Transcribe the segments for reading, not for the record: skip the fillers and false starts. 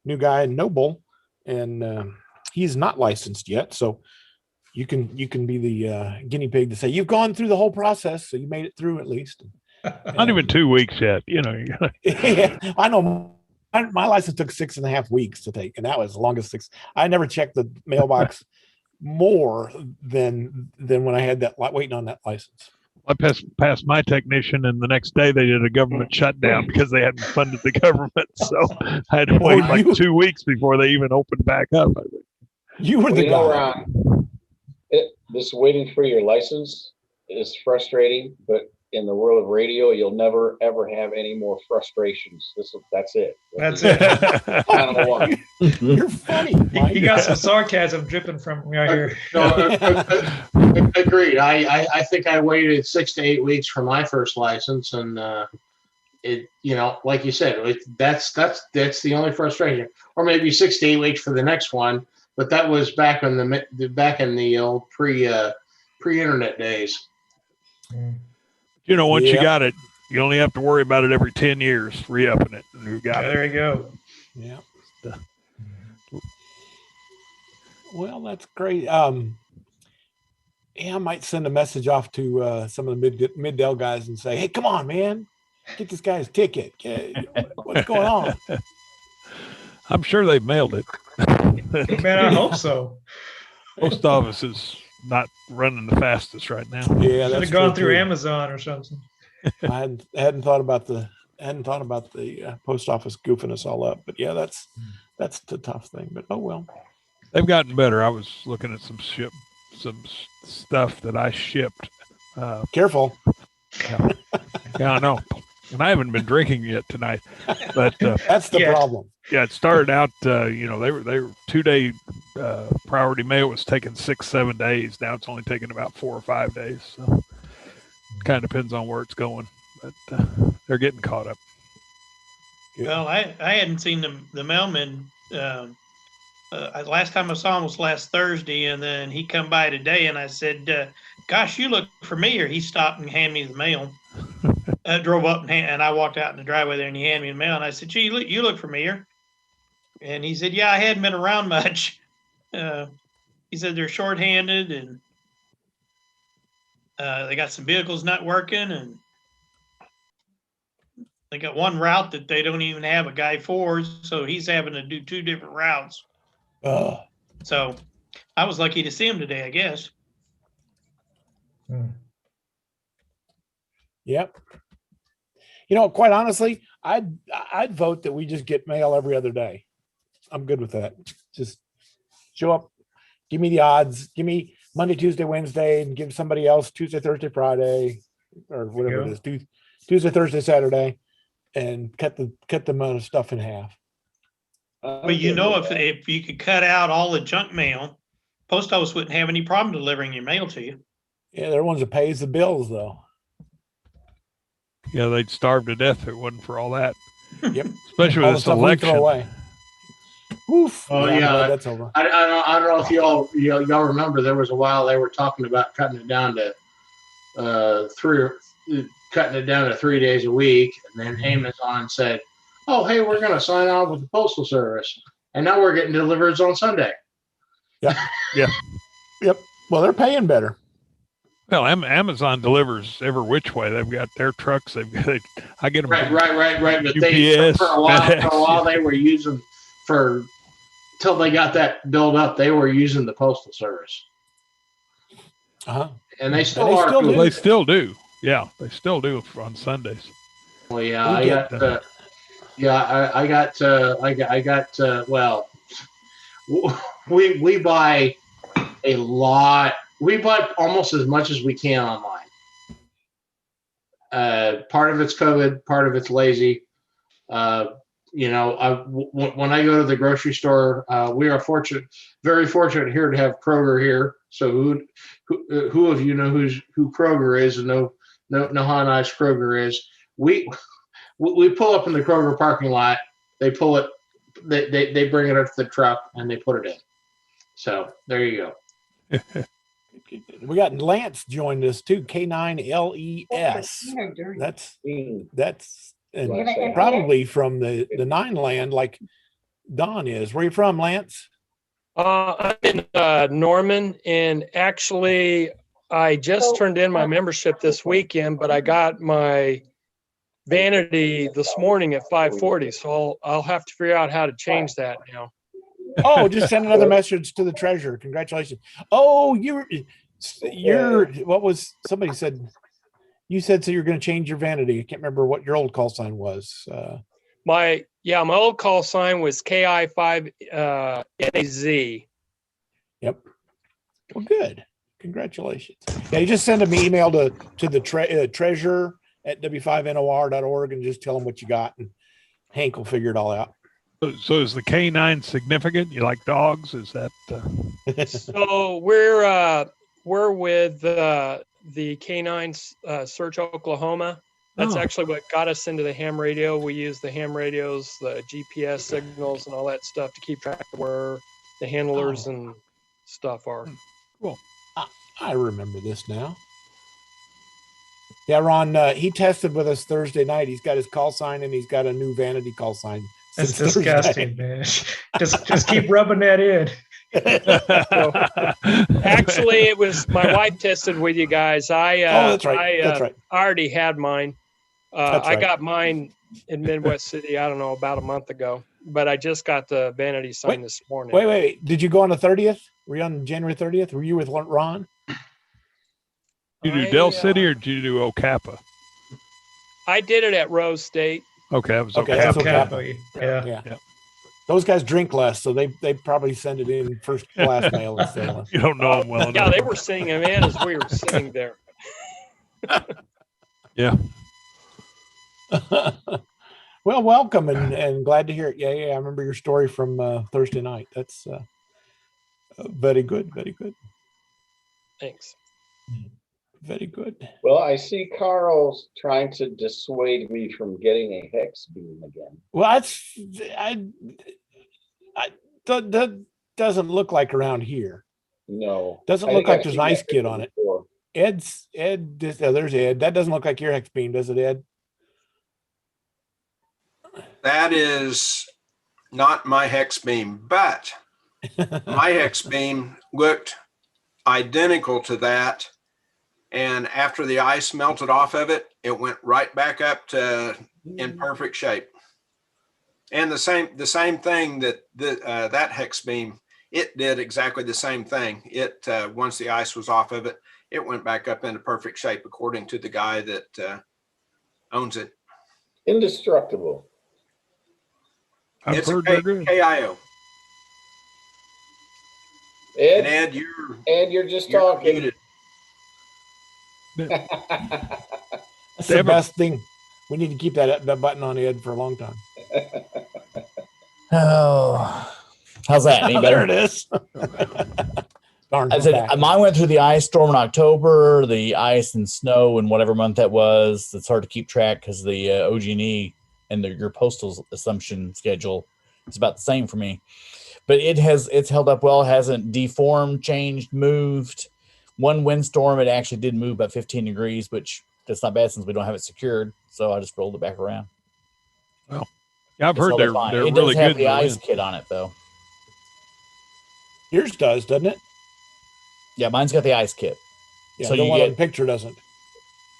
new guy in Noble, and he's not licensed yet. So you can be the guinea pig to say you've gone through the whole process, so you made it through at least. Not even 2 weeks yet, Yeah, I know. My license took 6.5 weeks to take, and that was the longest six. I never checked the mailbox more than when I had that waiting on that license. I passed my technician, and the next day they did a government shutdown because they hadn't funded the government. So I had to wait like 2 weeks before they even opened back up. I think. You were the guy. This waiting for your license is frustrating, but in the world of radio, you'll never ever have any more frustrations. That's it. That's it. Final one. You're funny, Mike. You got some sarcasm dripping from right here. No, agreed. I think I waited 6 to 8 weeks for my first license, and it, like you said, that's the only frustration. Or maybe 6 to 8 weeks for the next one, but that was back in the old pre-internet days. Once you got it, you only have to worry about it every 10 years, re-upping it. And you got it. There you go. Yeah. Well, that's great. Yeah, I might send a message off to some of the Mid-Dell guys and say, hey, come on, man, get this guy's ticket. What's going on? I'm sure they've mailed it. Man, I hope so. Post office is not running the fastest right now. Yeah, should have gone through Amazon or something. I hadn't thought about the post office goofing us all up, but yeah, that's the tough thing. But oh well, they've gotten better. I was looking at some stuff that I shipped. Careful. Yeah, I know. And I haven't been drinking yet tonight, but that's the problem. Yeah, it started out. They were 2-day priority mail was taking 6-7 days. Now it's only taking about 4 or 5 days. So kind of depends on where it's going, but they're getting caught up. Well, I hadn't seen the mailman. Last time I saw him was last Thursday, and then he come by today, and I said, "Gosh, you look familiar." He stopped and handed me the mail. Drove up and I walked out in the driveway there, and he handed me the mail, and I said, "Gee, you look familiar." And he said, "Yeah, I hadn't been around much." He said they're shorthanded, and they got some vehicles not working, and they got one route that they don't even have a guy for, so he's having to do 2 different routes. So I was lucky to see him today, I guess. Yep. Quite honestly, I'd vote that we just get mail every other day. I'm good with that. Just show up, give me the odds, give me Monday, Tuesday, Wednesday, and give somebody else Tuesday, Thursday, Friday, or whatever it is, Tuesday, Thursday, Saturday, and cut the amount of stuff in half. But if you could cut out all the junk mail, post office wouldn't have any problem delivering your mail to you. Yeah, they're ones that pays the bills though. Yeah, they'd starve to death if it wasn't for all that. Yep. Especially with this election. Oof. Oh yeah, that's over. I don't know if y'all remember, there was a while they were talking about cutting it down to 3 days a week, and then Amazon said, "Oh, hey, we're going to sign on with the Postal Service," and now we're getting deliveries on Sunday. Yeah. Yeah. Yep. Well, they're paying better. Well, Amazon delivers every which way. They've got their trucks. I get them. Right. But UPS, for a while, they were using till they got that built up. They were using the Postal Service. And they still are. They still do. Yeah, they still do on Sundays. Well, yeah, I got. Well, we buy a lot. We buy almost as much as we can online. Part of it's COVID, part of it's lazy. When I go to the grocery store, we are very fortunate here to have Kroger here. So who of you know who Kroger is and know how nice Kroger is? We pull up in the Kroger parking lot. They pull it. They bring it up to the truck and they put it in. So there you go. We got Lance joined us too. K9LES. That's and probably from the 9 land. Like Don is. Where you from, Lance? I'm in Norman, and actually, I just turned in my membership this weekend, but I got my vanity this morning at 5:40, so I'll have to figure out how to change that now. Oh, just send another message to the treasurer. Congratulations. Oh, you're what was somebody said? You said so you're going to change your vanity. I can't remember what your old call sign was. My old call sign was KI5 NAZ. Yep. Well, good. Congratulations. Yeah, you just send an email to the treasurer at w5nor.org and just tell them what you got, and Hank will figure it all out. So is the canine significant? You like dogs? Is that? So we're with the Canines Search Oklahoma. That's actually what got us into the ham radio. We use the ham radios, the GPS signals, and all that stuff to keep track of where the handlers and stuff are. Cool. I remember this now. Yeah, Ron, he tested with us Thursday night. He's got his call sign and he's got a new vanity call sign. That's since Thursday. disgusting, man. Just keep rubbing that in. Actually, it was my wife tested with you guys. That's right. That's right. I already had mine. That's I right. got mine in Midwest City, I don't know, about a month ago, but I just got the vanity sign this morning. Wait. Did you go on the 30th? Were you on January 30th? Were you with Ron? You do Del City or did you do Ocapa? I did it at Rose State. Okay, that was Okay, Ocapa. that's Okay. Yeah. Yeah. Those guys drink less, so they probably send it in first class mail instead of. You don't know them well enough. Yeah, they were sending them in as we were sitting there. Yeah. Well, welcome and glad to hear it. Yeah. I remember your story from Thursday night. That's very good. Very good. Thanks. Very good. Well, I see Carl's trying to dissuade me from getting a hex beam again. Well, that doesn't look like around here. No. Doesn't I look think like I've there's seen an that ice kit picture on it. before. There's Ed. That doesn't look like your hex beam, does it, Ed? That is not my hex beam, but my hex beam looked identical to that. And after the ice melted off of it, it went right back up to in perfect shape. And the same thing that that hex beam, it did exactly the same thing. It once the ice was off of it, it went back up into perfect shape according to the guy that owns it. Indestructible. I've It's a heard they're good. KIO. And Ed, Ed, you're just you're talking. muted. That's the best thing. We need to keep that button on Ed for a long time. Oh, how's that? Any better? There it is. Darn, I said mine went through the ice storm in October, the ice and snow in whatever month that was. It's hard to keep track because the OG&E and your postal assumption schedule is about the same for me. But it's held up well. It hasn't deformed, changed, moved. One windstorm, it actually did move about 15 degrees, which that's not bad since we don't have it secured. So I just rolled it back around. Well, yeah, I've It's heard held they're up fine. really It does have good. the in ice wind. kit on it though. Yours does, doesn't it? Yeah, mine's got the ice kit. Yeah, So the you one on get- the picture doesn't.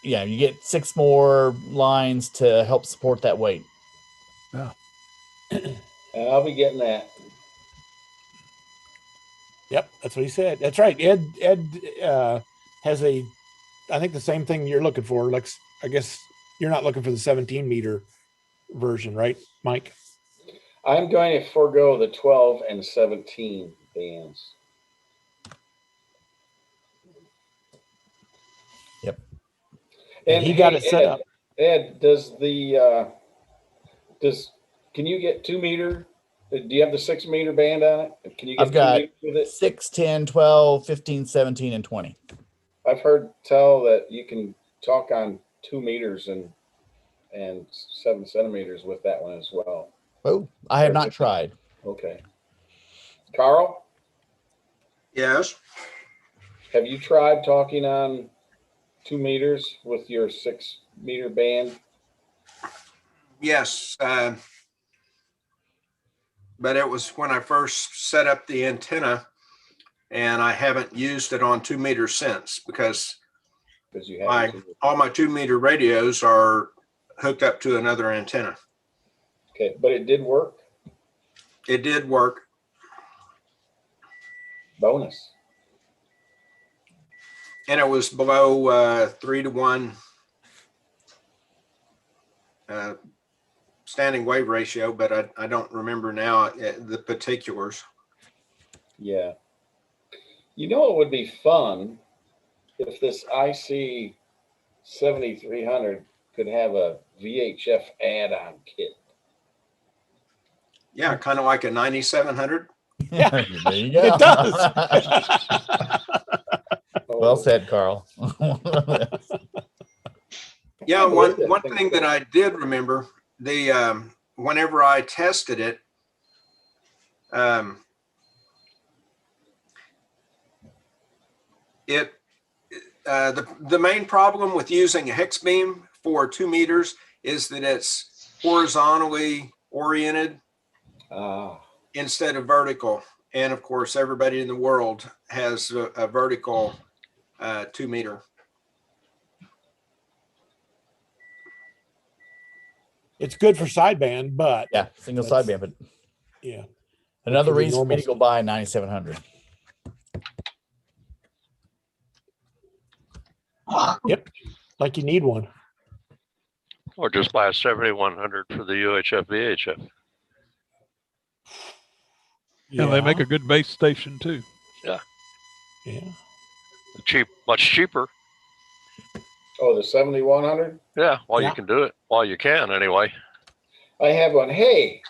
Yeah, you get 6 more lines to help support that weight. I'll be getting that. Yep, that's what he said. That's right. Ed has I think the same thing you're looking for. Like, I guess you're not looking for the 17 meter version, right, Mike? I'm going to forego the 12 and 17 bands. Yep. And he got it set up. Ed, can you get 2 meter? Do you have the 6 meter band on it? Can you get I've got 2 meters with it? 6, 10, 12, 15, 17, and 20. I've heard tell that you can talk on 2 meters and 7 centimeters with that one as well. Oh, I have not tried. Okay. Carl, Yes. have you tried talking on 2 meters with your 6 meter band? Yes. but it was when I first set up the antenna, and I haven't used it on 2 meters since because you have all my 2 meter radios are hooked up to another antenna. Okay, but it did work. It did work. Bonus. And it was below 3 to 1 standing wave ratio, but I don't remember now the particulars. Yeah. You know, it would be fun if this IC 7300 could have a VHF add-on kit. Yeah, kind of like a 9700. Yeah, there you go. It does. Well said, Carl. Yeah, one thing that I did remember, the whenever I tested it, the main problem with using a hex beam for 2 meters is that it's horizontally oriented instead of vertical. And of course, everybody in the world has a vertical 2 meter. It's good for sideband, but Yeah, single sideband, but yeah, another for the reason for me to normal go buy a 9700. Yep, like you need one. Or just buy a 7100 for the UHF VHF. Yeah, they make a good base station too. Yeah. Yeah. Cheap, much cheaper. Oh, the 7100? Yeah, well, Yeah. you can do it while you can anyway. I have one. Hey,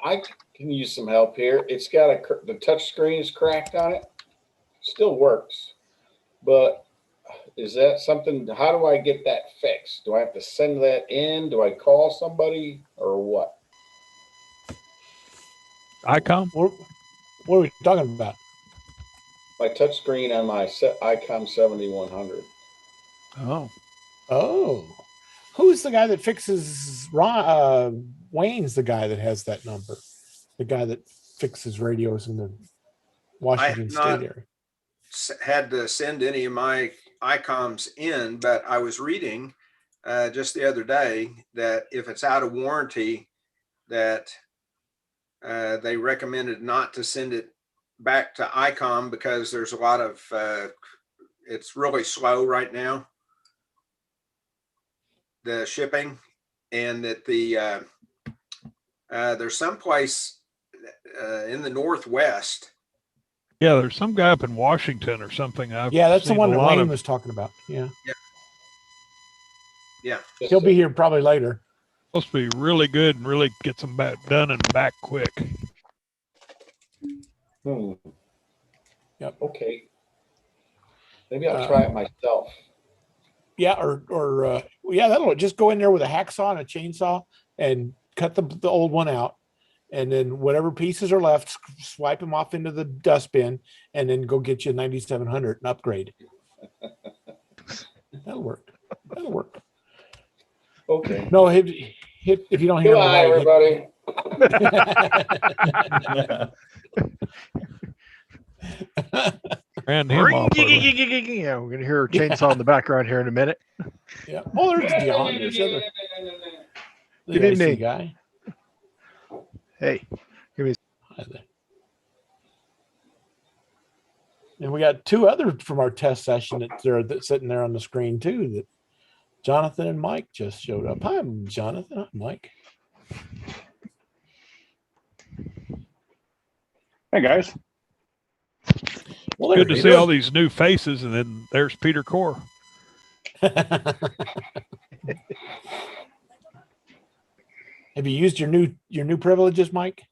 I can use some help here. It's got the touch screen is cracked on it. Still works, but is that something? How do I get that fixed? Do I have to send that in? Do I call somebody or what? ICOM? What are we talking about? My touch screen on my ICOM 7100. Oh, who's the guy that fixes Wayne's the guy that has that number, the guy that fixes radios in the Washington State area. Had to send any of my ICOMs in, but I was reading just the other day that if it's out of warranty, that they recommended not to send it back to ICOM because there's a lot of it's really slow right now, the shipping, and that there's some place in the Northwest. Yeah, there's some guy up in Washington or something. Yeah, that's the one that Wayne was talking about. Yeah. He'll be here probably later. Supposed to be really good and really get some done and back quick. Yep. Okay. Maybe I'll try it myself. Yeah, or yeah, that'll just go in there with a hacksaw and a chainsaw and cut the old one out, and then whatever pieces are left, swipe them off into the dustbin, and then go get you a 9700 and upgrade. That'll work. That'll work. Okay. No, if you don't hear Goodbye, everybody. Ran him off. Yeah, we're gonna hear a chainsaw in the background here in a minute. Yeah. Oh, there's Dion. There's the other. Good evening, guy. Hey, give me. Hi there. And we got two others from our test session that's sitting there on the screen too. That Jonathan and Mike just showed up. Hi, Jonathan. Hi, Mike. Hey guys. Well, good to see all these new faces, and then there's Peter Core. Have you used your new privileges, Mike?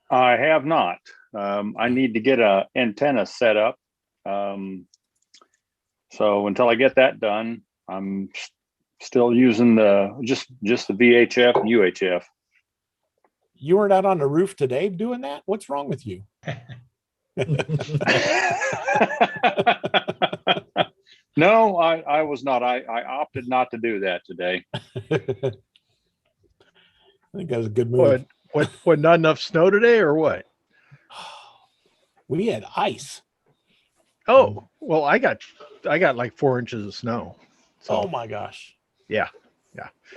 I have not. I need to get a antenna set up. So until I get that done, I'm still using just the VHF and UHF. You weren't out on the roof today doing that? What's wrong with you? No, I was not. I opted not to do that today. I think that was a good move. What? Not enough snow today, or what? We had ice. Oh, well, I got like 4 inches of snow. So Oh my gosh. yeah.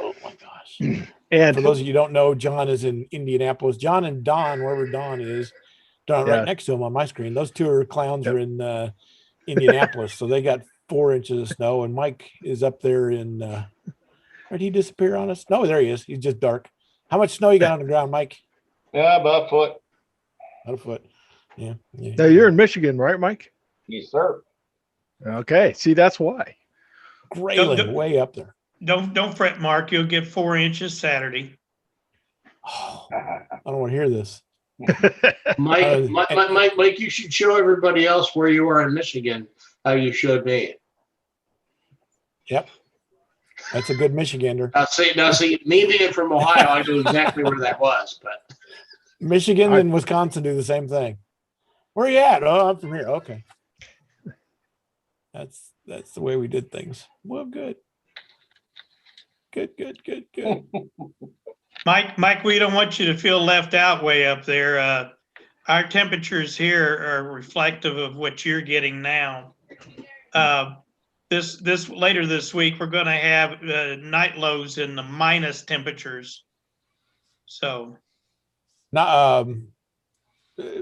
Oh my gosh. And For those of you who don't know, John is in Indianapolis. John and Don, wherever Don is, Don Yeah. right next to him on my screen. Those two are clowns are in Indianapolis. So they got 4 inches of snow. And Mike is up there in where'd he disappear on us? No, there he is. He's just dark. How much snow you got on the ground, Mike? Yeah, about a foot. About a foot. Yeah. now you're in Michigan, right, Mike? Yes, sir. Okay. See, that's why. Grayling, way up there. Don't fret, Mark. You'll get 4 inches Saturday. Oh, I don't want to hear this. Mike, you should show everybody else where you are in Michigan, how you showed me. Yep. That's a good Michigander. Now see, me being from Ohio, I knew exactly where that was, but Michigan and Wisconsin do the same thing. Where are you at? Oh, I'm from here. Okay. That's the way we did things. Well, good. Good. Mike, we don't want you to feel left out way up there. Our temperatures here are reflective of what you're getting now. This later this week, we're going to have night lows in the minus temperatures. So, Not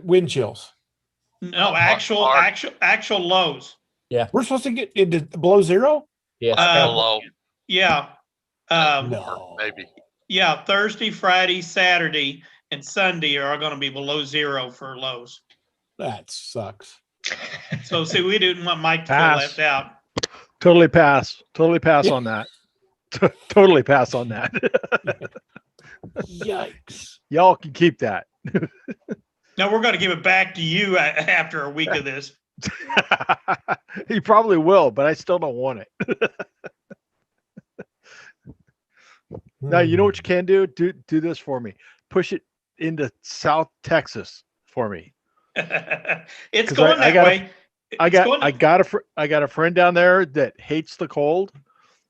wind chills. no, actual lows. We're supposed to get into below zero. Yes. Hello. Yeah. No. Maybe. Yeah, Thursday, Friday, Saturday, and Sunday are going to be below zero for lows. That sucks. So, see, we didn't want Mike to feel Pass. left out. Totally pass Yeah. on that. Totally pass on that. Yikes. Y'all can keep that. Now we're going to give it back to you after a week of this. He probably will, but I still don't want it. Now, you know what you can do? Do this for me. Push it into South Texas for me. It's 'Cause going I that got a- way. I got a friend down there that hates the cold.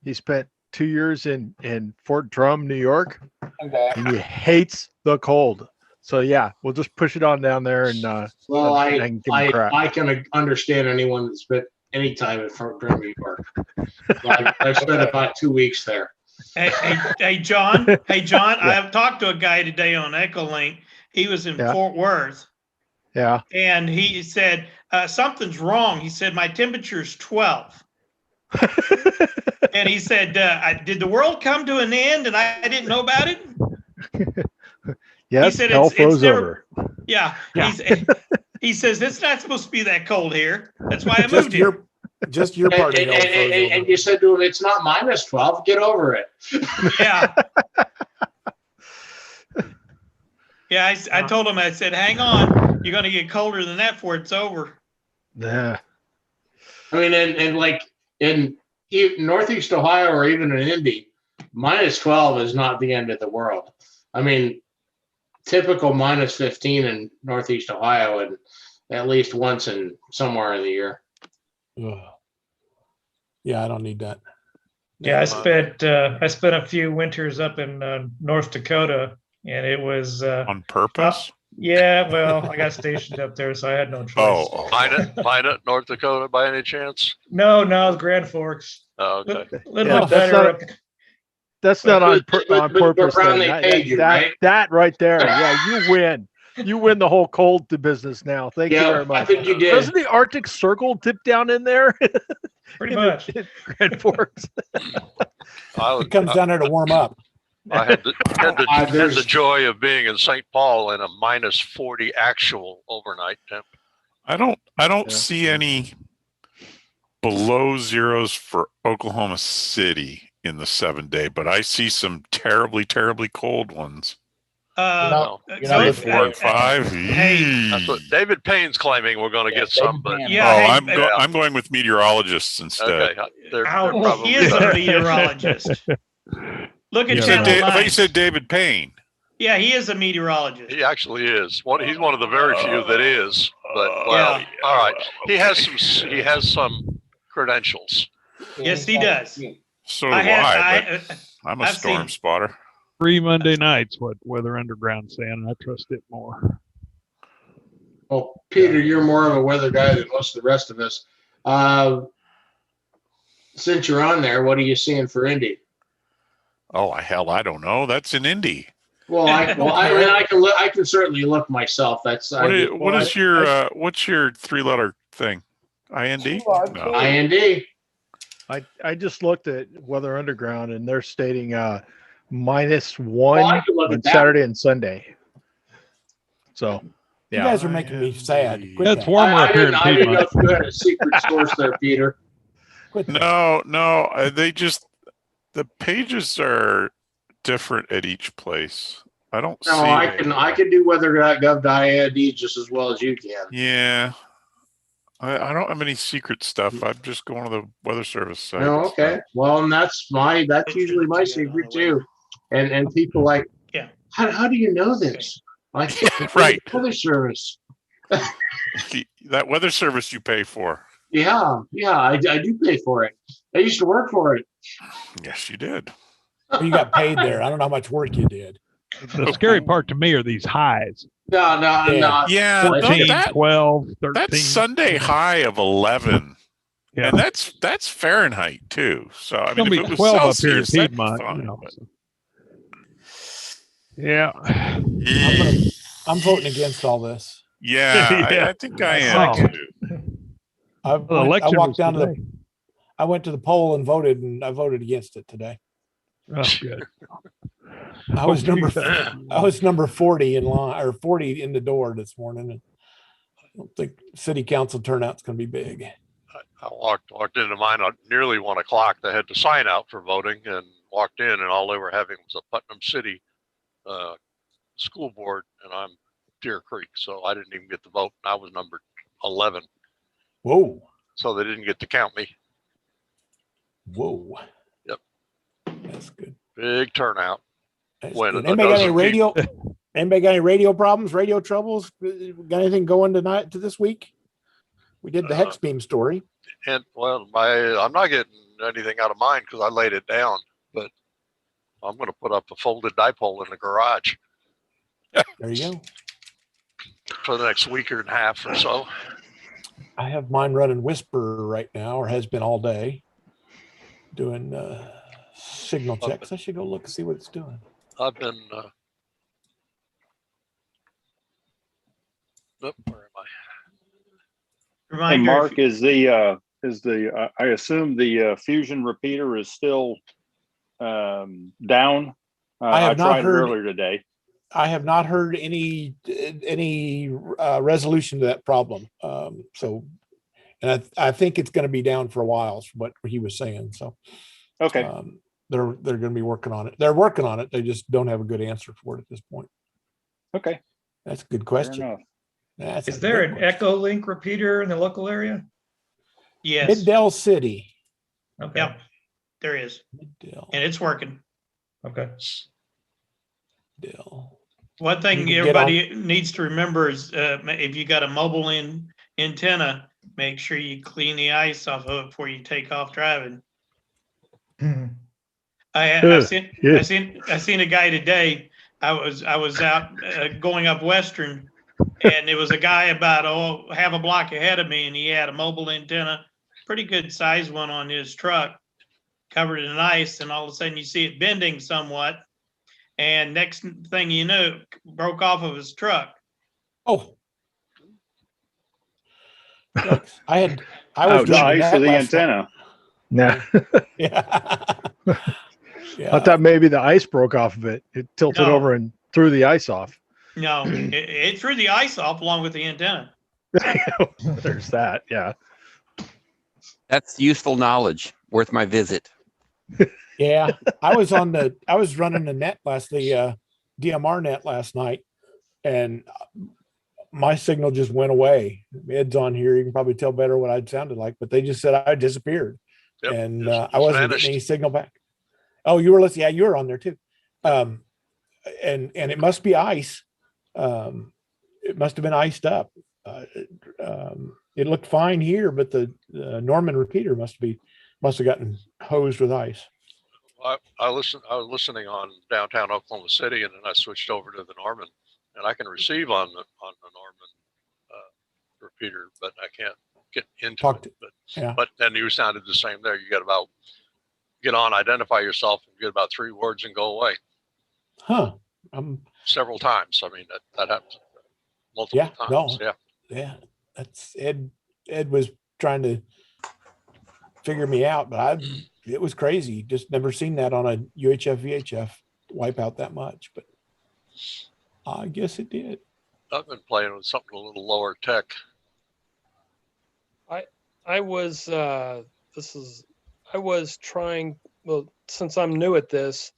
He spent 2 years in Fort Drum, New York, Okay. and he hates the cold. So yeah, we'll just push it on down there and well, and give him crap. I can understand anyone that spent any time in Fort Drum, New York. I spent about 2 weeks there. Hey, John. Yeah. I've talked to a guy today on Echolink. He was in Yeah. Fort Worth, Yeah. and he said something's wrong. He said my temperature's 12, and he said, "Did the world come to an end and I didn't know about it?" Yes, he said hell it's froze never. over. Yeah. He says it's not supposed to be that cold here. That's why I moved here. Just your part. And you said to him, "It's not minus 12. Get over it." Yeah. Yeah, I told him, I said, hang on. You're going to get colder than that before it's over. Yeah. I mean, and like in Northeast Ohio or even in Indy, minus 12 is not the end of the world. I mean, typical minus 15 in Northeast Ohio and at least once in somewhere in the year. Ugh. Yeah, I don't need that. Yeah, I spent a few winters up in North Dakota, and it was On purpose? yeah. Well, I got stationed up there, so I had no choice. Find it, North Dakota, by any chance? No, Grand Forks. Oh, okay. A little Yeah, bit better. That's not on But purpose. Brown, then. they paid you, right? That right there. Yeah, you win. You win the whole cold business now. Thank you very much. I think you did. Doesn't the Arctic Circle dip down in there? Pretty much. In Grand Forks. It comes down there to warm up. I had the joy of being in St. Paul in a minus 40 actual overnight temp. I don't see any below zeros for Oklahoma City in the 7-day, but I see some terribly, terribly cold ones. No. 4 and 5. That's what David Payne's claiming we're going to get some, but I'm going with meteorologists instead. Okay, they're He is a meteorologist. Look at Channel 9. I thought you said David Payne. Yeah, he is a meteorologist. He actually is. He's one of the very few that is. But all right. He has some credentials. Yes, he does. So do I. I'm a storm spotter. 3 Monday nights, what Weather Underground saying. I trust it more. Well, Peter, you're more of a weather guy than most of the rest of us. Since you're on there, what are you seeing for Indy? Oh, hell, I don't know. That's in Indy. Well, I can certainly look myself. That's what's your 3-letter thing? IND? No. IND. I just looked at Weather Underground and they're stating -1 I could look on at that. Saturday and Sunday. So You yeah. guys are making me sad. Quit It's that. warmer up here in I didn't know Piedmont. if you had a secret source there, Peter. Quit that. No. The pages are different at each place. I don't see. No, I can do weather.gov.ind just as well as you can. Yeah. I don't have any secret stuff. I'm just going to the Weather Service site. No, okay. Well, and that's usually my secret too. And people like, Yeah. How do you know this? Like, Right. Weather Service. That Weather Service you pay for. Yeah, I do pay for it. I used to work for it. Yes, you did. You got paid there. I don't know how much work you did. The scary part to me are these highs. No, I'm not. Yeah, 14, that- 12, 13. That's Sunday high of 11. Yeah. And that's Fahrenheit too. So I It's mean, gonna if be it was 12 up here in Celsius, that'd be Piedmont. fine, You know, but- so. Yeah. I'm voting against all this. Yeah, Yeah. I think I am Oh. too. I The election walked was down to today. I went to the poll and voted, and I voted against it today. Oh, good. I was Oh, number geez. I was number 40 in line, or 40 in the door this morning, and I don't think city council turnout's going to be big. I walked into mine at nearly 1 o'clock. They had the sign out for voting and walked in, and all they were having was a Putnam City school board, and I'm Deer Creek, so I didn't even get to vote. I was number 11, Whoa, so they didn't get to count me. whoa. Yep. That's good. Big turnout. That's When good. a Anybody got any dozen radio? Anybody got any radio problems? Radio troubles? Got anything going tonight to this week? We did the hex beam story. And well, I'm not getting anything out of mine because I laid it down, but I'm going to put up a folded dipole in the garage There you go. for the next week and a half or so. I have mine running Whisper right now, or has been all day, doing signal checks. I should go look and see what it's doing. I've been. Where am I? Hey, Reminder, Mark, I assume the fusion repeater is still down. I have not tried heard- it earlier today. I have not heard any resolution to that problem. And I think it's going to be down for a while, is what he was saying. So Okay. they're going to be working on it. They're working on it. They just don't have a good answer for it at this point. Okay. That's a good Fair question. enough. That's Is a there good an question. Echo Link repeater in the local area? yes, Middale City? Okay. yep, there is, Middale. and it's working. Okay. Middale. One You thing can get everybody needs to remember is if you got a mobile antenna, make sure you clean the ice off of it before you take off driving. I seen a guy today. I was out going up Western, and there was a guy about half a block ahead of me, and he had a mobile antenna, pretty good size one on his truck, covered in ice, and all of a sudden you see it bending somewhat, and next thing you know, broke off of his truck. Oh. Yikes. I was The doing ice that of the last night. antenna. Nah. Yeah. I thought maybe the ice broke off of it. It tilted No. over and threw the ice off. No, it threw the ice off along with the antenna. There's that. Yeah. That's useful knowledge, worth my visit. Yeah, I was running the net the DMR net last night, and my signal just went away. Ed's on here. You can probably tell better what I'd sounded like, but they just said I disappeared, Yep, and just I wasn't vanished. getting any signal back. Oh, you were listening? Yeah, you were on there too. And it must be ice. It must have been iced up. It looked fine here, but the Norman repeater must have gotten hosed with ice. I was listening on downtown Oklahoma City, and then I switched over to the Norman, and I can receive on the Norman repeater, but I can't get into it. But then you sounded the same there. You got about get on, identify yourself, and get about 3 words and go away. Huh. Several times. I mean, that happens multiple times. Yeah. That's Ed was trying to figure me out, but it was crazy. Just never seen that on a UHF VHF wipe out that much, but I guess it did. I've been playing with something a little lower tech. I was trying, well, since I'm new at this,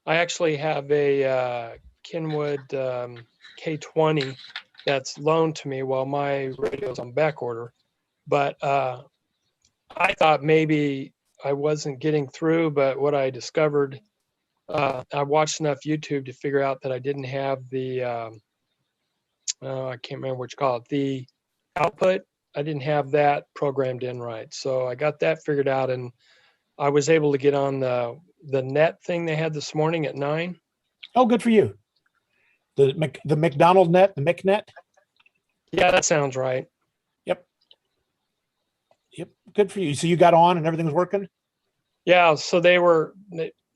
I actually have a Kenwood K20 that's loaned to me while my radio's on back order. But I thought maybe I wasn't getting through, but what I discovered, I watched enough YouTube to figure out that I didn't have the, I can't remember what you call it, the output. I didn't have that programmed in right. So I got that figured out, and I was able to get on the net thing they had this morning at 9. Oh, good for you. The McDonald net, the McNet. Yeah, that sounds right. Yep. Good for you. So you got on and everything was working? Yeah. So they were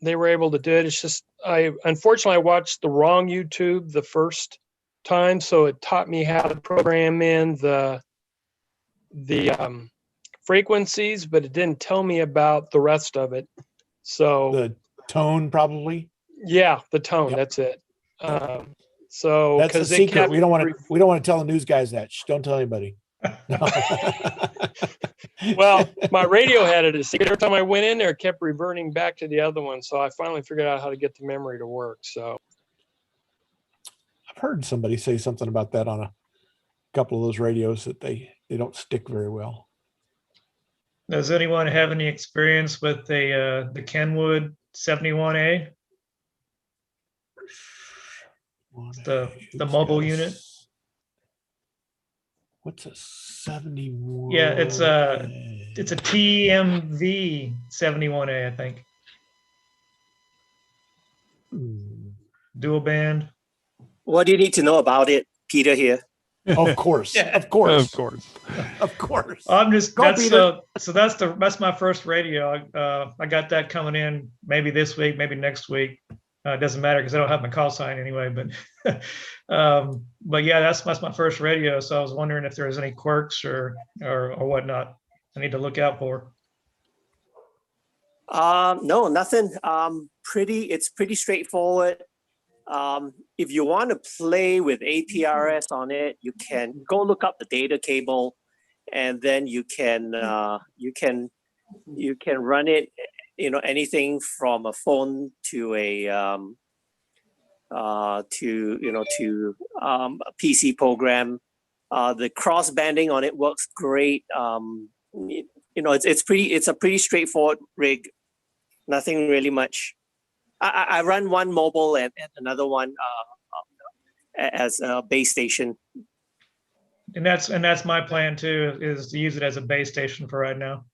able to do it. It's just, unfortunately I watched the wrong YouTube the first time. So it taught me how to program in the frequencies, but it didn't tell me about the rest of it. So the tone probably. Yeah. The tone. Yep. That's it. So that's a secret. We don't want to tell the news guys that. Shh, don't tell anybody. Well, my radio had it as secret. Every time I went in there, it kept reverting back to the other one. So I finally figured out how to get the memory to work. So I've heard somebody say something about that on a couple of those radios, that they don't stick very well. Does anyone have any experience with the Kenwood 71A? The mobile unit? What's a 71? Yeah, it's a TMV 71A, I think. Dual band. What do you need to know about it, Peter here? Of course. Of course. I'm just that's my first radio. I got that coming in maybe this week, maybe next week. It doesn't matter because I don't have my call sign anyway. But yeah, that's my first radio. So I was wondering if there was any quirks or whatnot I need to look out for. No, nothing. It's pretty straightforward. If you want to play with APRS on it, you can go look up the data cable, and then you can run it. You know, anything from a phone to a PC program. The cross banding on it works great. It's a pretty straightforward rig. Nothing really much. I run one mobile and another one as a base station. And that's my plan too, is to use it as a base station for right now.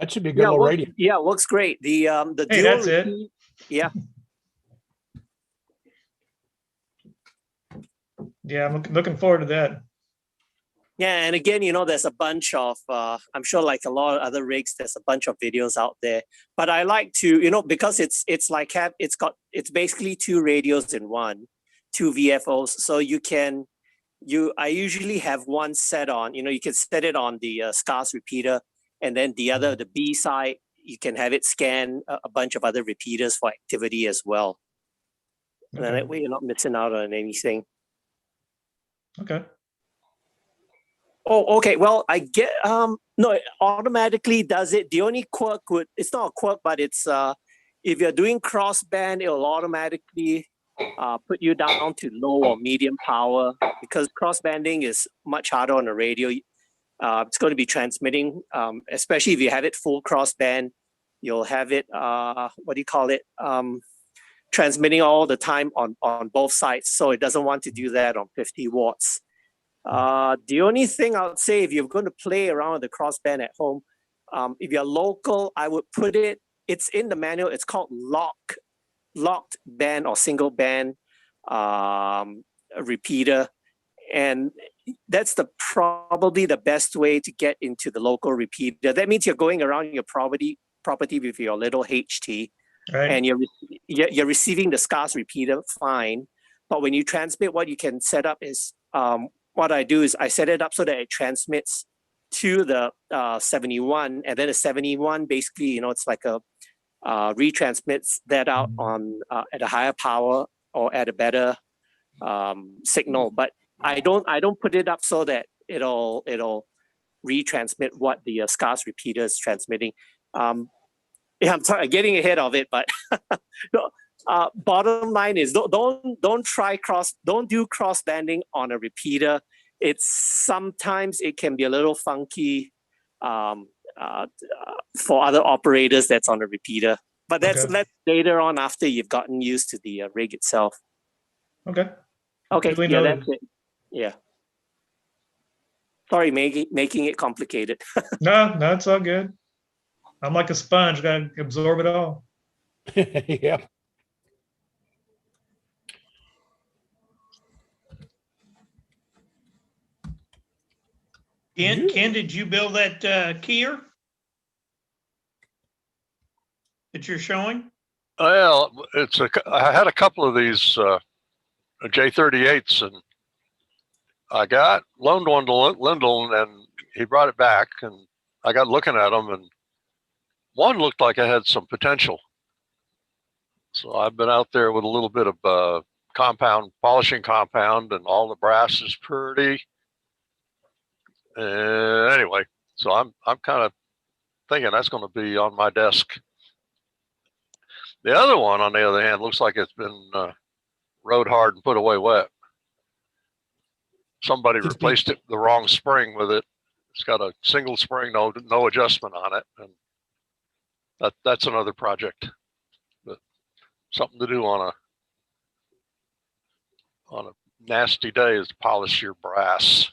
That should be a good little radio. Yeah, it works great. The hey, that's it. Yeah. Yeah, I'm looking forward to that. Yeah, and again, there's a bunch of, I'm sure like a lot of other rigs, there's a bunch of videos out there. But I like to, because it's basically 2 radios in one, 2 VFOs. So I usually have one set on, you can set it on the scarce repeater, and then the B side, you can have it scan a bunch of other repeaters for activity as well. Okay. And that way you're not missing out on anything. Okay. Oh, okay. Well, I get no, it automatically does it. The only quirk it's not a quirk, but it's if you're doing crossband, it'll automatically put you down to low or medium power, because crossbanding is much harder on the radio. It's going to be transmitting, especially if you have it full crossband, you'll have it transmitting all the time on both sides. So it doesn't want to do that on 50 watts. The only thing I would say, if you're going to play around with the crossband at home, if you're local, I would put it it's in the manual. It's called locked band or single band repeater, and that's probably the best way to get into the local repeater. That means you're going around your property with your little HT, Right. and you're receiving the scarce repeater fine. But when you transmit, what you can set up is what I do is I set it up so that it transmits to the 71, and then the 71 basically, it's like a retransmits that out on at a higher power or at a better signal. But I don't put it up so that it'll retransmit what the scarce repeater is transmitting. Yeah, I'm sorry, getting ahead of it, but no, bottom line is don't do cross banding on a repeater. Sometimes it can be a little funky for other operators that's on a repeater. But that's later on after you've gotten used to the rig itself. Okay. Okay. Duly Yeah, noted. that's it. Yeah. Sorry, making it complicated. No, it's all good. I'm like a sponge, gotta absorb it all. Yeah. Ken, did you build that Kia that you're showing? Well, I had a couple of these J38s, and I loaned one to Lyndall, and he brought it back, and I got looking at them, and one looked like it had some potential. So I've been out there with a little bit of polishing compound, and all the brass is pretty. Anyway, so I'm kind of thinking that's going to be on my desk. The other one, on the other hand, looks like it's been rode hard and put away wet. Somebody replaced it the wrong spring with it. It's got a single spring, no adjustment on it, and that's another project. But something to do on a nasty day is to polish your brass.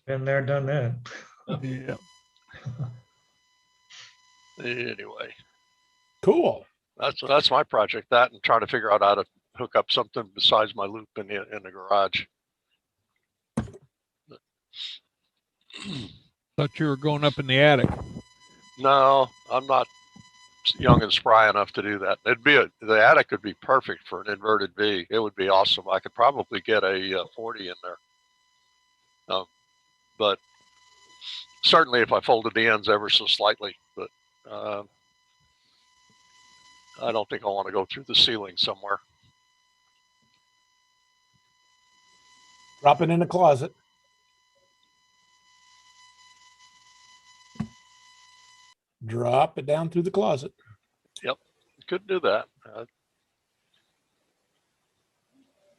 Been there, done that. Yeah. Anyway, cool. That's my project. That and trying to figure out how to hook up something besides my loop in the garage. Thought you were going up in the attic. No, I'm not young and spry enough to do that. The attic would be perfect for an inverted V. It would be awesome. I could probably get a 40 in there. But certainly if I folded the ends ever so slightly, but I don't think I want to go through the ceiling somewhere. Drop it in the closet. Drop it down through the closet. Yep, could do that.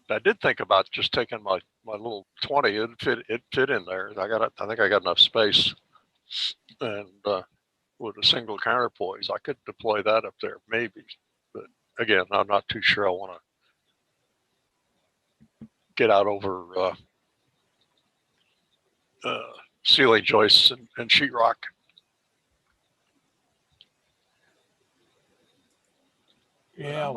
I did think about just taking my little 20. It fit in there. I think I got enough space, and with a single counterpoise, I could deploy that up there maybe. But again, I'm not too sure I want to get out over ceiling joists and sheetrock. Yeah,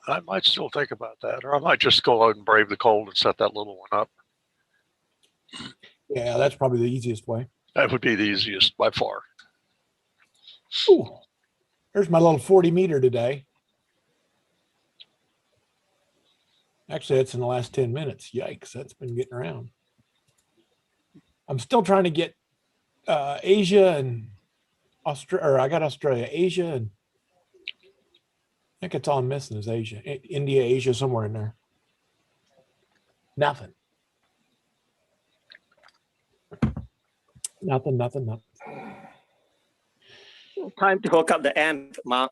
I might still think about that, or I might just go out and brave the cold and set that little one up. Yeah, that's probably the easiest way. That would be the easiest by far. Ooh, there's my little 40 meter today. Actually, that's in the last 10 minutes. Yikes, that's been getting around. I'm still trying to get Asia and Australia, or I got Australia, Asia, and I think it's all I'm missing is Asia, India, Asia, somewhere in there. Nothing. Time to hook up the amp, Mark.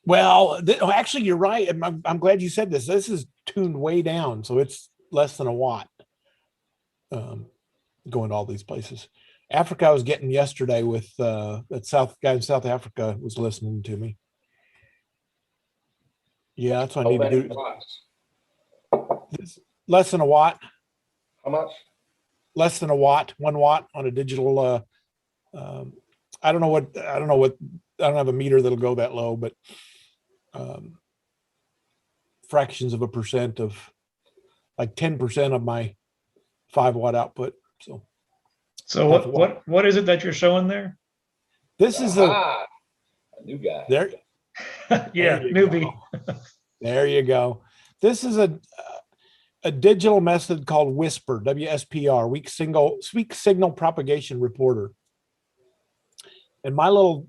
Well, actually, you're right. I'm glad you said this. This is tuned way down, so it's less than a watt going to all these places. Africa I was getting yesterday with that guy in South Africa was listening to me. Yeah, that's what I need to do. It's less than a watt. How much? Less than a watt, 1 watt on a digital. I don't know what I don't have a meter that'll go that low, but fractions of a percent of like 10% of my 5-watt output. So what is it that you're showing there? This is a new guy. There. Yeah, there newbie. There you go. This is a digital method called Whisper, WSPR, weak signal propagation reporter. And my little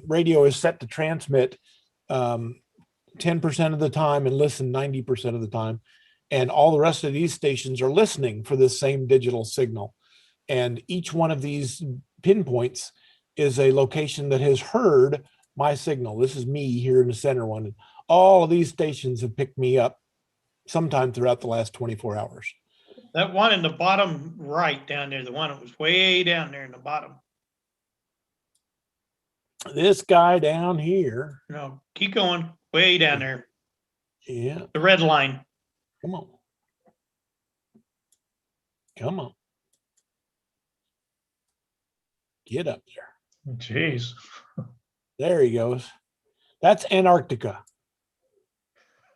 radio is set to transmit 10% of the time and listen 90% of the time. And all the rest of these stations are listening for this same digital signal. And each one of these pinpoints is a location that has heard my signal. This is me here in the center one. All of these stations have picked me up sometime throughout the last 24 hours. That one in the bottom right down there, the one that was way down there in the bottom. This guy down here. No, keep going. Way down there. Yeah. The red line. Come on. Come on. Get up there. Jeez. There he goes. That's Antarctica.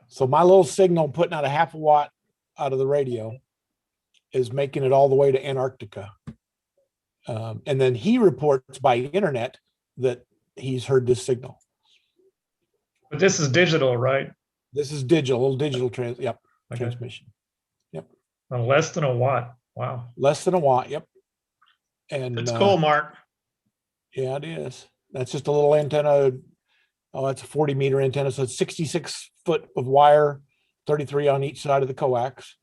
So my little signal putting out a 0.5 watt out of the radio is making it all the way to Antarctica. And then he reports by internet that he's heard this signal. But this is digital, right? This is digital transmission. Yep. Less than a watt. Wow. Less than a watt. Yep. And that's cool, Mark. Yeah, it is. That's just a little antenna. Oh, it's a 40-meter antenna. So it's 66 foot of wire, 33 on each side of the coax,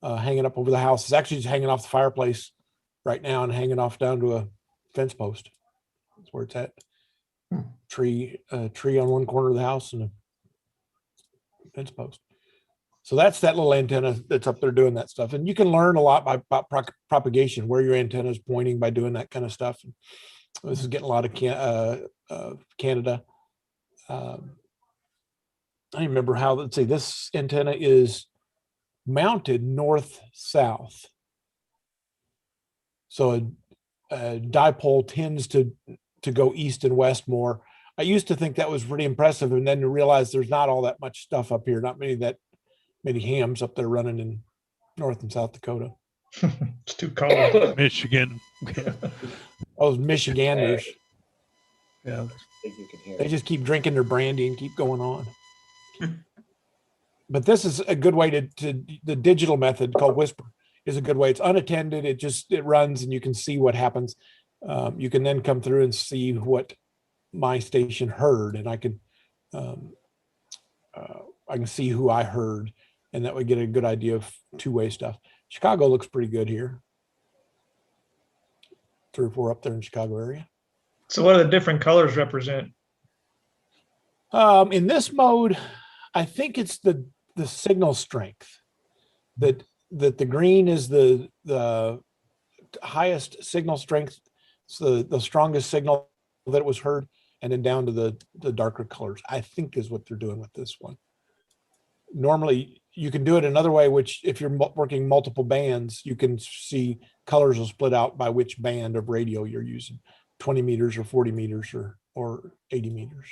hanging up over the house. It's actually just hanging off the fireplace right now and hanging off down to a fence post. That's where it's at. Tree on one corner of the house and a fence post. So that's that little antenna that's up there doing that stuff. And you can learn a lot about propagation, where your antenna is pointing by doing that kind of stuff. And this is getting a lot of Canada. I don't remember how, let's see, this antenna is mounted north-south. So a dipole tends to go east and west more. I used to think that was pretty impressive, and then to realize there's not all that much stuff up here, not many hams up there running in North and South Dakota. It's too cold. Michigan. Those Michiganders. Yeah. They just keep drinking their brandy and keep going on. But this is a good way to the digital method called Whisper is a good way. It's unattended. It runs and you can see what happens. You can then come through and see what my station heard, and I can see who I heard, and that would get a good idea of two-way stuff. Chicago looks pretty good here. 3 or 4 up there in Chicago area. So what do the different colors represent? In this mode, I think it's the signal strength. That the green is the highest signal strength, so the strongest signal that was heard, and then down to the darker colors, I think is what they're doing with this one. Normally, you can do it another way, which if you're working multiple bands, you can see colors will split out by which band of radio you're using, 20 meters or 40 meters or 80 meters.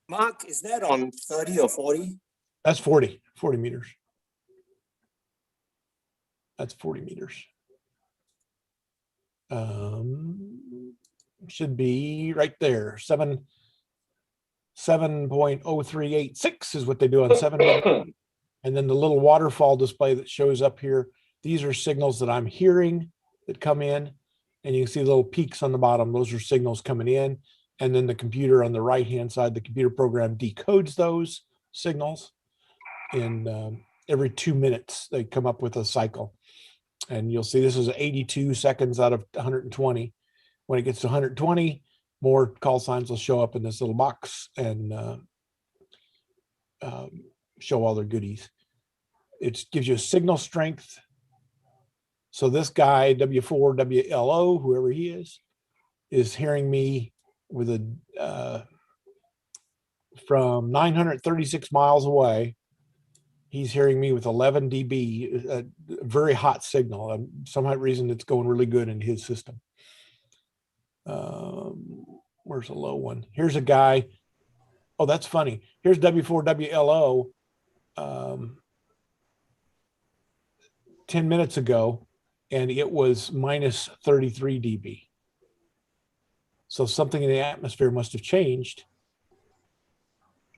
Mark, is that on 30 or 40? That's 40 meters. That's 40 meters. Should be right there. 7.0386 is what they do on 7. And then the little waterfall display that shows up here, these are signals that I'm hearing that come in, and you can see little peaks on the bottom. Those are signals coming in, and then the computer on the right hand side, the computer program decodes those signals, and every 2 minutes they come up with a cycle. And you'll see this is 82 seconds out of 120. When it gets to 120, more call signs will show up in this little box and show all their goodies. It gives you a signal strength. So this guy, W4WLO, whoever he is hearing me with from 936 miles away. He's hearing me with 11 dB, a very hot signal. Some reason it's going really good in his system. Where's a low one? Here's a guy. Oh, that's funny. Here's W4WLO 10 minutes ago, and it was minus 33 dB. So something in the atmosphere must have changed,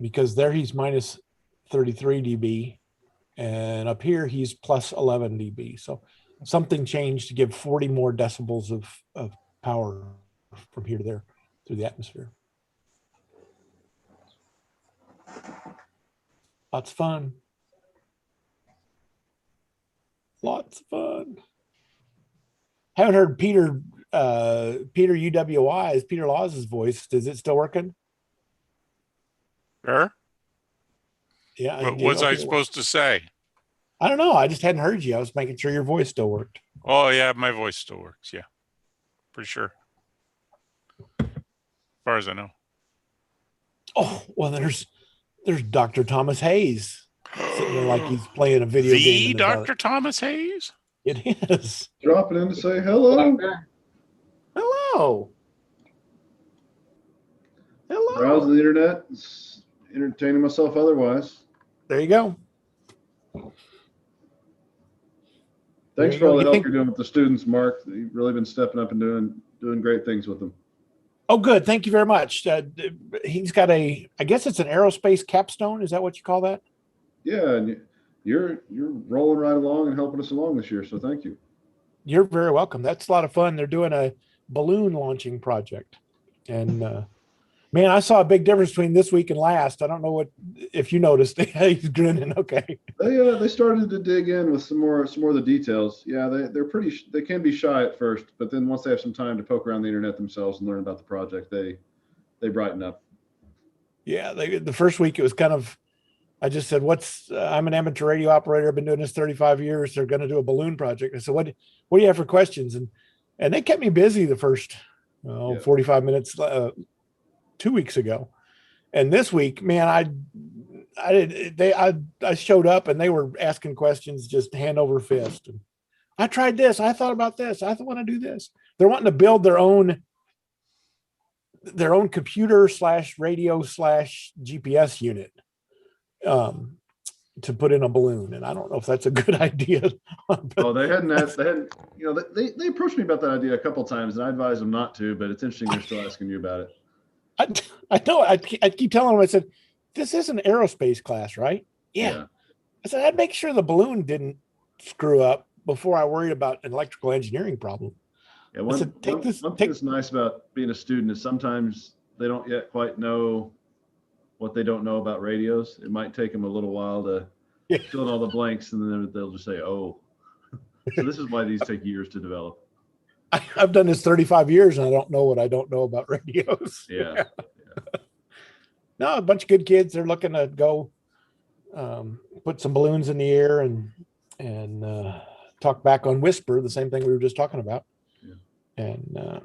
because there he's minus 33 dB, and up here he's plus 11 dB. So something changed to give 40 more decibels of power from here to there through the atmosphere. Lots of fun. Lots of fun. Haven't heard Peter UWI's, Peter Laws's voice. Is it still working? Sure. Yeah. What was I supposed to say? I don't know. I just hadn't heard you. I was making sure your voice still worked. Oh yeah, my voice still works. Yeah, for sure. As far as I know. Oh, well, there's Dr. Thomas Hayes sitting there like he's playing a video game. The Dr. Thomas Hayes? It is. Dropping in to say hello. Hello. Hello. Browsing the internet, entertaining myself otherwise. There you go. Thanks for all the help you're doing with the students, Mark. You've really been stepping up and doing great things with them. Oh, good. Thank you very much. He's got I guess it's an aerospace capstone. Is that what you call that? Yeah, and you're rolling right along and helping us along this year. So thank you. You're very welcome. That's a lot of fun. They're doing a balloon launching project, and man, I saw a big difference between this week and last. I don't know if you noticed. He's grinning. Okay. They started to dig in with some more of the details. Yeah, they can be shy at first, but then once they have some time to poke around the internet themselves and learn about the project, they brighten up. Yeah, the first week it was kind of, I just said, I'm an amateur radio operator. I've been doing this 35 years. They're going to do a balloon project. I said, what do you have for questions? And they kept me busy the first 45 minutes 2 weeks ago. And this week, man, I showed up and they were asking questions just hand over fist. And I tried this. I thought about this. I want to do this. They're wanting to build their own computer / radio / GPS unit to put in a balloon. And I don't know if that's a good idea. Oh, they approached me about that idea a couple of times and I advised them not to, but it's interesting they're still asking you about it. I know. I keep telling them, I said, this is an aerospace class, right? Yeah. I said, I'd make sure the balloon didn't screw up before I worried about an electrical engineering problem. Yeah, one thing that's nice about being a student is sometimes they don't yet quite know what they don't know about radios. It might take them a little while to fill in all the blanks, and then they'll just say, oh. So this is why these take years to develop. I've done this 35 years and I don't know what I don't know about radios. Yeah. No, a bunch of good kids. They're looking to go put some balloons in the air and talk back on Whisper, the same thing we were just talking about. Yeah. And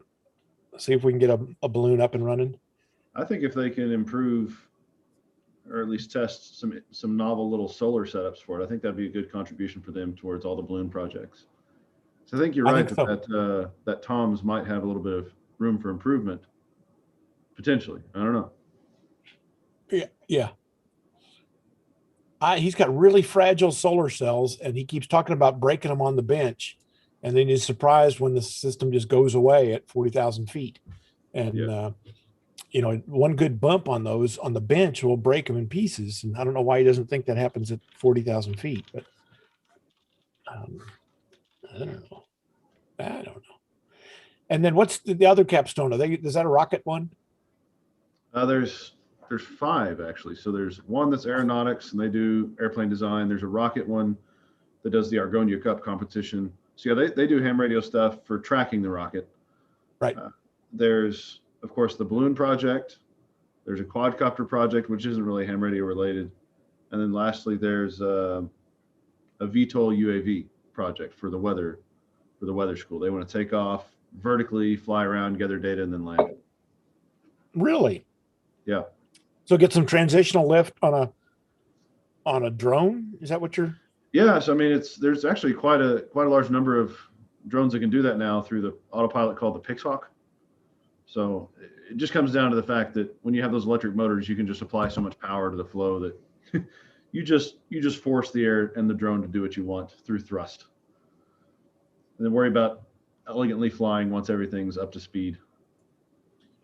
see if we can get a balloon up and running. I think if they can improve or at least test some novel little solar setups for it, I think that'd be a good contribution for them towards all the balloon projects. So I think you're right that Tom's might have a little bit of room for improvement, potentially. I don't know. Yeah. He's got really fragile solar cells, and he keeps talking about breaking them on the bench, and then he's surprised when the system just goes away at 40,000 feet. And one good bump on those on the bench will break them in pieces. And I don't know why he doesn't think that happens at 40,000 feet, but I don't know. And then what's the other capstone? Is that a rocket one? There's 5 actually. So there's one that's aeronautics and they do airplane design. There's a rocket one that does the Argonia Cup competition. So yeah, they do ham radio stuff for tracking the rocket. Right. There's of course the balloon project. There's a quadcopter project, which isn't really ham radio related. And then lastly, there's a VTOL UAV project for the weather school. They want to take off vertically, fly around, gather data, and then land. Really? Yeah. So get some transitional lift on a drone? Is that what you're? Yeah. So I mean, there's actually quite a large number of drones that can do that now through the autopilot called the Pixhawk. So it just comes down to the fact that when you have those electric motors, you can just apply so much power to the flow that you just force the air and the drone to do what you want through thrust. And then worry about elegantly flying once everything's up to speed.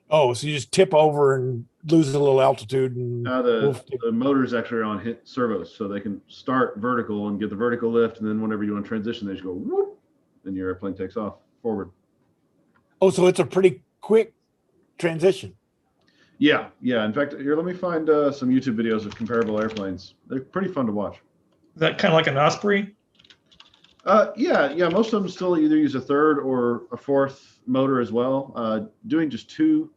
Oh, so you just tip over and lose a little altitude. And Now the motors actually are on hit servos, so they can start vertical and get the vertical lift, and then whenever you want to transition, they just go whoop, and your airplane takes off forward. Oh, so it's a pretty quick transition. Yeah. In fact, here, let me find some YouTube videos of comparable airplanes. They're pretty fun to watch. Is that kind of like an Osprey? Yeah. Most of them still either use a third or a fourth motor as well. Doing just 2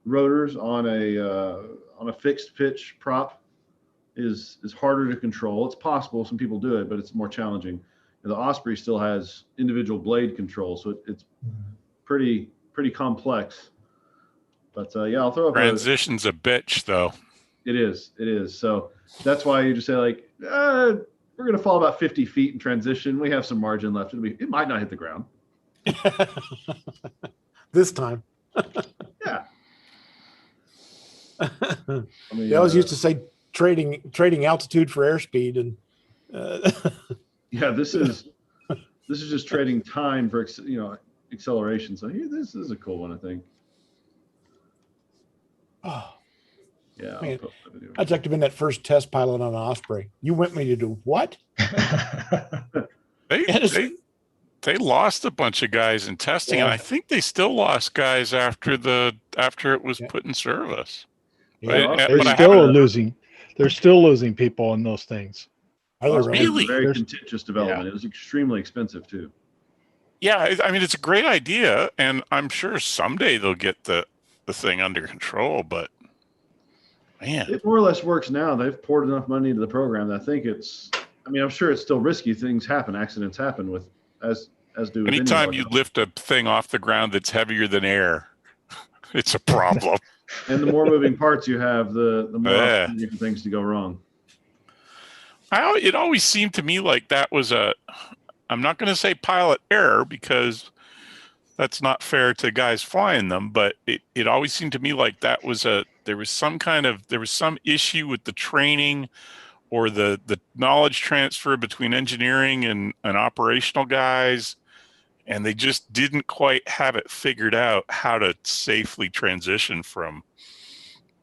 rotors on a fixed pitch prop is harder to control. It's possible, some people do it, but it's more challenging. And the Osprey still has individual blade control, so it's pretty complex. But yeah, I'll throw up transition's a bitch though. It is. So that's why you just say like, we're going to fall about 50 feet in transition. We have some margin left. It might not hit the ground. This time. Yeah. They always used to say trading altitude for airspeed, and yeah, this is just trading time for acceleration. So this is a cool one, I think. Oh, yeah, man, I'd like to have been that first test pilot on an Osprey. You want me to do what? They lost a bunch of guys in testing, and I think they still lost guys after it was put in service. Yeah, they're still losing people in those things. Really? Very contentious development. Yeah. It was extremely expensive too. Yeah, I mean, it's a great idea, and I'm sure someday they'll get the thing under control, but man, it more or less works now. They've poured enough money into the program that I think I'm sure it's still risky. Things happen, accidents happen as do. Anytime you lift a thing off the ground that's heavier than air, it's a problem. And the more moving parts you have, the more opportunity for things to go wrong. It always seemed to me like that was I'm not going to say pilot error because that's not fair to guys flying them, but it always seemed to me like there was some issue with the training or the knowledge transfer between engineering and operational guys, and they just didn't quite have it figured out how to safely transition from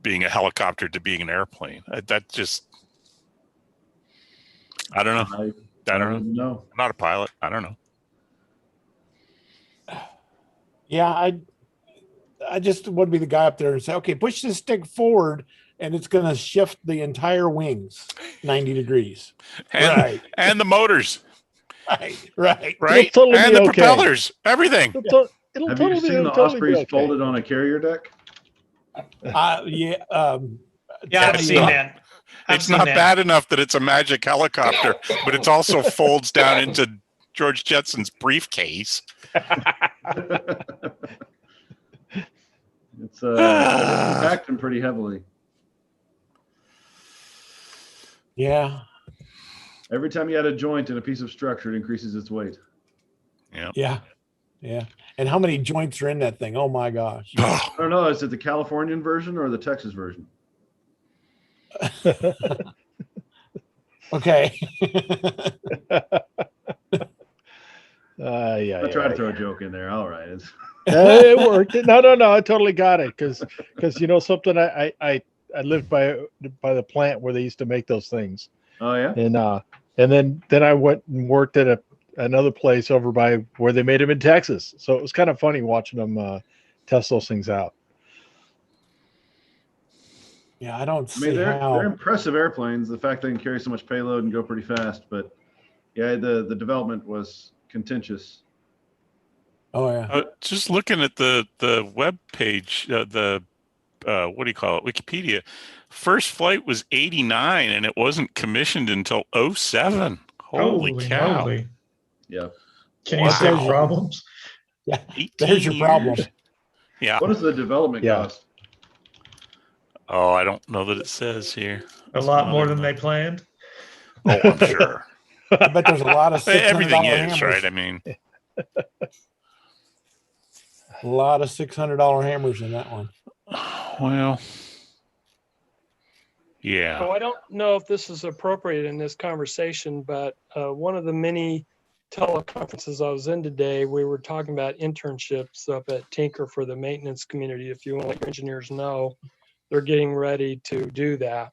being a helicopter to being an airplane. That just, I don't know. I don't know. I'm not a pilot. I don't know. Yeah, I just want to be the guy up there and say, okay, push this stick forward, and it's going to shift the entire wings 90 degrees. And the motors. Right. Totally and the propellers, everything. Have you seen the Ospreys folded on a carrier deck? Yeah. I've seen that. It's not bad enough that it's a magic helicopter, but it also folds down into George Jetson's briefcase. It's packed them pretty heavily. Yeah. Every time you add a joint in a piece of structure, it increases its weight. Yeah. And how many joints are in that thing? Oh my gosh. I don't know. Is it the Californian version or the Texas version? Okay. I tried to throw a joke in there. All right. It worked. No, I totally got it. Because something I lived by the plant where they used to make those things. Oh yeah. And then I went and worked at another place over by where they made them in Texas. So it was kind of funny watching them test those things out. Yeah, I don't see they're how. They're impressive airplanes. The fact they can carry so much payload and go pretty fast, but yeah, the development was contentious. Oh yeah. Just looking at the web page, what do you call it? Wikipedia. First flight was 89, and it wasn't commissioned until 07. Holy cow! Moly. Yeah. Can you solve problems? Yeah. There's your problem. Yeah. What is the development cost? Oh, I don't know that it says here. A lot more than they planned. Oh, I'm sure. I bet there's a lot of $600 everything is hammers. right. I mean, A lot of $600 hammers in that one. Well, yeah. So I don't know if this is appropriate in this conversation, but one of the many teleconferences I was in today, we were talking about internships up at Tinker for the maintenance community. If you want to let your engineers know, they're getting ready to do that.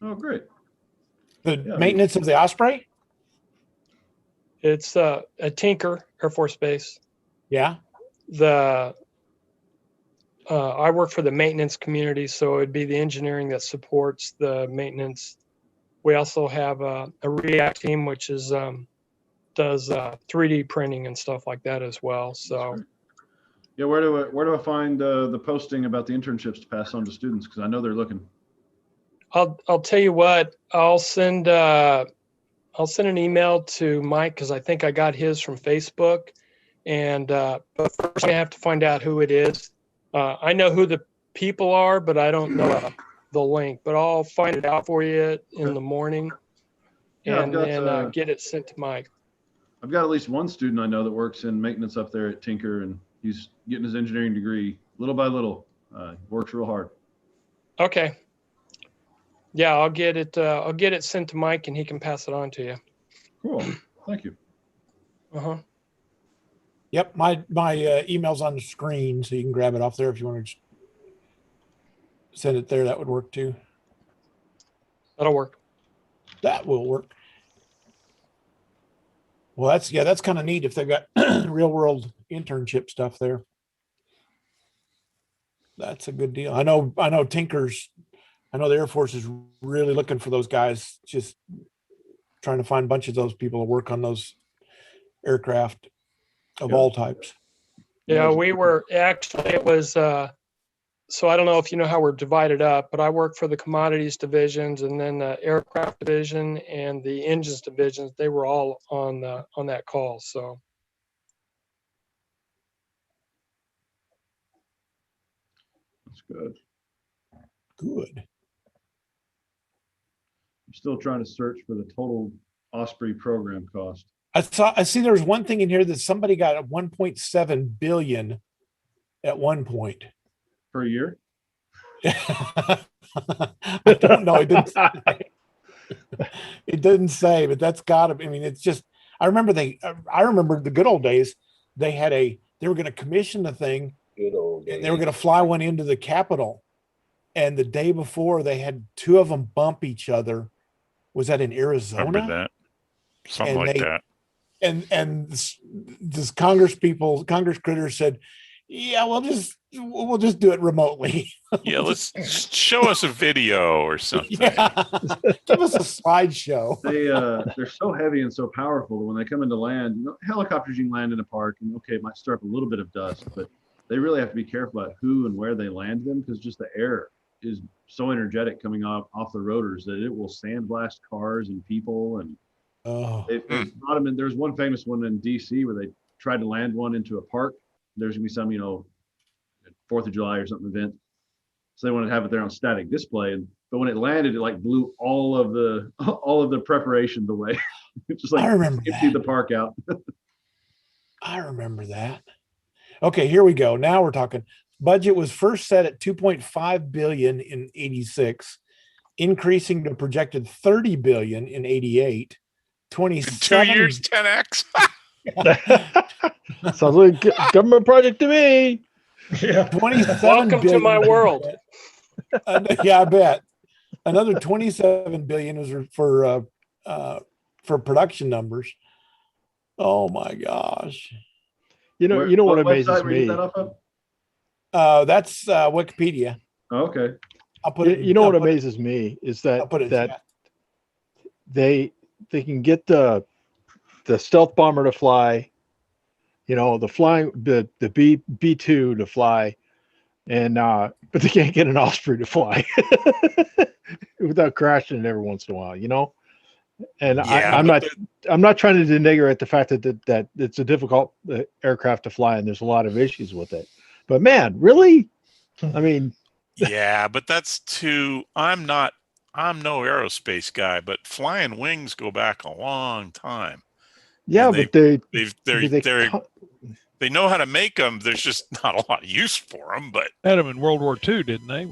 Oh, great. The maintenance of the Osprey? It's at Tinker Air Force Base. Yeah. I work for the maintenance community, so it'd be the engineering that supports the maintenance. We also have a React team, which is does 3D printing and stuff like that as well. So, yeah, where do I find the posting about the internships to pass on to students? Because I know they're looking. I'll tell you what. I'll send an email to Mike because I think I got his from Facebook, and but first I have to find out who it is. I know who the people are, but I don't know the link. But I'll find it out for you in the morning, and then get it sent to Mike. I've got at least one student I know that works in maintenance up there at Tinker, and he's getting his engineering degree little by little. Works real hard. Okay. Yeah, I'll get it sent to Mike, and he can pass it on to you. Cool. Thank you. Yep, my email's on the screen, so you can grab it off there if you want to send it there. That would work too. That'll work. That will work. Well, that's kind of neat if they've got real world internship stuff there. That's a good deal. I know Tinker's. I know the Air Force is really looking for those guys. Just trying to find a bunch of those people to work on those aircraft of all types. Yeah, we were actually, it was, so I don't know if you know how we're divided up, but I work for the commodities divisions and then the aircraft division and the engines divisions. They were all on that call. So. That's good. Good. I'm still trying to search for the total Osprey program cost. I see there was one thing in here that somebody got at 1.7 billion at one point per year. I don't know. It didn't say, but that's gotta be. I mean, it's just. I remember the good old days. They were going to commission the thing. Good old days. And they were going to fly one into the Capitol, and the day before they had two of them bump each other. Was that in Arizona? Remember that? Something like that. And this Congress critters said, yeah, we'll just do it remotely. Yeah, let's show us a video or something. Yeah. Give us a slideshow. They're so heavy and so powerful that when they come into land, helicopters you can land in a park and okay, it might stir up a little bit of dust, but they really have to be careful about who and where they land them because just the air is so energetic coming off the rotors that it will sandblast cars and people. And they've brought them in. There's one famous one in DC where they tried to land one into a park. There's gonna be some, 4th of July or something event. So they wanted to have it there on static display. But when it landed, it like blew all of the preparations away. It's just like I remember emptied the park out. I remember that. Okay, here we go. Now we're talking. Budget was first set at 2.5 billion in 86, increasing to projected 30 billion in 88. 27 2 years, 10x. Sounds like a government project to me. Yeah. 27 Welcome to billion. my world. Yeah, I bet. Another 27 billion was for production numbers. Oh my gosh. You know what amazes me? That's Wikipedia. Oh, okay. I'll put it. What amazes me is that they can get the stealth bomber to fly, the B-2 to fly, and but they can't get an Osprey to fly without crashing it every once in a while, And yeah, I'm not trying to denigrate the fact that it's a difficult aircraft to fly and there's a lot of issues with it. But man, really? I mean, yeah, but that's I'm no aerospace guy, but flying wings go back a long time. Yeah, but they know how to make them. There's just not a lot of use for them. But Had them in World War II, didn't they? oh,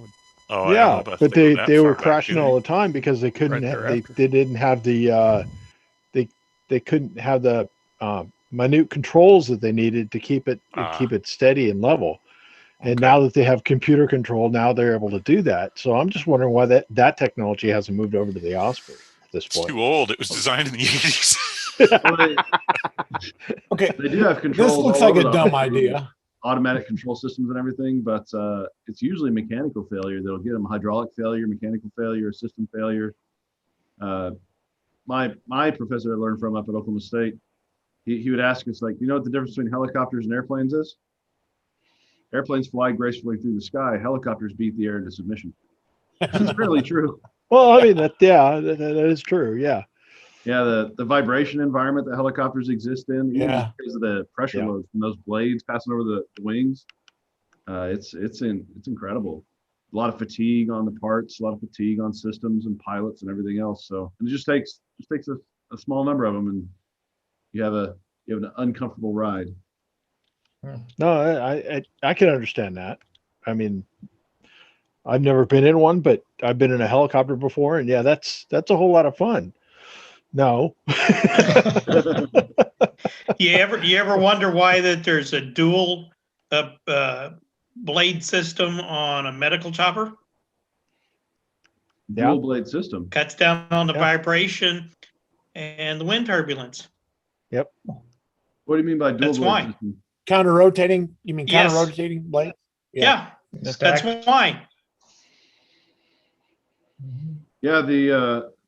I don't know Yeah, about but if go they that they were far back, crashing do they? all the time because they couldn't. Right thereafter. They didn't have the they couldn't have the minute controls that they needed to keep it steady and level. And now that they have computer control, now they're able to do that. So I'm just wondering why that technology hasn't moved over to the Osprey at this It's point. too old. It was designed in the 80s. Okay. They do have controls. This looks all like a over the dumb Osprey, idea. automatic control systems and everything, but it's usually mechanical failure. They'll get them hydraulic failure, mechanical failure, system failure. My professor I learned from up at Oklahoma State, he would ask us, like, you know what the difference between helicopters and airplanes is? Airplanes fly gracefully through the sky. Helicopters beat the air into submission. It's really true. Well, I mean, that is true. Yeah. Yeah, the vibration environment that helicopters exist in, even just because of the pressure loads from those blades passing over the wings, it's incredible. A lot of fatigue on the parts, a lot of fatigue on systems and pilots and everything else. So it just takes a small number of them, and you have an uncomfortable ride. No, I can understand that. I mean, I've never been in one, but I've been in a helicopter before, and yeah, that's a whole lot of fun. No. You ever wonder why that there's a dual blade system on a medical chopper? Dual blade system cuts down on the vibration and the wind turbulence. Yep. What do you mean by dual That's blade why. system? Counter rotating? You mean Yes. counter rotating blade? Yeah, that's why. Yeah,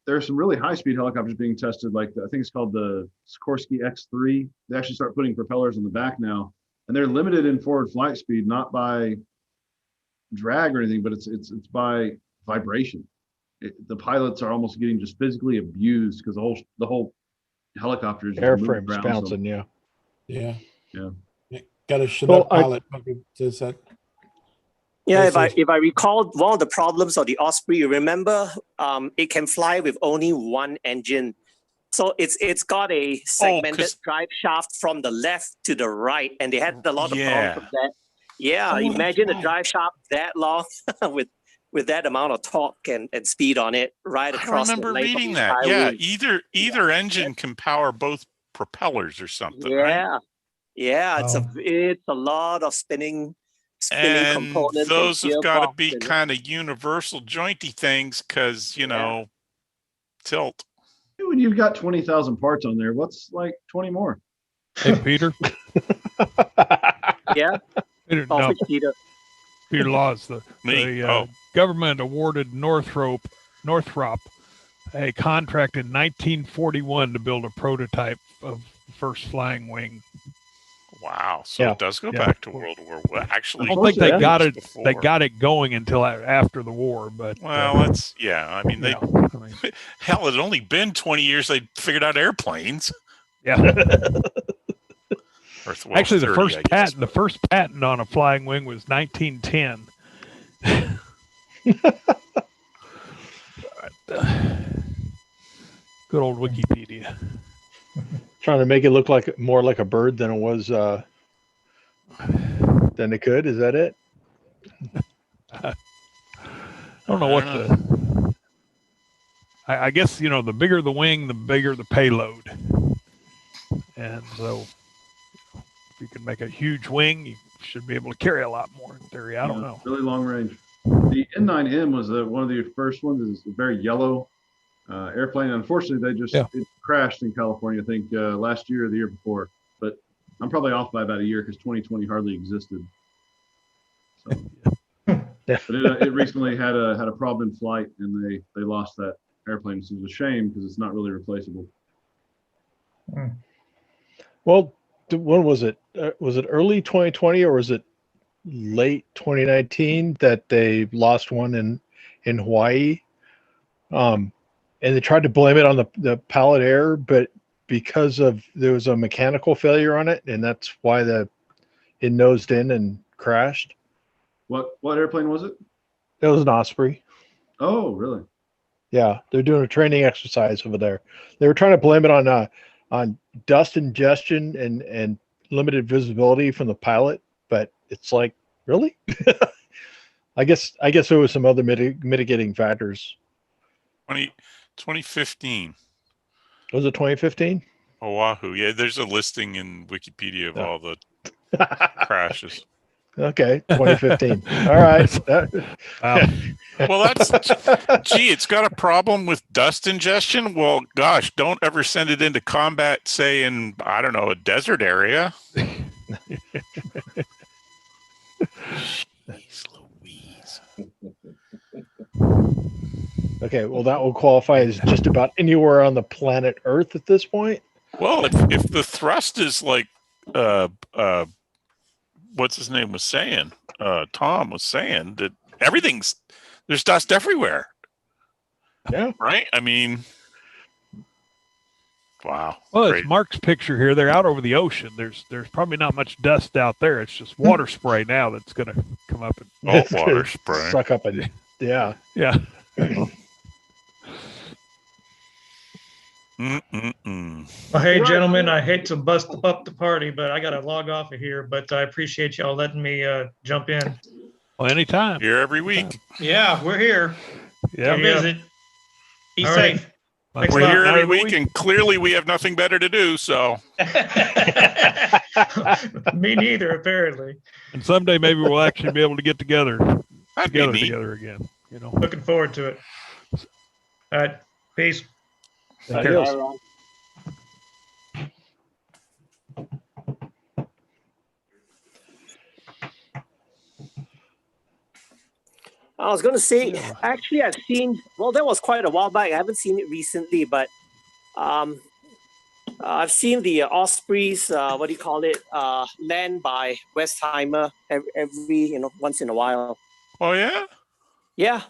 there's some really high-speed helicopters being tested. Like I think it's called the Sikorsky X3. They actually start putting propellers on the back now, and they're limited in forward flight speed, not by drag or anything, but it's by vibration. The pilots are almost getting just physically abused because the whole helicopter is just moving Airframe's around. bouncing. Yeah. Yeah. Yeah. Got a Chinook pilot. Says that. Yeah, if I recall, one of the problems of the Osprey, you remember, it can fly with only one engine. So it's got a segmented drive shaft from the left to the right, and they had a lot of problems with that. Yeah, imagine a drive shaft that long with that amount of torque and speed on it right across. I remember the length reading of the that. entire Yeah, wing. either engine can power both propellers or something, Yeah, right? yeah, it's a lot of spinning And components. those and have got to gearbox be and- kind of universal jointy things because, tilt. When you've got 20,000 parts on there, what's like 20 more? Hey, Peter. Yeah. Peter, Oh, no. Peter. Peter Laws, the government awarded Northrop a contract in 1941 to build a prototype of the first flying wing. Wow. So it does go back to World War I. Actually, I don't think they got it. before. They got it going until after the war, but that's I mean, hell, it had only been 20 years they figured out airplanes. Yeah. Actually, 30, the first patent on a flying wing was 1910. Good old Wikipedia. Trying to make it look like more like a bird than it was than it could. Is that it? I don't know what I guess, the bigger the wing, the bigger the payload. And so if you can make a huge wing, you should be able to carry a lot more in theory. I don't know. Really long range. The N9M was one of the first ones. It's a very yellow airplane. Unfortunately, it crashed in California, I think, last year or the year before. But I'm probably off by about a year because 2020 hardly existed. So, but it recently had a problem in flight, and they lost that airplane. So it was a shame because it's not really replaceable. Well, when was it? Was it early 2020 or was it late 2019 that they lost one in Hawaii? And they tried to blame it on the Pilot Air, but because there was a mechanical failure on it, and that's why it nosed in and crashed. What airplane was it? It was an Osprey. Oh, really? Yeah, they're doing a training exercise over there. They were trying to blame it on dust ingestion and limited visibility from the pilot, but it's like, really? I guess there was some other mitigating factors. 2015. Was it 2015? Oahu. Yeah, there's a listing in Wikipedia of all the crashes. Okay, 2015. All right. Wow. Well, it's got a problem with dust ingestion. Well, gosh, don't ever send it into combat, say in, I don't know, a desert area. Jeez Louise. Okay, well, that will qualify as just about anywhere on the planet Earth at this point. Well, if the thrust is like, what's his name was saying, Tom was saying that there's dust everywhere. Yeah. Right? I mean, wow. Well, Great. it's Mark's picture here. They're out over the ocean. There's probably not much dust out there. It's just water spray now that's going to come up and water spray. Suck up and yeah. Yeah. Well, hey, gentlemen, I hate to bust up the party, but I got to log off of here. But I appreciate y'all letting me jump in. Well, anytime. Here every week. Yeah, we're here. Yeah. Come visit. Be All safe. Thanks We're a lot. here every week, and clearly we have nothing better to do. So Me neither, apparently. And someday maybe we'll actually be able to get together that'd be neat. together again. You know. Looking forward to it. All right. Peace. Take care. I was going to say, actually, I've seen, well, that was quite a while back. I haven't seen it recently, but I've seen the Ospreys, what do you call it, land by Westheimer every, once in a while. Oh, yeah? Yeah.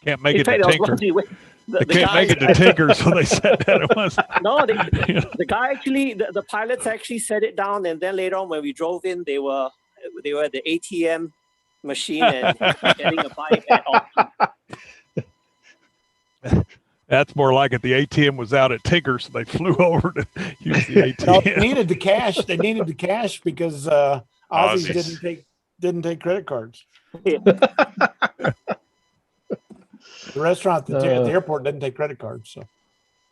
Can't make In it to fact, I was Tinker. wondering, They can't make it to Tinker, so they said that it was. No, the guy actually, the pilots actually set it down, and then later on when we drove in, they were at the ATM machine and getting a bike at auction. That's more like it. The ATM was out at Tinker, so they flew over to use the ATM. No, they needed the cash. They needed the cash because Aussies Aussies. didn't take credit cards. The restaurant at the airport doesn't take credit cards. So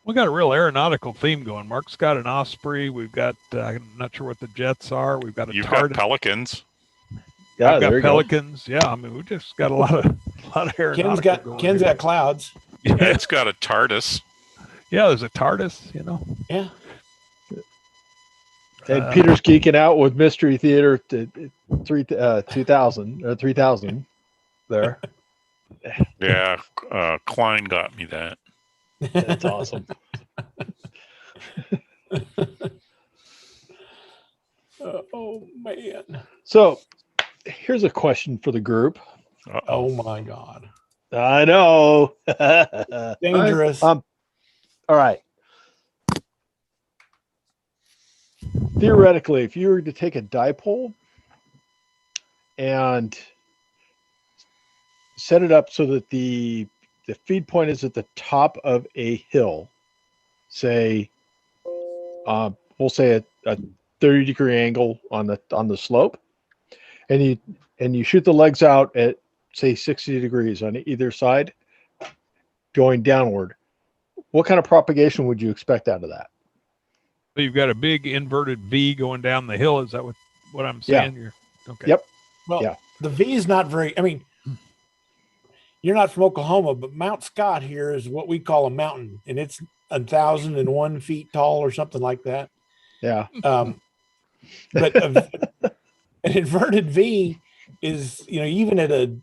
We got a real aeronautical theme going. Mark's got an Osprey. We've got, I'm not sure what the jets are. We've got a You've TARDIS. got Pelicans. Yeah, I've got there you go. Pelicans. Yeah, I mean, we just got a lot of aeronautical. Ken's got clouds. Yeah. It's got a TARDIS. Yeah, there's a TARDIS, Yeah. And Peter's geeking out with Mystery Theater 2000 or 3000 there. Yeah, Klein got me that. That's awesome. Oh man. So here's a question for the group. Oh my God. I know. Dangerous. All right. Theoretically, if you were to take a dipole and set it up so that the feed point is at the top of a hill, say, we'll say a 30-degree angle on the slope, and you shoot the legs out at say 60 degrees on either side, going downward, what kind of propagation would you expect out of that? So you've got a big inverted V going down the hill. Is that what I'm saying? Yeah. Okay. Yep. Well, Yeah. the V is not very, I mean, you're not from Oklahoma, but Mount Scott here is what we call a mountain, and it's 1,001 feet tall or something like that. Yeah. But an inverted V is, even at a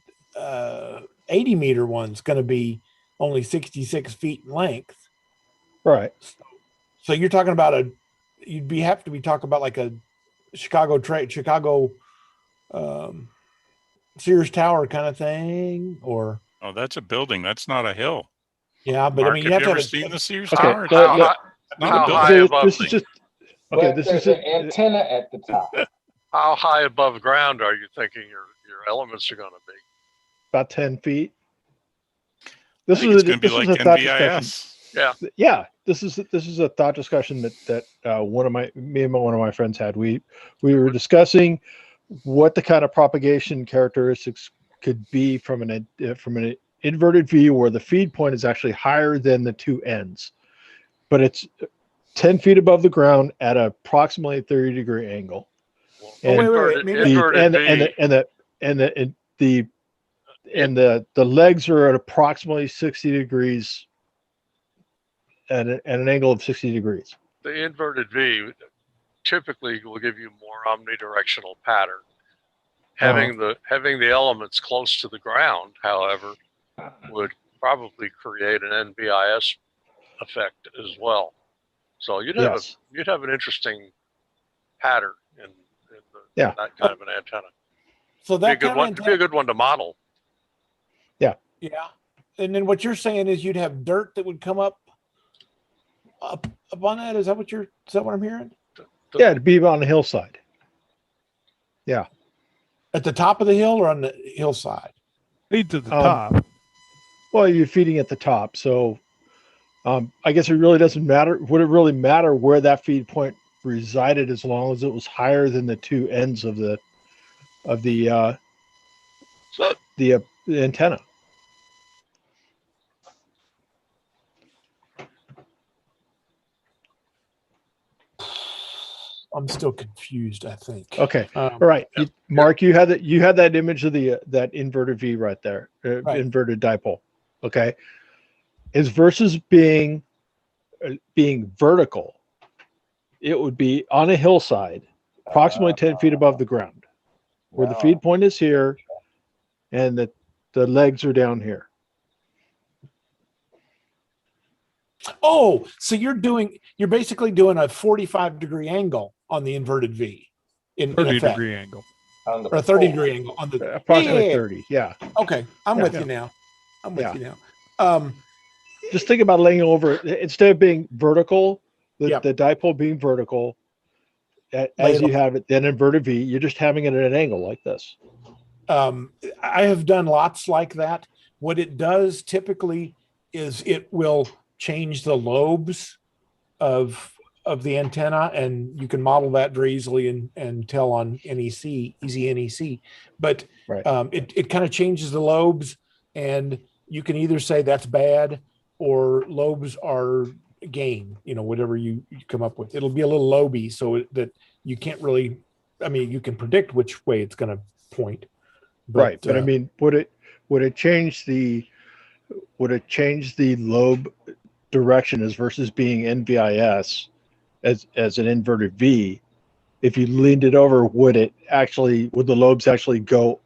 80-meter one's going to be only 66 feet in length. Right. So you're talking about have to be talking about like a Chicago Sears Tower kind of thing, or. Oh, that's a building. That's not a hill. Yeah, but Mark, I mean, you have have you to ever seen the Sears Okay, Tower? how high above this is just okay. But This there's is an antenna at the top. How high above ground are you thinking your elements are going to be? about 10 feet. I think it's going to be like a thought NVIS. Yeah, this is a thought discussion that me and one of my friends had. We were discussing what the kind of propagation characteristics could be from an inverted V, where the feed point is actually higher than the two ends, but it's 10 feet above the ground at approximately a 30-degree angle. And the legs are at approximately 60 degrees at an angle of 60 degrees. The inverted V typically will give you more omnidirectional pattern. Having the elements close to the ground, however, would probably create an NVIS effect as well. So you'd have an interesting pattern in that kind of an antenna. So that would be a good one to model. Yeah. And then what you're saying is you'd have dirt that would come up on that. Is that what I'm hearing? Yeah, to be on the hillside. Yeah. At the top of the hill or on the hillside? Feed to the top. Well, you're feeding at the top, so I guess it really doesn't matter. Would it really matter where that feed point resided as long as it was higher than the two ends of the antenna? I'm still confused, I think. Okay. All right. Mark, you had that image of that inverted V right there, inverted dipole. Okay. Is versus being vertical, it would be on a hillside, approximately 10 feet above the ground, where the feed point is here and the legs are down here. Oh, so you're basically doing a 45-degree angle on the inverted V in 30-degree angle. Or a 30-degree angle on the approximately 30. Yeah. Okay. I'm with you now. I'm with you now. Just think about laying over instead of being vertical, the dipole being vertical as you have it, then inverted V, you're just having it at an angle like this. I have done lots like that. What it does typically is it will change the lobes of the antenna, and you can model that very easily and tell on NEC, easy NEC. But it kind of changes the lobes, and you can either say that's bad or lobes are gain, whatever you come up with. It'll be a little loby so that you can't really, you can predict which way it's going to point. But I mean, would it change the lobe direction as versus being NVIS as an inverted V? If you leaned it over, would the lobes actually go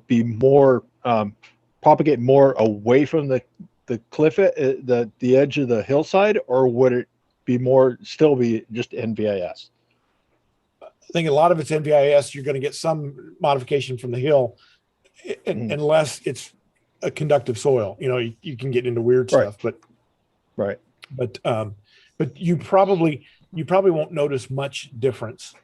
be more propagate more away from the cliff, the edge of the hillside, or would it be still be just NVIS? I think a lot of it's NVIS. You're going to get some modification from the hill, unless it's a conductive soil. You can get into weird stuff, but you probably won't notice much difference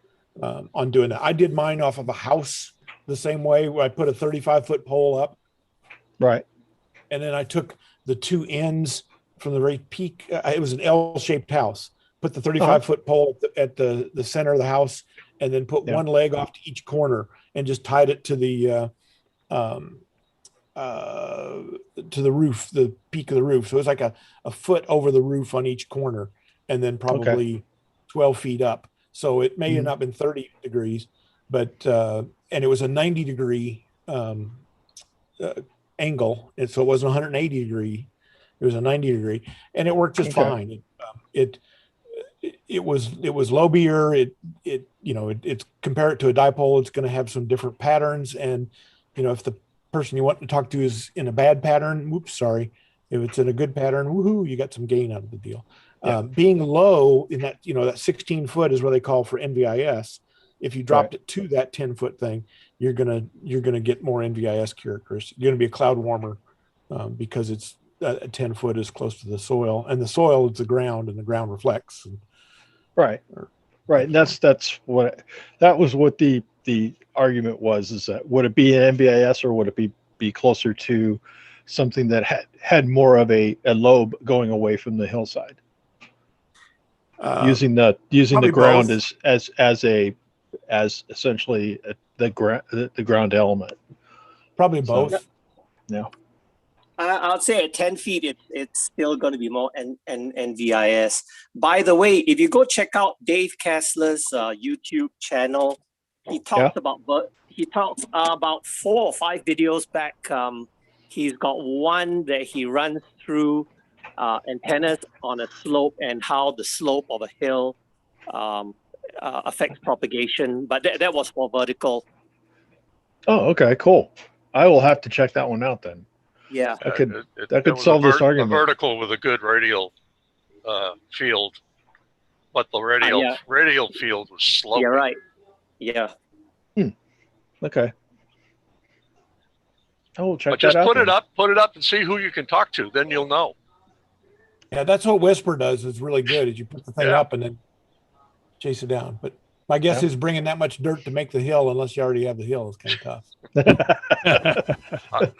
on doing that. I did mine off of a house the same way, where I put a 35-foot pole up, and then I took the two ends from the very peak. It was an L-shaped house. Put the 35-foot pole at the center of the house, and then put one leg off to each corner, and just tied it to the roof, the peak of the roof. So it was like a foot over the roof on each corner, and then probably 12 feet up. So it may have not been 30 degrees, but and it was a 90-degree angle, and so it wasn't 180 degree. It was a 90 degree, and it worked just fine. It was lobier. It's compare it to a dipole, it's going to have some different patterns, and if the person you want to talk to is in a bad pattern, if it's in a good pattern, woohoo, you got some gain out of the deal. Being low in that, that 16 foot is what they call for NVIS. If you dropped it to that 10-foot thing, you're gonna get more NVIS characteristics. You're gonna be a cloud warmer because it's 10 foot is close to the soil, and the soil is the ground, and the ground reflects. Right. And that was what the argument was, is that would it be an NVIS or would it be closer to something that had more of a lobe going away from the hillside, using the ground both. as essentially the ground element. Probably both. Yeah. I'll say at 10 feet, it's still going to be more NVIS. By the way, if you go check out Dave Kessler's YouTube channel, he talks about 4 or 5 videos back. He's got one that he runs through antennas on a slope and how the slope of a hill affects propagation. But that was for vertical. Oh, okay, cool. I will have to check that one out then. Yeah, that could It was solve this argument. A vertical with a good radial field, but the radial field was slow. You're right. Yeah. Okay. I will check But that just out. put it up and see who you can talk to. Then you'll know. Yeah, that's what Whisper does. Is really good. Is you put the thing up and then chase it down. But my guess is bringing that much dirt to make the hill, unless you already have the hill, is kind of tough.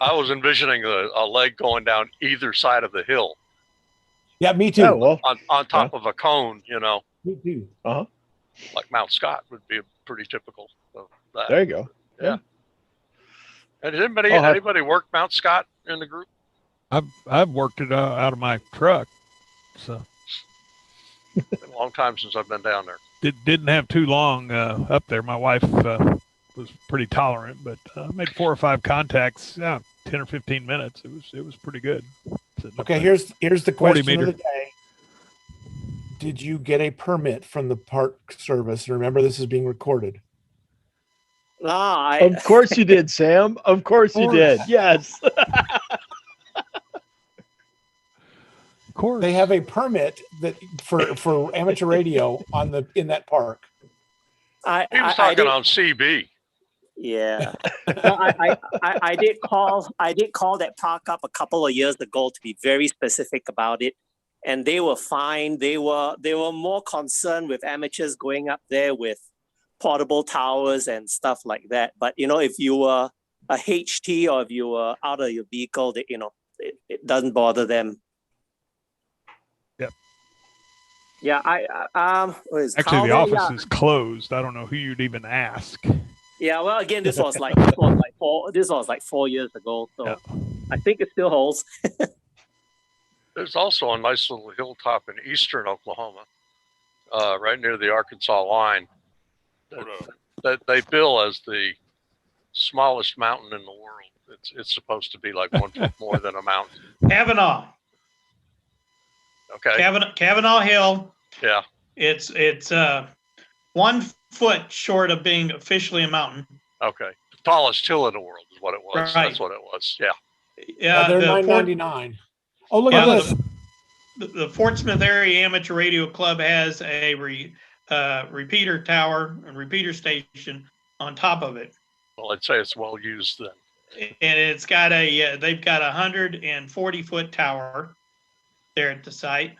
I was envisioning a leg going down either side of the hill. Yeah, me too. On top of a cone, you know. Me too. Like Mount Scott would be pretty typical of that. There you go. Yeah. And did anybody work Mount Scott in the group? I've worked it out of my truck, so. It's been a long time since I've been down there. Didn't have too long up there. My wife was pretty tolerant, but I made 4 or 5 contacts. 10 or 15 minutes. It was pretty good. Okay, here's the question of meter. the day. Did you get a permit from the Park Service? Remember, this is being recorded. Of course you did, Sam. Of course you did. Yes. Of course. They have a permit that for amateur radio in that park. He was talking on CB. Yeah. I did call that park up a couple of years ago to be very specific about it, and they were fine. They were more concerned with amateurs going up there with portable towers and stuff like that. But if you were a HT or if you were out of your vehicle, it doesn't bother them. Yep. Yeah, actually the office is closed. I don't know who you'd even ask. Yeah, well, again, this was like 4 years ago, so I think it still holds. There's also a nice little hilltop in eastern Oklahoma, right near the Arkansas line, that they bill as the smallest mountain in the world. It's supposed to be like 1 foot more than a mountain. Kavanaugh. Okay. Kavanaugh Hill. Yeah. It's 1 foot short of being officially a mountain. Okay. The tallest hill in the world is what it was. Right. That's what it was. Yeah. Yeah. They're 999. Oh, look at this. The Fort Smith Area Amateur Radio Club has a repeater tower and repeater station on top of it. Well, I'd say it's well used then. And it's got they've got 140-foot tower there at the site.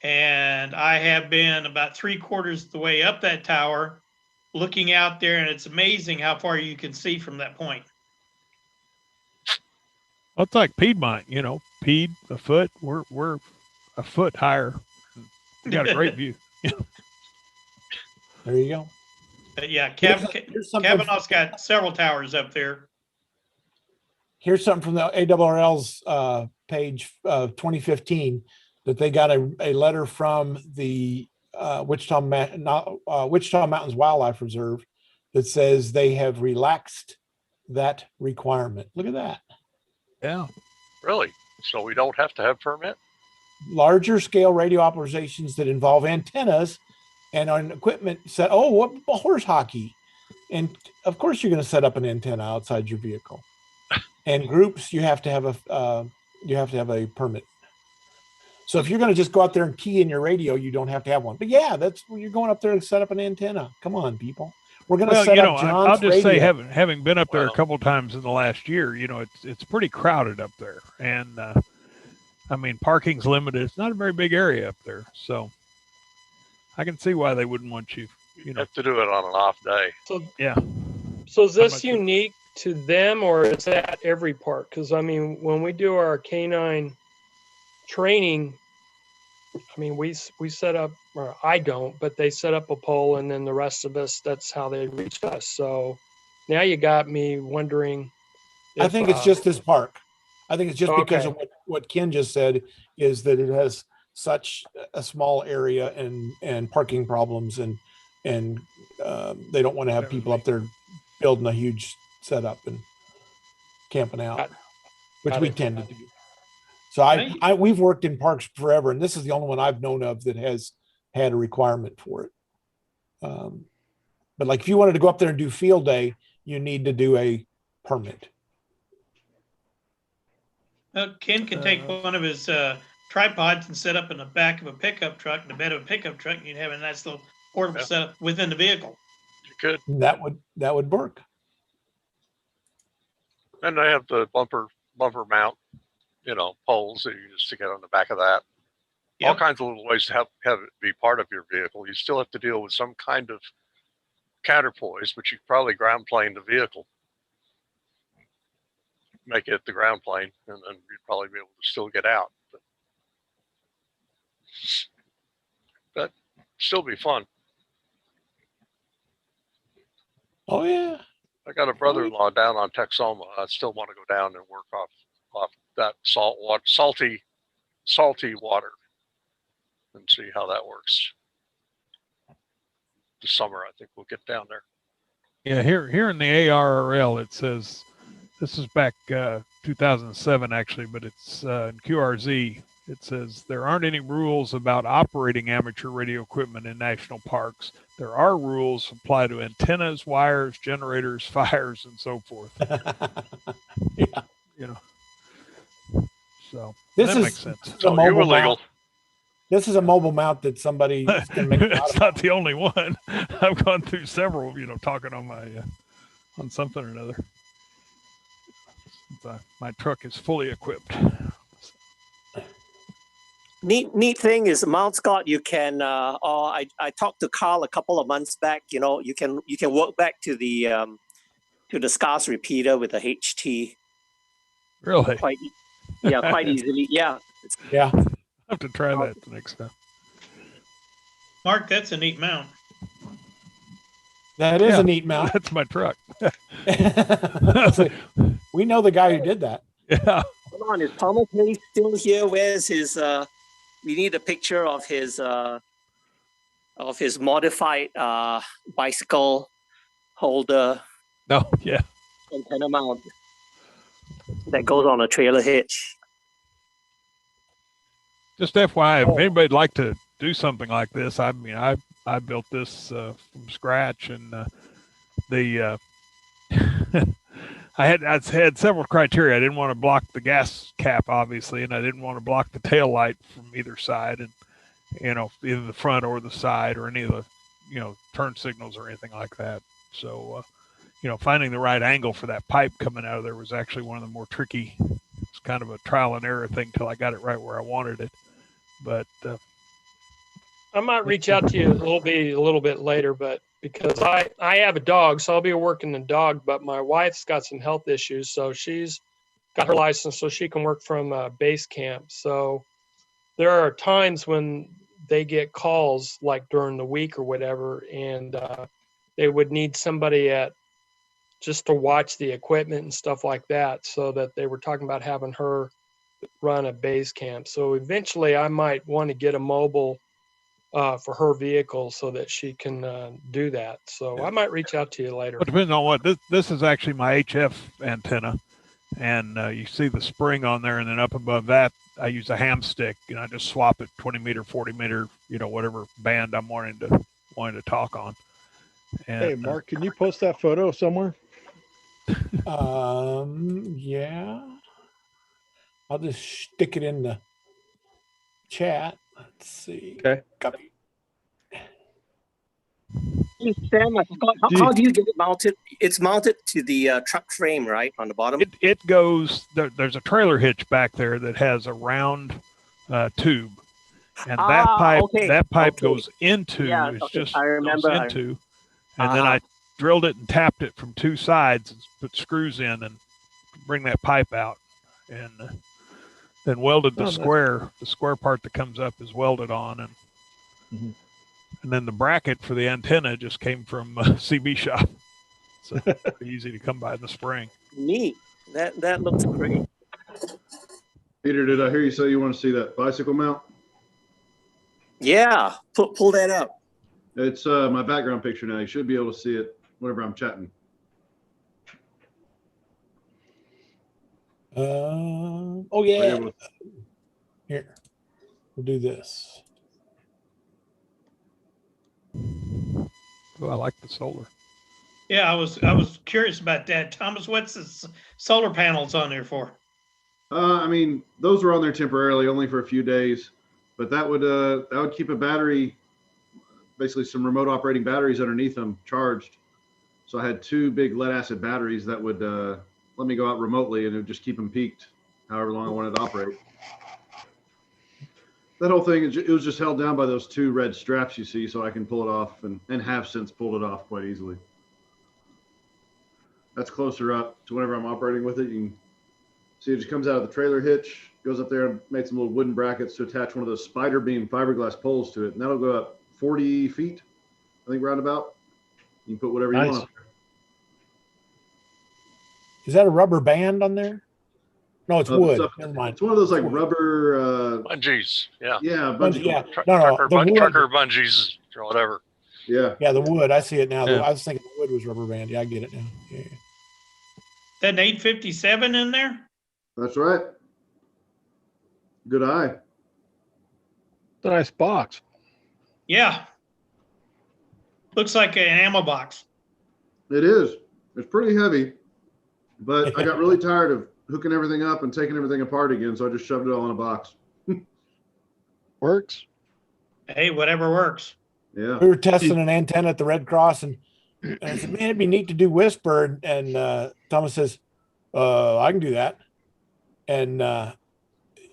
And I have been about 3/4 of the way up that tower looking out there, and it's amazing how far you can see from that point. Well, it's like Piedmont, Pied a foot. We're a foot higher. We got a great view. There you go. But yeah, Kavanaugh's got several towers up there. Here's something from the ARRL's page 2015 that they got a letter from the Wichita Mountains Wildlife Reserve that says they have relaxed that requirement. Look at that. Yeah. Really? So we don't have to have permit? Larger scale radio operations that involve antennas and on equipment set. Oh, what horse hockey? And of course, you're going to set up an antenna outside your vehicle. And groups, you have to have a permit. So if you're going to just go out there and key in your radio, you don't have to have one. But yeah, that's when you're going up there to set up an antenna. Come on, people. We're going to set up John's I'll just say, radio. having been up there a couple times in the last year, it's pretty crowded up there, and I mean, parking's limited. It's not a very big area up there, so I can see why they wouldn't want you. You have to do it on an off day. So yeah. So is this unique to them, or is that every park? Because I mean, when we do our canine training, I mean, we set up, or I don't, but they set up a pole, and then the rest of us, that's how they reach us. So now you got me wondering. I think it's just this park. I think it's just because Okay. of what Ken just said, is that it has such a small area and parking problems, and they don't want to have people up there building a huge setup and camping out, which we tend to do. So we've worked in parks forever, and this is the only one I've known of that has had a requirement for it. But like if you wanted to go up there and do field day, you need to do a permit. Ken can take one of his tripods and set up in the back of a pickup truck, in the bed of a pickup truck, and you'd have a nice little portable setup within the vehicle. You could. That would work. And they have the bumper mount, poles that you just stick it on the back of that. All kinds of little ways to have it be part of your vehicle. You still have to deal with some kind of counterpoise, but you could probably ground plane the vehicle. Make it the ground plane, and then you'd probably be able to still get out. But still be fun. Oh yeah. I got a brother-in-law down on Texoma. I still want to go down and work off that salty water, and see how that works. This summer, I think we'll get down there. Yeah, here in the ARRL, it says, this is back 2007 actually, but it's in QRZ. It says there aren't any rules about operating amateur radio equipment in national parks. There are rules apply to antennas, wires, generators, fires, and so forth. Yeah. So this that makes sense. A mobile mount. This is a mobile mount that somebody can make. It's not the only one. I've gone through several, talking on my on something or another. My truck is fully equipped. Neat thing is, Mount Scott, you can. I talked to Carl a couple of months back. You can work back to the SCARS repeater with a HT. Really? Quite easily. Yeah. Yeah. I have to try that the next time. Mark, that's a neat mount. That is a neat mount. That's my truck. We know the guy who did that. Yeah. Hold on, is Thomas Hayes still here? Where's his? We need a picture of his modified bicycle holder. Oh yeah. Antenna mount that goes on a trailer hitch. Just FYI, if anybody'd like to do something like this, I mean, I built this from scratch, and I had several criteria. I didn't want to block the gas cap, obviously, and I didn't want to block the tail light from either side, and either the front or the side, or any of the turn signals or anything like that. So finding the right angle for that pipe coming out of there was actually one of the more tricky. It's kind of a trial and error thing till I got it right where I wanted it. But I might reach out to you a little bit later, but because I have a dog, so I'll be working the dog, but my wife's got some health issues, so she's got her license so she can work from base camp. So there are times when they get calls like during the week or whatever, and they would need somebody just to watch the equipment and stuff like that, so that they were talking about having her run a base camp. So eventually I might want to get a mobile for her vehicle so that she can do that. So I might reach out to you later. Well, depending on what, this is actually my HF antenna, and you see the spring on there, and then up above that I use a ham stick, and I just swap it 20 meter, 40 meter, whatever band I'm wanting to talk on. And, hey Mark, can you post that photo somewhere? Yeah, I'll just stick it in the chat. Let's see. Okay. Copy. Hey, Sam, I forgot, how do you get it mounted? It's mounted to the truck frame, right, on the bottom? It goes, there's a trailer hitch back there that has a round tube. And that pipe goes into, and then drilled it and tapped it from two sides and put screws in and bring that pipe out, and then welded the square. The square part that comes up is welded on, and and then the bracket for the antenna just came from CB shop. So pretty easy to come by in the spring. Neat. That looks great. Peter, did I hear you say you want to see that bicycle mount? Yeah, pull that up. It's my background picture now. You should be able to see it whenever I'm chatting. Oh yeah. Here, we'll do this. Oh, I like the solar. Yeah, I was curious about that. Thomas, what's the solar panels on there for? I mean, those were on there temporarily, only for a few days, but that would keep a battery, basically some remote operating batteries underneath them, charged. So I had two big lead acid batteries that would let me go out remotely, and it would just keep them peaked however long I wanted to operate. That whole thing, it was just held down by those two red straps you see, so I can pull it off, and have since pulled it off quite easily. That's closer up to whenever I'm operating with it. You can see it just comes out of the trailer hitch, goes up there, and made some little wooden brackets to attach one of those spider beam fiberglass poles to it, and that'll go up 40 feet, I think, roundabout. You can put whatever you want up there. Is that a rubber band on there? No, it's wood. Never mind. It's one of those like rubber bungees. Yeah. Yeah, bungee. Yeah. Trucker, The wood. trucker bungees or whatever. Yeah. Yeah, the wood. I see it now. Yeah. I was thinking the wood was rubber band. Yeah, I get it now. Yeah. That an 857 in there? That's right. Good eye. It's a nice box. Yeah. Looks like an ammo box. It is. It's pretty heavy, but I got really tired of hooking everything up and taking everything apart again, so I just shoved it all in a box. Works. Hey, whatever works. Yeah. We were testing an antenna at the Red Cross, and I said, man, it'd be neat to do whisper. And Thomas says, I can do that. And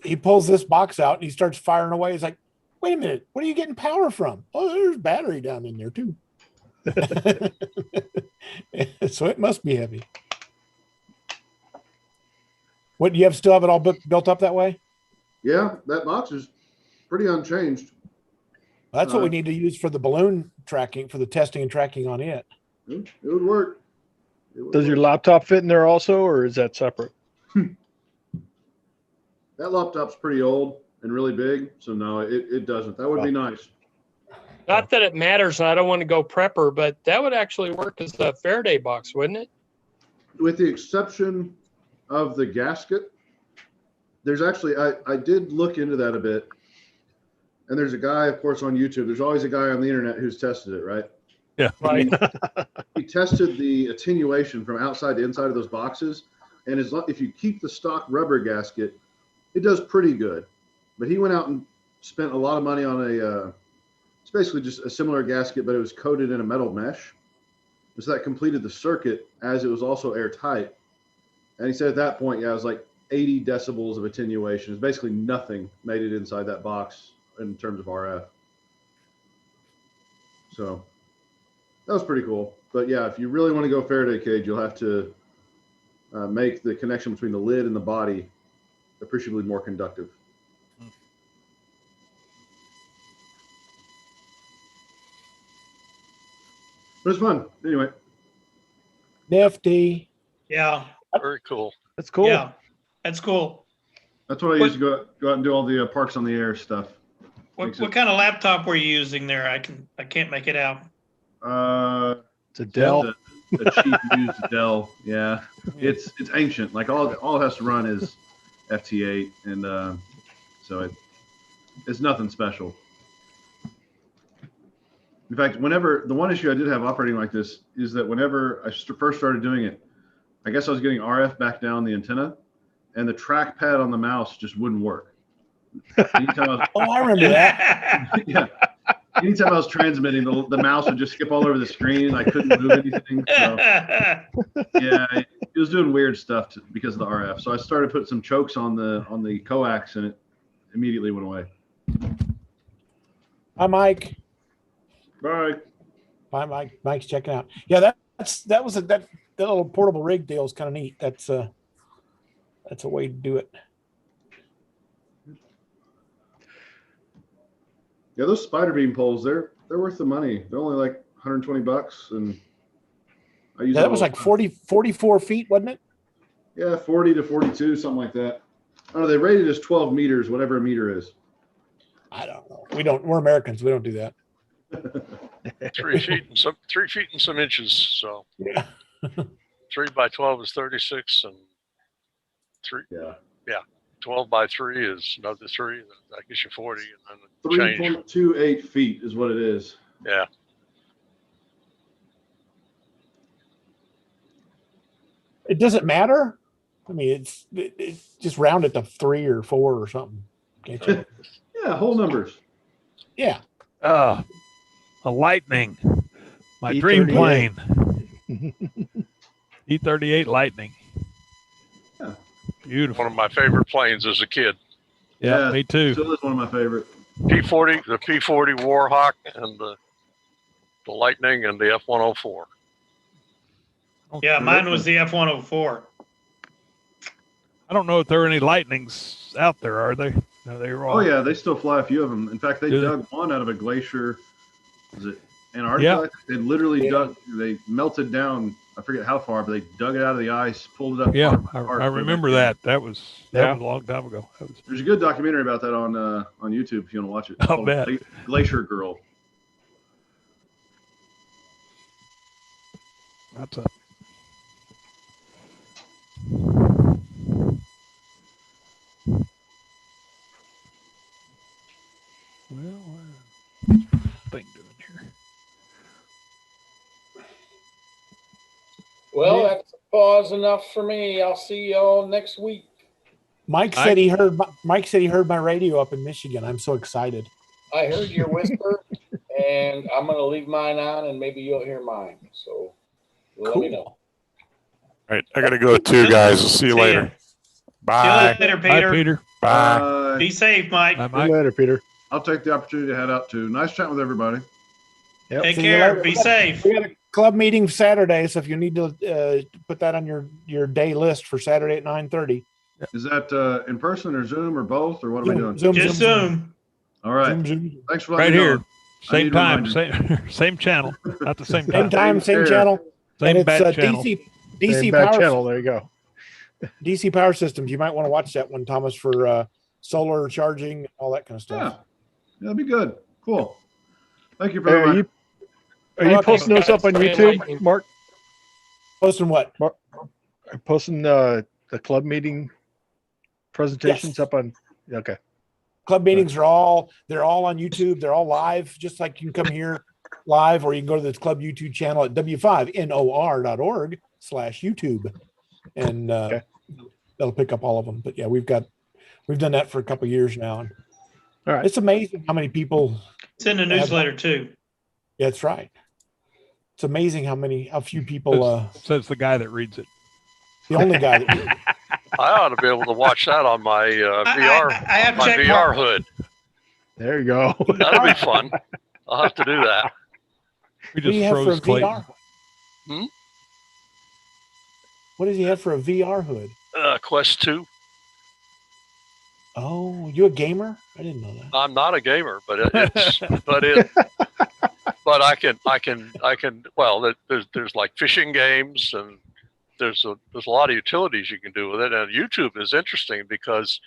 he pulls this box out and he starts firing away. He's like, wait a minute, what are you getting power from? Oh, there's battery down in there too. So it must be heavy. What, do you still have it all built up that way? Yeah, that box is pretty unchanged. That's what we need to use for the balloon tracking, for the testing and tracking on it. It would work. Does your laptop fit in there also, or is that separate? That laptop's pretty old and really big, so no, it doesn't. That would be nice. Not that it matters, and I don't want to go prepper, but that would actually work as a Faraday box, wouldn't it? With the exception of the gasket, there's actually, I did look into that a bit. And there's a guy, of course, on YouTube. There's always a guy on the internet who's tested it, right? Yeah. Right. He tested the attenuation from outside to inside of those boxes. And if you keep the stock rubber gasket, it does pretty good. But he went out and spent a lot of money on it's basically just a similar gasket, but it was coated in a metal mesh. So that completed the circuit as it was also airtight. And he said at that point, yeah, it was like 80 decibels of attenuation. It's basically nothing made it inside that box in terms of RF. So that was pretty cool. But yeah, if you really want to go Faraday cage, you'll have to make the connection between the lid and the body appreciably more conductive. But it's fun. Anyway. Nifty. Yeah. Very cool. That's cool. Yeah. That's cool. That's what I use to go out and do all the parks on the air stuff. What kind of laptop were you using there? I can't make it out. It's a Dell. A cheap used Dell. Yeah, it's ancient. Like all it has to run is FT8, and so it's nothing special. In fact, whenever the one issue I did have operating like this is that whenever I first started doing it, I guess I was getting RF back down the antenna, and the trackpad on the mouse just wouldn't work. I remember that. Yeah. Anytime I was transmitting, the mouse would just skip all over the screen. I couldn't move anything. So, yeah, it was doing weird stuff because of the RF. So I started putting some chokes on the coax, and it immediately went away. Hi, Mike. Bye. Bye, Mike. Mike's checking out. Yeah, that little portable rig deal is kind of neat. That's a way to do it. Yeah, those spider beam poles, they're worth the money. They're only like 120 bucks, and I use That was like 44 feet, wasn't it? Yeah, 40 to 42, something like that. I don't know. They rated as 12 meters, whatever a meter is. I don't know. We're Americans. We don't do that. 3 feet and some inches. So yeah, 3 by 12 is 36, and 12 by 3 is another 3. That gives you 40, and then change. 3.28 feet is what it is. Yeah. It doesn't matter. I mean, it's just round it to 3 or 4 or something. Can't you? Yeah, whole numbers. Yeah. A Lightning, my dream plane. E-38 Lightning. Yeah. Beautiful. One of my favorite planes as a kid. Yeah, me too. Still is one of my favorite. P-40, the P-40 Warhawk, and the Lightning, and the F-104. Yeah, mine was the F-104. I don't know if there are any Lightnings out there, are they? No, they were all. Oh yeah, they still fly a few of them. In fact, they dug one out of a glacier. Is it Antarctica? Yeah. They literally dug. They melted down. I forget how far, but they dug it out of the ice, pulled it up. Yeah, I remember that. That was a long time ago. There's a good documentary about that on YouTube if you want to watch it. It's I'll called bet. Glacier Girl. That's a. Well, thing doing here. Well, that's pause enough for me. I'll see y'all next week. Mike said he heard my radio up in Michigan. I'm so excited. I heard your whisper, and I'm going to leave mine on, and maybe you'll hear mine. So let me know. All right, I got to go too, guys. I'll see you later. Bye. See you later, Peter. Bye, Peter. Bye. Be safe, Mike. Bye, See you later, Peter. I'll take the opportunity to head out too. Nice chatting with everybody. Yep. Take See you care. later. Be safe. We got a club meeting Saturday, so if you need to put that on your day list for Saturday at 9:30. Is that in person or Zoom or both, or what are we doing? Just Zoom. All right. Zoom. Thanks for Right letting me here, know. same time, same channel, not the same Same time. time, same channel. Same And bad it's channel. DC Same bad power channel. There you go. DC Power Systems. You might want to watch that one, Thomas, for solar charging, all that kind of stuff. Yeah, that'd be good. Cool. Thank you Hey, very much. are you posting those up on YouTube, Mark? Posting what? Mark, posting the club meeting presentations up on. Okay. Club meetings are all on YouTube. They're all live, just like you can come here live, or you can go to the club YouTube channel at w5nor.org/YouTube, and that'll pick up all of them. But yeah, we've done that for a couple of years now, and all right, it's amazing how many people. It's in the newsletter too. Yeah, that's right. It's amazing how few people. Says the guy that reads it. The only guy that. I ought to be able to watch that on my VR. I have my check VR mark. hood. There you go. That'll be fun. I'll have to do that. We What do just you have for a froze Clayton. VR? Hmm? What does he have for a VR hood? Quest 2. Oh, you a gamer? I didn't know that. I'm not a gamer, but I can. Well, there's like fishing games, and there's a lot of utilities you can do with it. And YouTube is interesting because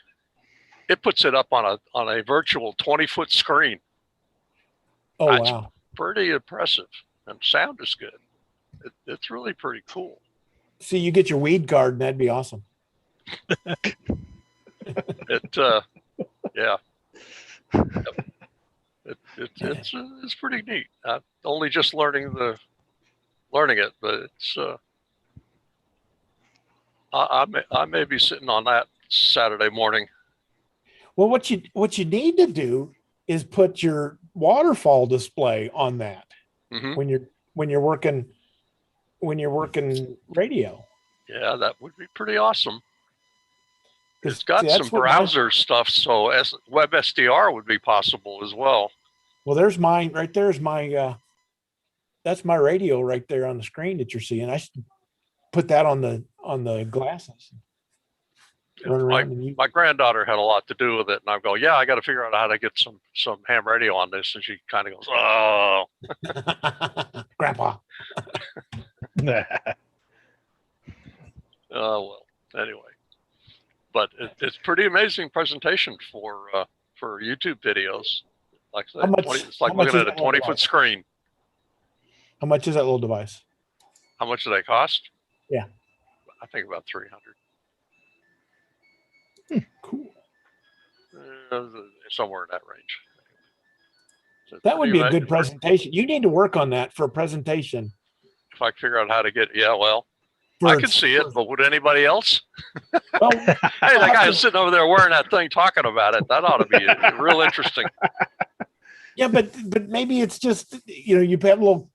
it puts it up on a virtual 20-foot screen. Oh, That's wow. pretty impressive, and sound is good. It's really pretty cool. See, you get your weed garden. That'd be awesome. Yeah. It's pretty neat. I'm only just learning it, but it's I may be sitting on that Saturday morning. Well, what you need to do is put your waterfall display on that when you're working radio. Yeah, that would be pretty awesome. It's 'Cause, got see, some browser stuff, so web SDR would be possible as well. Well, there's mine right. There's my that's my radio right there on the screen that you're seeing. I should put that on the glasses. Run around and My granddaughter had a lot to do with it, and I go, yeah, I got to figure out how to get some ham radio on this, and she kind of goes, oh, Grandpa. Well, anyway, but it's pretty amazing presentation for YouTube videos. Like I said, it's like looking at a 20-foot screen. How much is that little device? How much do they cost? Yeah, I think about 300. Cool. Somewhere in that range. So That would be a anyway, good presentation. You need to work on that for a presentation. If I figure out how to get, I can see it, but would anybody else? Well, hey, that guy is sitting over there wearing that thing, talking about it. That ought to be real interesting. Yeah, but maybe it's just, you have a little.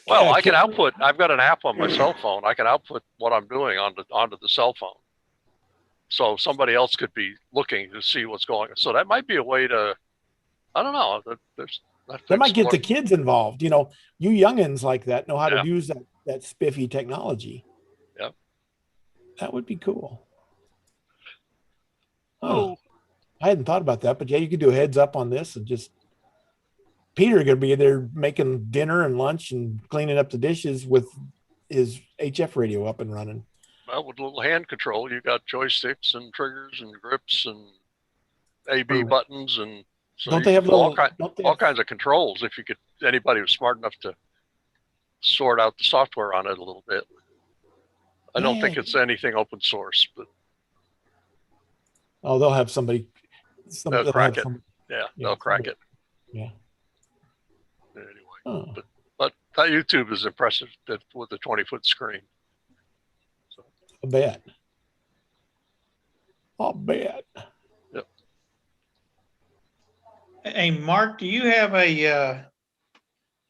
Well, I can output. I've got an app on my cell phone. I can output what I'm doing onto the cell phone. So somebody else could be looking to see what's going on. So that might be a way to, I don't know. That might get the kids involved. You youngins like that know how to use that spiffy technology. Yep. That would be cool. Oh, I hadn't thought about that, but yeah, you could do a heads up on this and just Peter going to be there making dinner and lunch and cleaning up the dishes with his HF radio up and running. Well, with a little hand control, you got joysticks and triggers and grips and AB buttons, and so don't they have all kinds of controls? If you could, anybody was smart enough to sort out the software on it a little bit. I don't think it's anything open source, but they'll have somebody. They'll crack it. They'll crack it. Yeah. Anyway, but that YouTube is impressive with the 20-foot screen. I bet. I'll bet. Yep. Hey, Mark, do you have a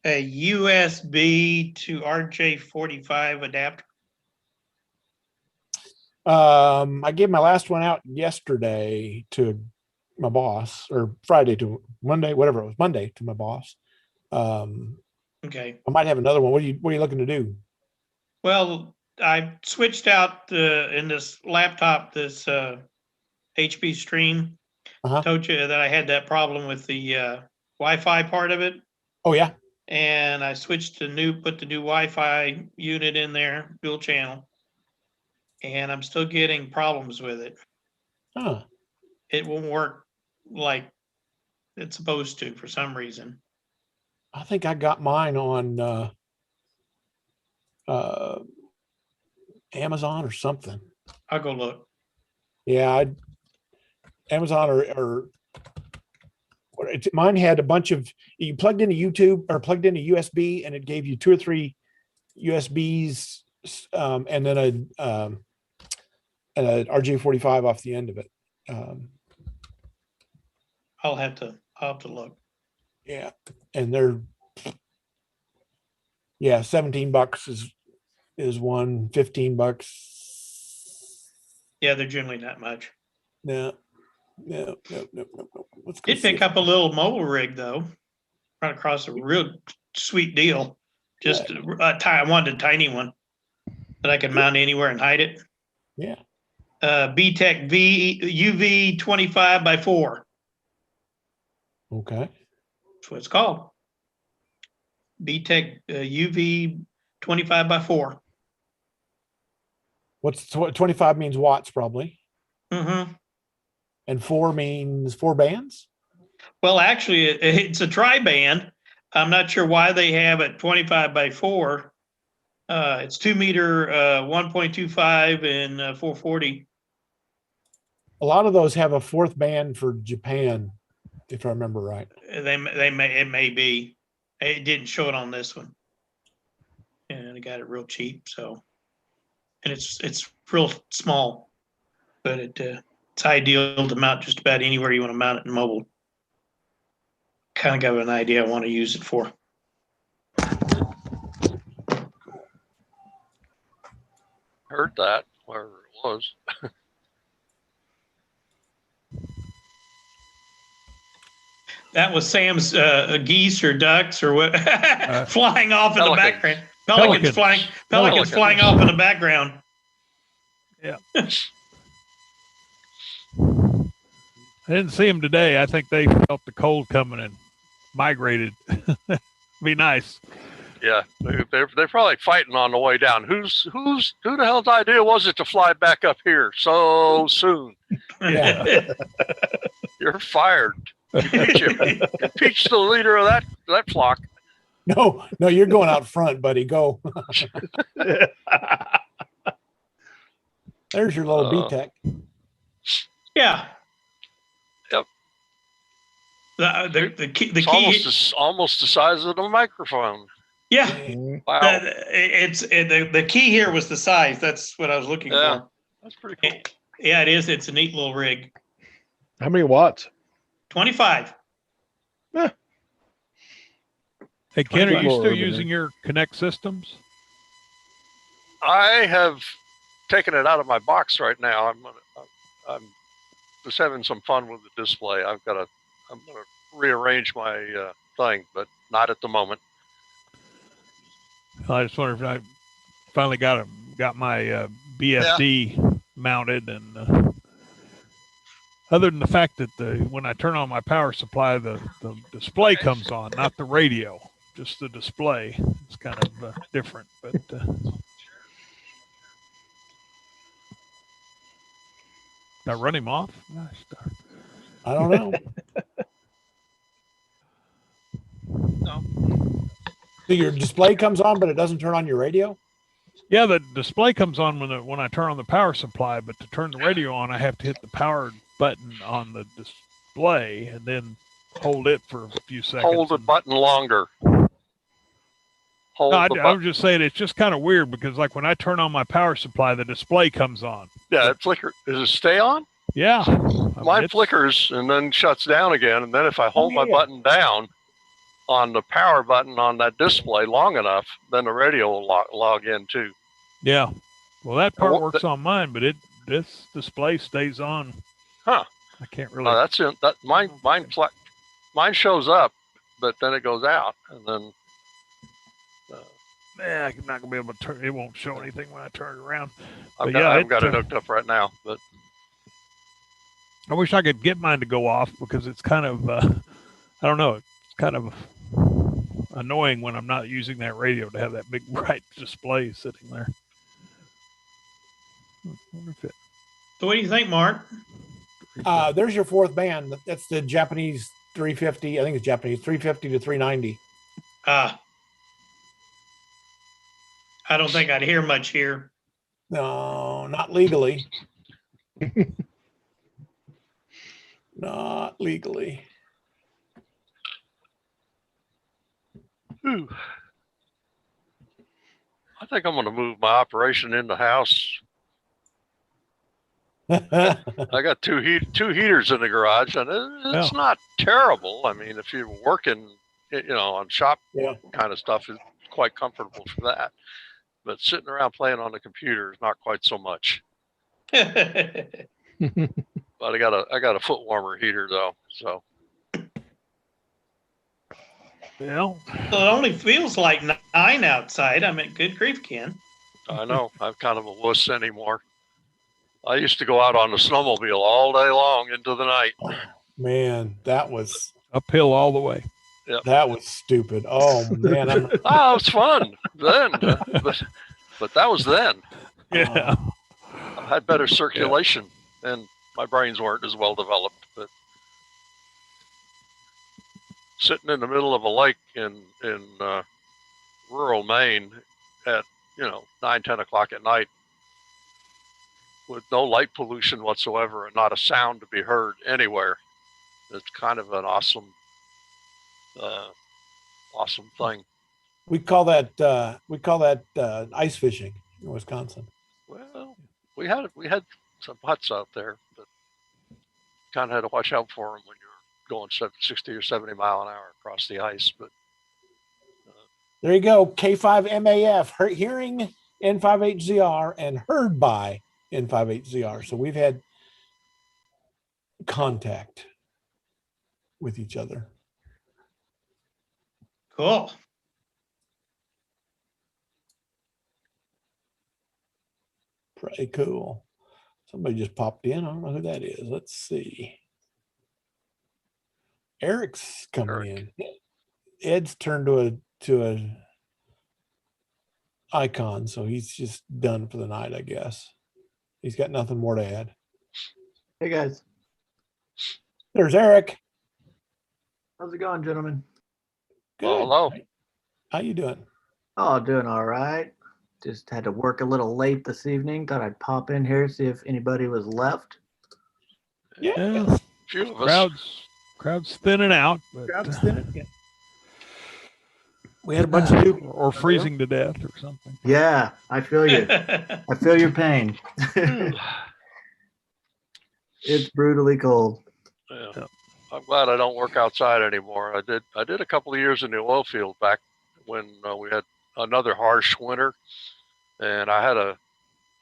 USB to RJ45 adapter? I gave my last one out yesterday to my boss, or Friday to Monday, whatever it was, Monday to my boss. Okay. I might have another one. What are you looking to do? Well, I switched out in this laptop, this HP Stream. Told you that I had that problem with the Wi-Fi part of it. Oh yeah. And I switched put the new Wi-Fi unit in there, dual channel. And I'm still getting problems with it. Huh. It won't work like it's supposed to for some reason. I think I got mine on Amazon or something. I'll go look. Yeah, Amazon or mine had a bunch of, you plugged into YouTube or plugged into USB, and it gave you 2 or 3 USBs, and then a RJ45 off the end of it. I'll have to look. Yeah, and they're $17 is one, $15. Yeah, they're generally not much. No. Did pick up a little mobile rig though. Run across a real sweet deal. Just I wanted a tiny one that I could mount anywhere and hide it. Yeah. B-Tech UV-25x4. Okay. That's what it's called. B-Tech UV-25x4. What's 25 means watts probably. Mm-hmm. And 4 means 4 bands? Well, actually, it's a tri-band. I'm not sure why they have it 25x4. It's 2 meter, 1.25 and 440. A lot of those have a 4th band for Japan, if I remember right. It may be. It didn't show it on this one, and I got it real cheap. So, and it's real small, but it's ideal to mount just about anywhere you want to mount it in mobile. Kind of got an idea I want to use it for. Heard that, wherever it was. That was Sam's geese or ducks or what flying off in the background. Pelicans flying off in the background. Yeah. I didn't see them today. I think they felt the cold coming and migrated. Be nice. Yeah, they're probably fighting on the way down. Who the hell's idea was it to fly back up here so soon? Yeah. You're fired. Impeach the leader of that flock. No, you're going out front, buddy. Go. There's your little B-Tech. Yeah. Yep. The key. It's almost the size of the microphone. Yeah. Wow. The key here was the size. That's what I was looking for. That's pretty cool. Yeah, it is. It's a neat little rig. How many watts? 25. Hey, Ken, are you still using your Connect systems? I have taken it out of my box right now. I'm just having some fun with the display. I'm gonna rearrange my thing, but not at the moment. I just wonder if I finally got my BFD mounted, and other than the fact that when I turn on my power supply, the display comes on, not the radio, just the display. It's kind of different, but did I run him off? I don't know. No. So your display comes on, but it doesn't turn on your radio? Yeah, the display comes on when I turn on the power supply, but to turn the radio on, I have to hit the power button on the display and then hold it for a few seconds. Hold the button longer. I was just saying it's just kind of weird because like when I turn on my power supply, the display comes on. Yeah, it flickers. Does it stay on? Yeah. Mine flickers and then shuts down again. And then if I hold my button down on the power button on that display long enough, then the radio will log in too. Yeah. Well, that part works on mine, but this display stays on. Huh. I can't really. That's it. Mine shows up, but then it goes out, and then. Yeah, I'm not gonna be able to turn. It won't show anything when I turn it around. I've got it hooked up right now, but I wish I could get mine to go off because it's kind of, I don't know, it's kind of annoying when I'm not using that radio to have that big bright display sitting there. So what do you think, Mark? There's your fourth band. That's the Japanese 350. I think it's Japanese 350 to 390. I don't think I'd hear much here. No, not legally. Not legally. Ooh. I think I'm going to move my operation in the house. I got two heaters in the garage, and it's not terrible. I mean, if you're working, on shop kind of stuff, it's quite comfortable for that. But sitting around playing on the computer is not quite so much. But I got a foot warmer heater though, so. Yeah. Well, it only feels like 9 outside. I mean, good grief, Ken. I know. I'm kind of a wuss anymore. I used to go out on the snowmobile all day long into the night. Oh, man, that was uphill all the way. Yep. That was stupid. Oh man, it was fun then, but that was then. Yeah, I had better circulation, and my brains weren't as well developed. But sitting in the middle of a lake in rural Maine at 9-10 o'clock at night with no light pollution whatsoever and not a sound to be heard anywhere, it's kind of an awesome thing. We call that ice fishing in Wisconsin. Well, we had some huts out there, but kind of had to watch out for them when you're going 60 or 70 mile an hour across the ice. But there you go, K5MAF, hearing N58ZR and heard by N58ZR. So we've had contact with each other. Cool. Pretty cool. Somebody just popped in. I don't know who that is. Let's see. Eric's coming in. Ed's turned to a icon, so he's just done for the night, I guess. He's got nothing more to add. Hey guys, There's Eric. how's it going, gentlemen? Good. Hello. How you doing? Oh, doing all right. Just had to work a little late this evening. Thought I'd pop in here, see if anybody was left. Yeah. Few of us. Crowd's thinning out. But, Crowd's thinning. Yeah. We had a bunch of new or freezing to death or something. Yeah, I feel you. I feel your pain. It's brutally cold. Yeah. I'm glad I don't work outside anymore. I did a couple of years in the oil field back when we had another harsh winter, and I had a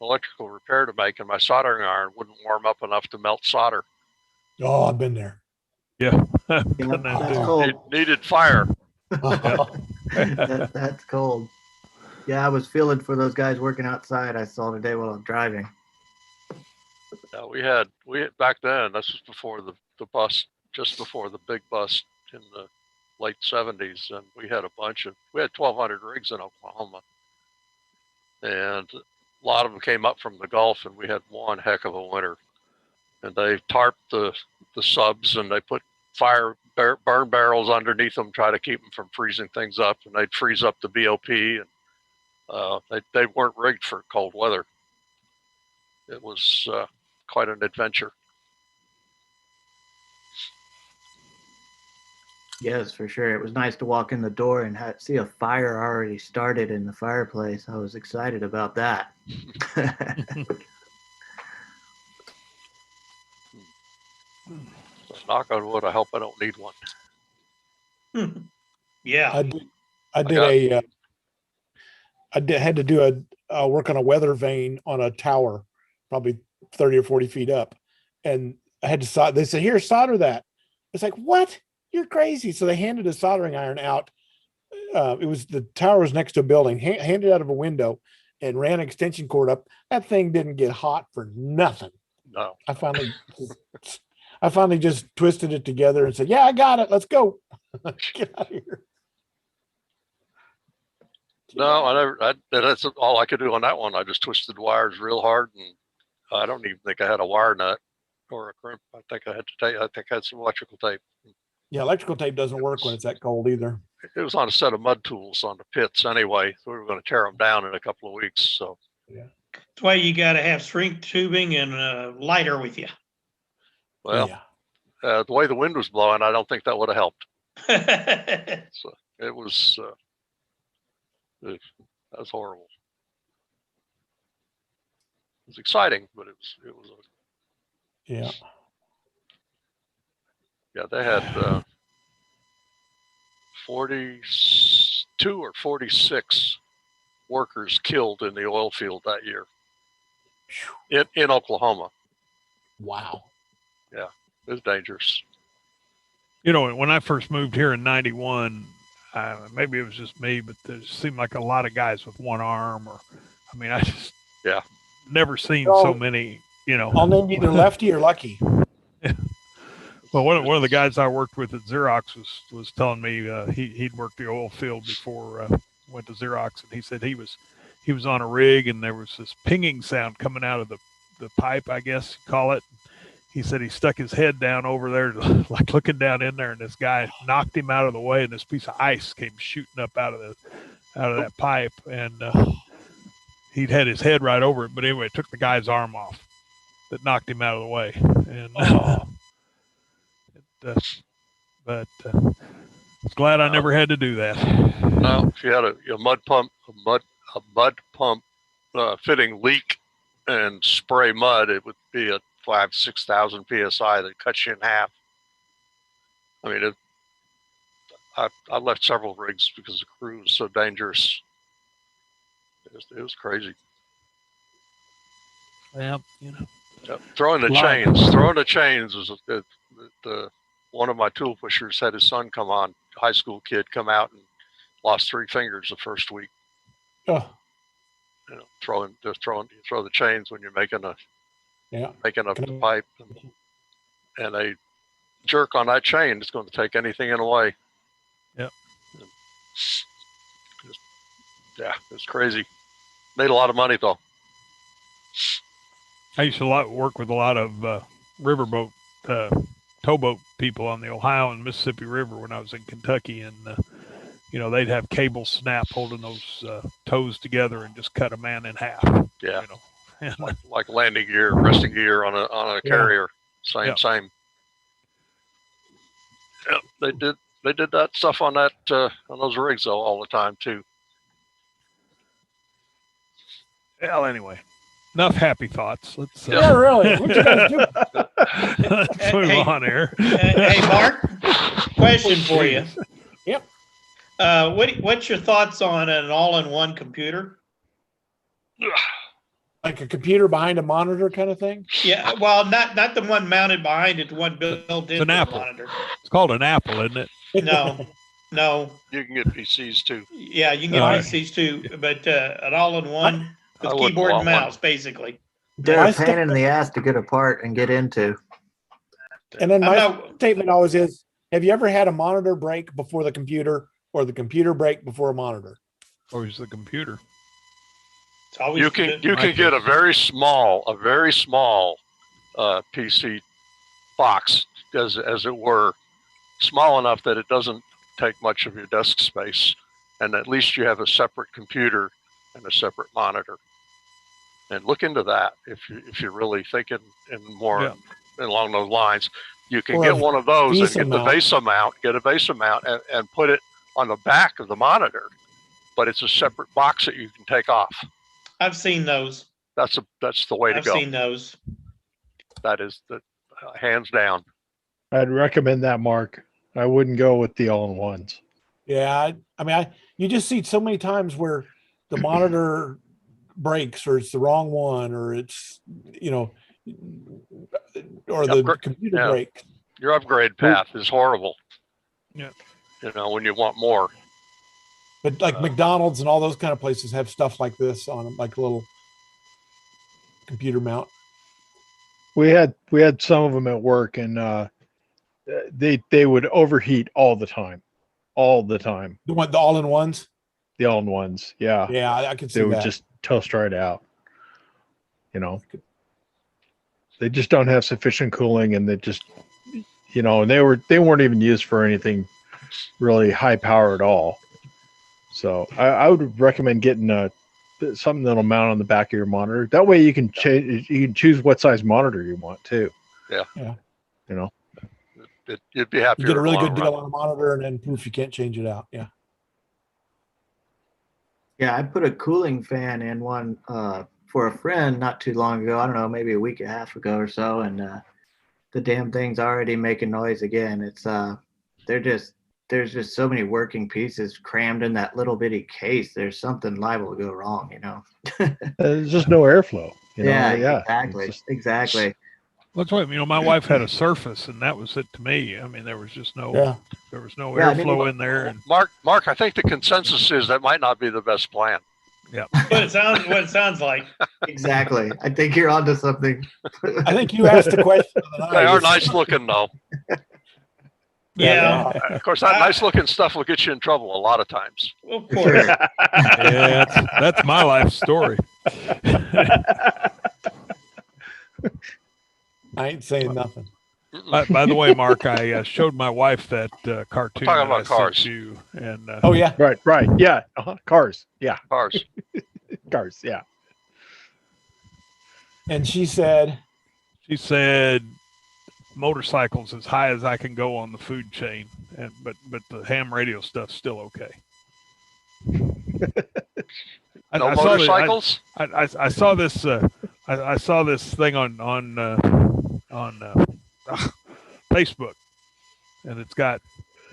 electrical repair to make, and my soldering iron wouldn't warm up enough to melt solder. Oh, I've been there. Yeah. That's cold. It needed fire. That's cold. Yeah, I was feeling for those guys working outside. I saw today while I'm driving. Yeah, we had back then. This was before the bust, just before the big bust in the late 70s, and we had 1,200 rigs in Oklahoma, and a lot of them came up from the Gulf, and we had one heck of a winter. And they tarped the subs, and they put burn barrels underneath them, try to keep them from freezing things up, and they'd freeze up the BOP, and they weren't rigged for cold weather. It was quite an adventure. Yes, for sure. It was nice to walk in the door and see a fire already started in the fireplace. I was excited about that. So knock on wood, I hope I don't need one. Yeah. I had to do a work on a weather vane on a tower, probably 30 or 40 feet up. And I had to solder. They said, here, solder that. It's like, what? You're crazy. So they handed a soldering iron out. It was the tower was next to a building, handed out of a window and ran an extension cord up. That thing didn't get hot for nothing. No. I finally just twisted it together and said, yeah, I got it. Let's go. Get out of here. No, I never. That's all I could do on that one. I just twisted wires real hard, and I don't even think I had a wire nut or a crimp. I think I had to tape. I think I had some electrical tape. Yeah, electrical tape doesn't work when it's that cold either. It was on a set of mud tools on the pits anyway. So we were going to tear them down in a couple of weeks. So yeah, that's why you got to have shrink tubing and a lighter with you. Well, the way the wind was blowing, I don't think that would have helped. So it was. That was horrible. It was exciting, but it was. Yeah. Yeah, they had 42 or 46 workers killed in the oil field that year in Oklahoma. Wow. Yeah, it was dangerous. You know, when I first moved here in '91, maybe it was just me, but there seemed like a lot of guys with one arm, or I mean, I just never seen so many. You know, I'll name either lefty or lucky. Yeah. Well, one of the guys I worked with at Xerox was telling me he'd worked the oil field before went to Xerox, and he said he was on a rig and there was this pinging sound coming out of the pipe, I guess you call it. He said he stuck his head down over there, like looking down in there, and this guy knocked him out of the way, and this piece of ice came shooting up out of that pipe, and he'd had his head right over it. But anyway, it took the guy's arm off that knocked him out of the way, and but I was glad I never had to do that. No, if you had a mud pump fitting leak and spray mud, it would be a 5,000-6,000 psi that cuts you in half. I mean, I left several rigs because the crew was so dangerous. It was crazy. Well, you know, throwing the chains was one of my tool pushers had his son come on, high school kid, come out and lost 3 fingers the first week. Oh, You know, you throw the chains when you're making a yeah. pipe, and a jerk on that chain is going to take anything in away. Yep. Yeah, it's crazy. Made a lot of money though. I used to work with a lot of riverboat, towboat people on the Ohio and Mississippi River when I was in Kentucky, and you know, they'd have cable snap holding those tows together and just cut a man in half. Yeah, you know, like landing gear, resting gear on a carrier. Same. Yeah, they did that stuff on those rigs though all the time too. Well, anyway, enough happy thoughts. Let's yeah, really. What you guys do? Let's move on here. Hey, Mark, question for you. Yep. What's your thoughts on an all-in-one computer? Like a computer behind a monitor kind of thing? Yeah, well, not the one mounted behind it, the one built into an the Apple. monitor. It's called an Apple, isn't it? No. You can get PCs too. Yeah, you can get PCs too, but an all-in-one with keyboard and mouse, basically. They're a pain in the ass to get apart and get into. And then my statement always is, have you ever had a monitor break before the computer or the computer break before a monitor? Or is the computer? You can get a very small PC box, as it were, small enough that it doesn't take much of your desk space, and at least you have a separate computer and a separate monitor. And look into that if you're really thinking along those lines. You can get one of those and get the VESA mount, and put it on the back of the monitor, but it's a separate box that you can take off. I've seen those. That's the way to go. I've seen those. That is the hands down. I'd recommend that, Mark. I wouldn't go with the all-in-ones. Yeah, I mean, you just see so many times where the monitor breaks, or it's the wrong one, or it's, you know, or the computer breaks. Your upgrade path is horrible. Yeah. You know, when you want more. But like McDonald's and all those kind of places have stuff like this on them, like a little computer mount. We had some of them at work, and they would overheat all the time. The all-in-ones? The all-in-ones, yeah. Yeah, I can see they that. Would just toast right out. You know, they just don't have sufficient cooling, and they just, you know, and they weren't even used for anything really high power at all. So I would recommend getting something that'll mount on the back of your monitor. That way you can change. You can choose what size monitor you want too. Yeah. Yeah. You know, you'd be happy. You get a really good deal on a monitor, and then poof, you can't change it out. Yeah. Yeah, I put a cooling fan in one for a friend not too long ago. I don't know, maybe a week and a half ago or so, and the damn thing's already making noise again. It's there's just so many working pieces crammed in that little bitty case. There's something liable to go wrong, you know. There's just no airflow. You know? Yeah, exactly. That's why, you know, my wife had a Surface, and that was it to me. I mean, there was just no airflow in there. And Mark, I think the consensus is that might not be the best plan. Yeah. What it sounds like. Exactly. I think you're onto something. I think you asked the question. They are nice looking though. Yeah. Of course, that nice looking stuff will get you in trouble a lot of times. Of course. Yeah, that's my life story. I ain't saying nothing. By the way, Mark, I showed my wife that cartoon. Talking about that I sent cars. you, and oh yeah, right, yeah, cars, yeah, cars, cars, yeah. And she said, motorcycles as high as I can go on the food chain, and but the ham radio stuff's still okay. No motorcycles? I saw this. I saw this thing on Facebook, and it's got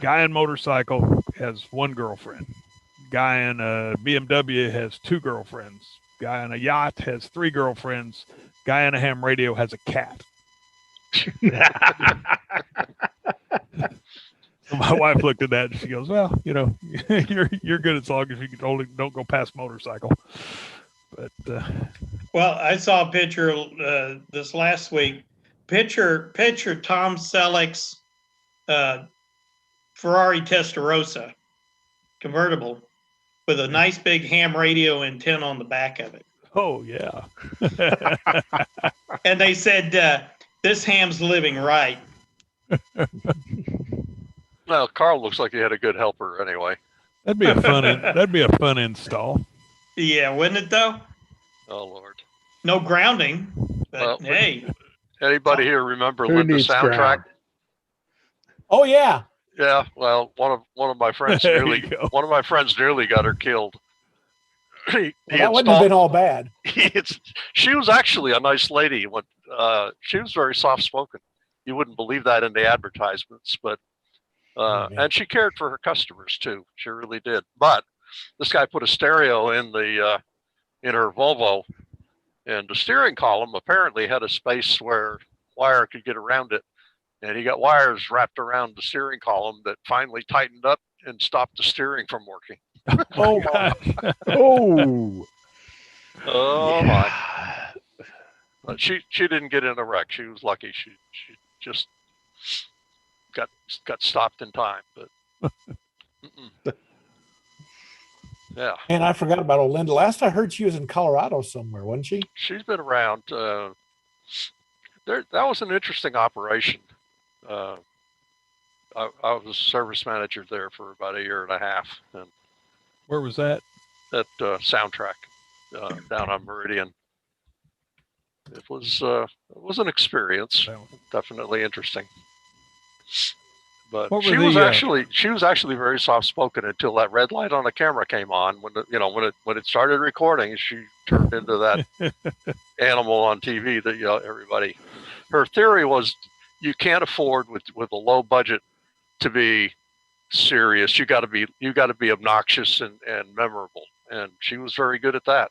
guy in motorcycle has one girlfriend, guy in a BMW has two girlfriends, guy in a yacht has three girlfriends, guy in a ham radio has a cat. So my My wife looked at that and she goes, "Well, you know, you're good as long as you can only don't go past motorcycle." But well, I saw a picture this last week. Picture Tom Selleck's Ferrari Testarossa convertible with a nice big ham radio antenna on the back of it. Oh yeah. And they said this ham's living right. Well, Carl looks like he had a good helper anyway. That'd be a fun install. Yeah, wouldn't it though? Oh Lord. No grounding, but Well, hey. Anybody here remember Who Linda needs Soundtrak? ground? Oh yeah. Yeah, well, one of my friends There nearly you go. got her killed. Well, that wouldn't have been all bad. She was actually a nice lady. She was very soft spoken. You wouldn't believe that in the advertisements, but and she cared for her customers too. She really did. But this guy put a stereo in her Volvo, and the steering column apparently had a space where wire could get around it. And he got wires wrapped around the steering column that finally tightened up and stopped the steering from working. Oh my. Oh. Oh my. But she didn't get in a wreck. She was lucky. She just got stopped in time. But yeah. And I forgot about old Linda. Last I heard, she was in Colorado somewhere, wasn't she? She's been around. That was an interesting operation. I was service manager there for about a year and a half. And where was that? At Soundtrak down on Meridian. It was an experience. Definitely interesting. But she was actually very soft spoken until that red light on the camera came on. When it started recording, she turned into that animal on TV that everybody. Her theory was you can't afford with a low budget to be serious. You got to be obnoxious and memorable, and she was very good at that.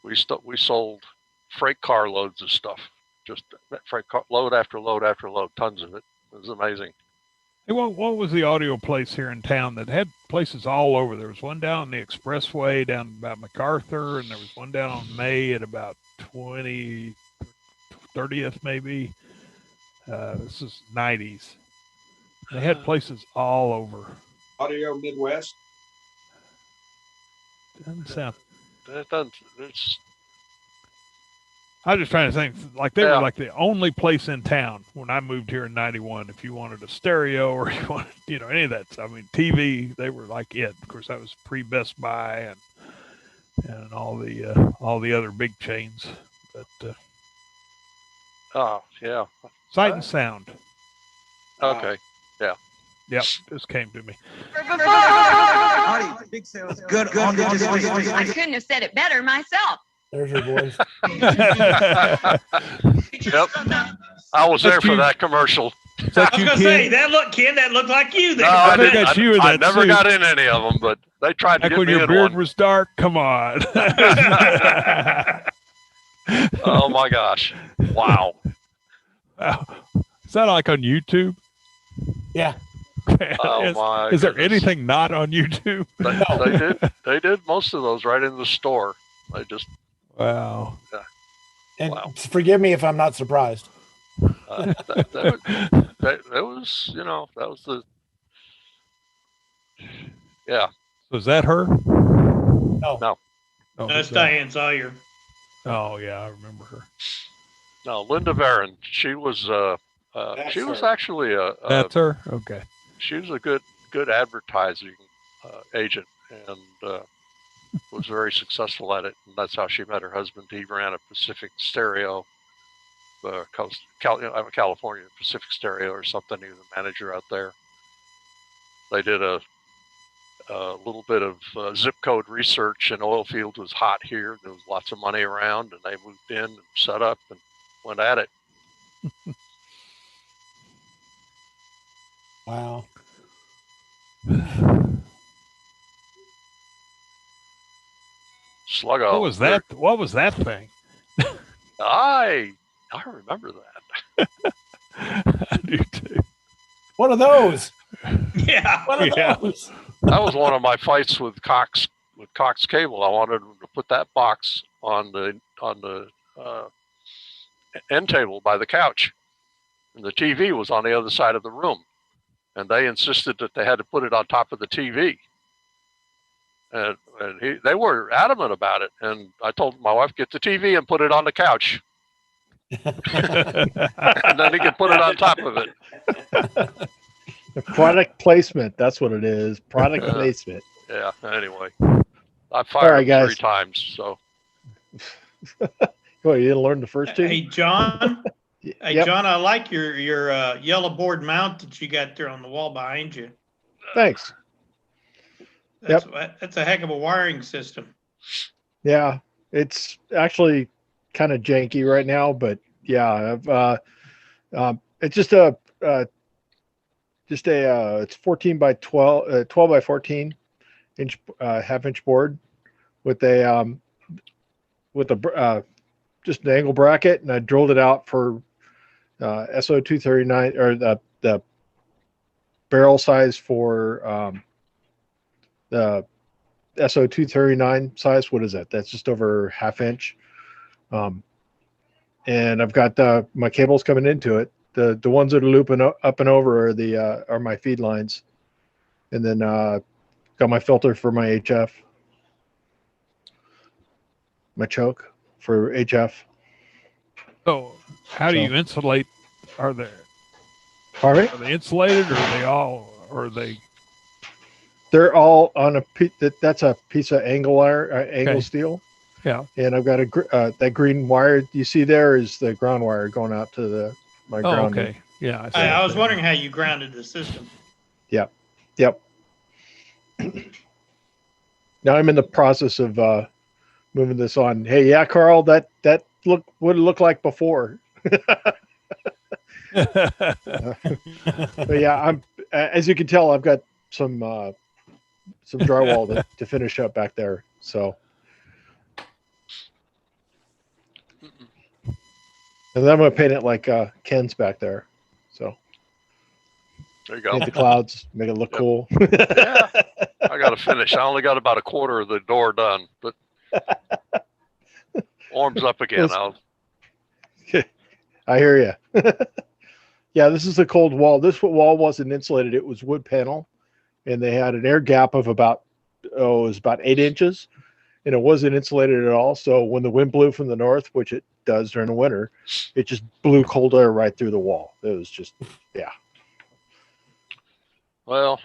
We sold freight car loads of stuff, just freight car, load after load after load, tons of it. It was amazing. Hey, what was the audio place here in town that had places all over? There was one down the expressway down about MacArthur, and there was one down on May at about 30th maybe. This is 90s. They had places all over. Audio Midwest. Doesn't sound. It doesn't. It's. I was just trying to think, like they were like the only place in town when I moved here in '91. If you wanted a stereo or you wanted, any of that, I mean, TV, they were like it. Of course, that was pre-Best Buy and all the other big chains. But oh yeah, Sight and Sound. Okay, yeah. Yep, this came to me. Good. I couldn't have said it better myself. There's your voice. Yep. I was there for that commercial. I was going to say, Ken, that looked like you there. No, I think that's you in I that never suit. got in any of them, but they tried to Back get when me your in beard one. was dark, come on. Oh my gosh. Wow. Is that like on YouTube? Yeah. Oh is there anything not on YouTube? They did most of those right in the store. They just. Wow. Yeah. And forgive me if I'm not surprised. That was, that was the. Yeah. Was that her? No. No. Oh, That's Diane Sawyer. Oh yeah, I remember her. No, Linda Varon. She was. She was actually a. That's her. Okay. She was a good advertising agent and was very successful at it. And that's how she met her husband. He ran a Pacific Stereo, California Pacific Stereo or something. He was a manager out there. They did a little bit of zip code research, and oil field was hot here. There was lots of money around, and they moved in and set up and went at it. Wow. Sluggo. What was that? What was that thing? I remember that. I do too. One of those. Yeah. One of Yeah. those. That was one of my fights with Cox Cable. I wanted them to put that box on the end table by the couch, and the TV was on the other side of the room, and they insisted that they had to put it on top of the TV. And they were adamant about it. And I told my wife, get the TV and put it on the couch. And then he could put it on top of it. Product placement. That's what it is. Product placement. Yeah. Anyway, I fired him 3 times. So. Well, you didn't learn the first 2? Hey, John. Hey, Yep. John, I like your yellow board mount that you got there on the wall behind you. Thanks. That's a heck of a wiring system. Yeah, it's actually kind of janky right now, but yeah, it's just it's 14 by 12 by 14 inch half-inch board with a just an angle bracket, and I drilled it out for SO239 or the barrel size for the SO239 size. What is that? That's just over half-inch. And I've got my cables coming into it. The ones that are looping up and over are my feed lines, and then got my filter for my HF, my choke for HF. So how do you insulate? Are they insulated, or are they They're all on a that's a piece of angle wire, angle steel. Yeah. And I've got that green wire you see there is the ground wire going out to my ground. Okay. Yeah. I was wondering how you grounded the system. Yep. Now I'm in the process of moving this on. Hey, yeah, Carl, that what it looked like before. But yeah, I'm as you can tell, I've got some drywall to finish up back there. So, and then I'm gonna paint it like Ken's back there. So there you go. Paint the clouds, make it look cool. Yeah, I got to finish. I only got about a quarter of the door done, but arms up again. I hear you. Yeah, this is a cold wall. This wall wasn't insulated; it was wood panel, and they had an air gap of about it was about 8 inches, and it wasn't insulated at all. So when the wind blew from the north, which it does during the winter, it just blew cold air right through the wall. It was just, yeah. Well,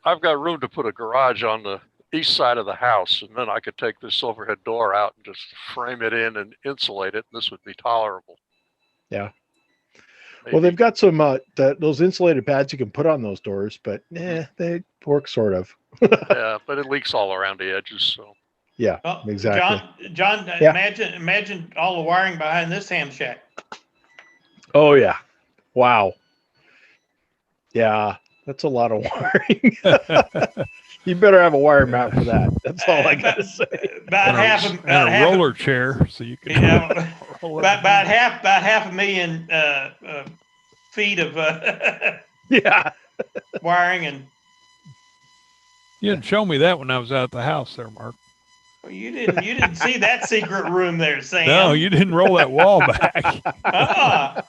I've got room to put a garage on the east side of the house, and then I could take this overhead door out and just frame it in and insulate it. And this would be tolerable. Yeah. Well, they've got some those insulated pads you can put on those doors, but they work sort of. Yeah, but it leaks all around the edges. So. Yeah, exactly. John, Yeah. imagine all the wiring behind this ham shack. Oh yeah, wow. Yeah, that's a lot of wiring. You better have a wire mount for that. That's all I gotta say. About half a roller chair, so you can. About half $500,000 feet of yeah wiring, and you didn't show me that when I was out at the house there, Mark. well, you didn't see that secret room there, Sam. No, you didn't roll that wall back.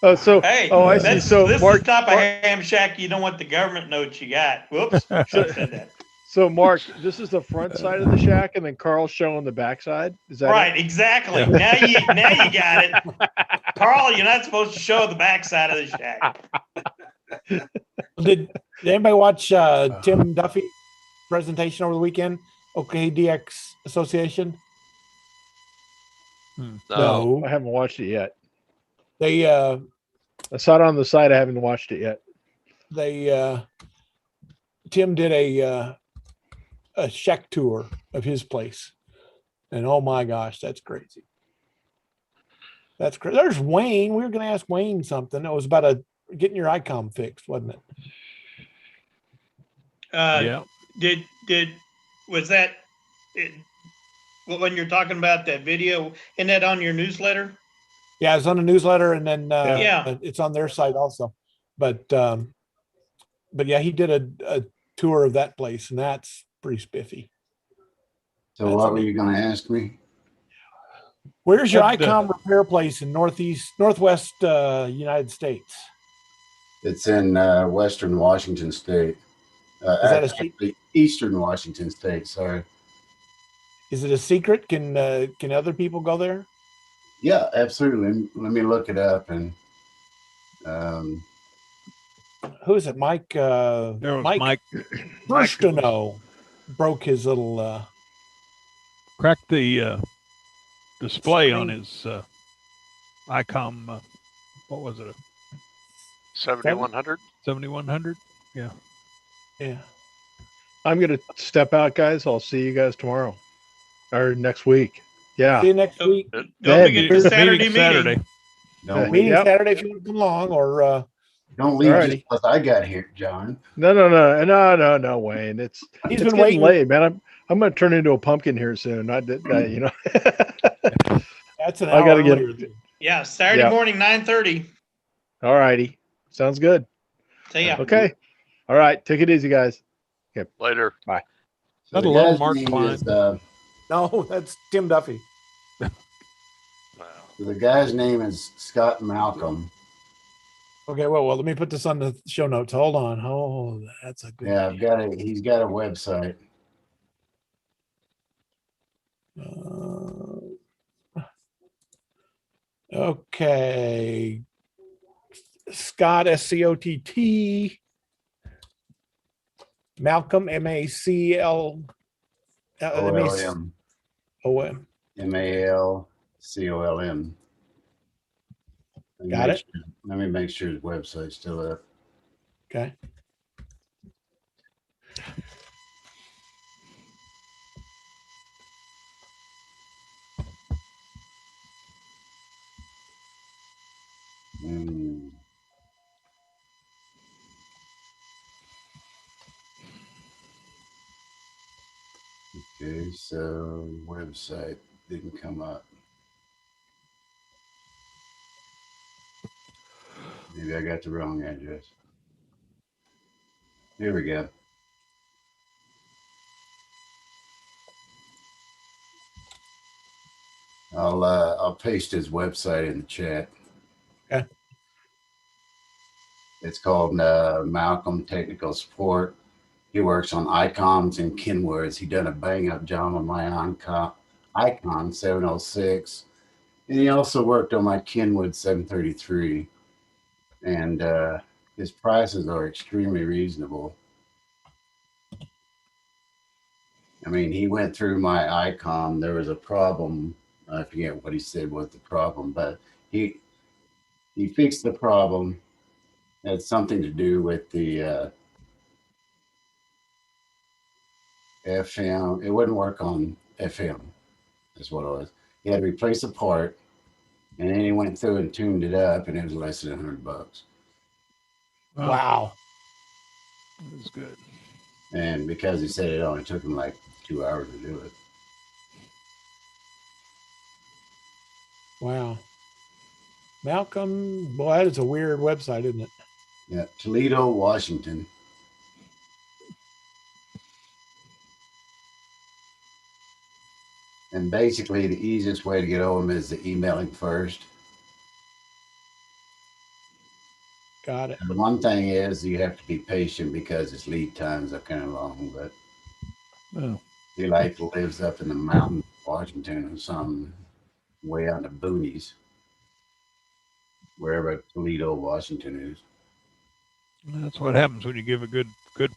Oh, so hey, I see. So this Mark, is the type of ham shack you don't want the government to know what you got. Whoops, I said that. So Mark, this is the front side of the shack, and then Carl's showing the back sid. Is that right? it? Exactly. Now you got it, Carl. You're not supposed to show the back side of the shack. Did anybody watch Tim Duffy's presentation over the weekend? OKDX Association. No, I haven't watched it yet. They I saw it on the side. I haven't watched it yet. Tim did a shack tour of his place, and oh my gosh, that's crazy. That's crazy. There's Wayne. We were going to ask Wayne something. It was about getting your ICOM fixed, wasn't it? Yeah. Was that when you're talking about that video? Isn't that on your newsletter? Yeah, it's on the newsletter, and then Yeah. it's on their site also. but yeah, he did a tour of that place, and that's pretty spiffy. So what were you going to ask me? Where's your ICOM repair place in northwest United States? It's in Western Washington State. Is that actually, Eastern Washington State, sorry. Is it a secret? Can other people go there? Yeah, absolutely. Let me look it up. And who is it? Mike. Mike Burstino broke his little. Cracked the display on his ICOM. What was it? 7100. 7100. Yeah. Yeah. I'm gonna step out, guys. I'll see you guys tomorrow or next week. Yeah. See you next week. Don't forget the Saturday meeting. Meeting Saturday if you want to come along, or don't leave just because I got here, John. No, Wayne. It's been getting waiting. late, man. I'm gonna turn into a pumpkin here soon. I did that, you know. That's an I hour gotta earlier. Yeah, Saturday morning, 9:30. All righty. Sounds good. See ya. Okay. All right. Take it easy, guys. Okay. Later. Bye. So Not a little Mark Klein. No, that's Tim Duffy. The guy's name is Scott Malcolm. Okay, well, let me put this on the show notes. Hold on. Oh, that's a good. Yeah, he's got a website. Okay. Scott, SCOTT. Malcolm, MACL. OLM. OM. MALCOLM. Got it. Let me make sure his website's still up. Okay. Okay, so website didn't come up. Maybe I got the wrong address. Here we go. I'll paste his website in the chat. Okay. It's called Malcolm Technical Support. He works on ICOMs and Kenwoods. He done a bang up job on my ICOM 706. And he also worked on my Kenwood 733. And his prices are extremely reasonable. I mean, he went through my ICOM. There was a problem. I forget what he said was the problem, but he fixed the problem. It had something to do with the FM. It wouldn't work on FM, is what it was. He had to replace a part, and then he went through and tuned it up, and it was less than $100. Wow. That was good. And because he said it only took him like 2 hours to do it. Wow. Malcolm, boy, that is a weird website, isn't it? Yeah, Toledo, Washington. And basically, the easiest way to get over him is to email him first. Got it. And the one thing is you have to be patient because his lead times are kind of long, but he like lives up in the mountains of Washington or something, way out in the boonies, wherever Toledo, Washington is. That's what happens when you give a good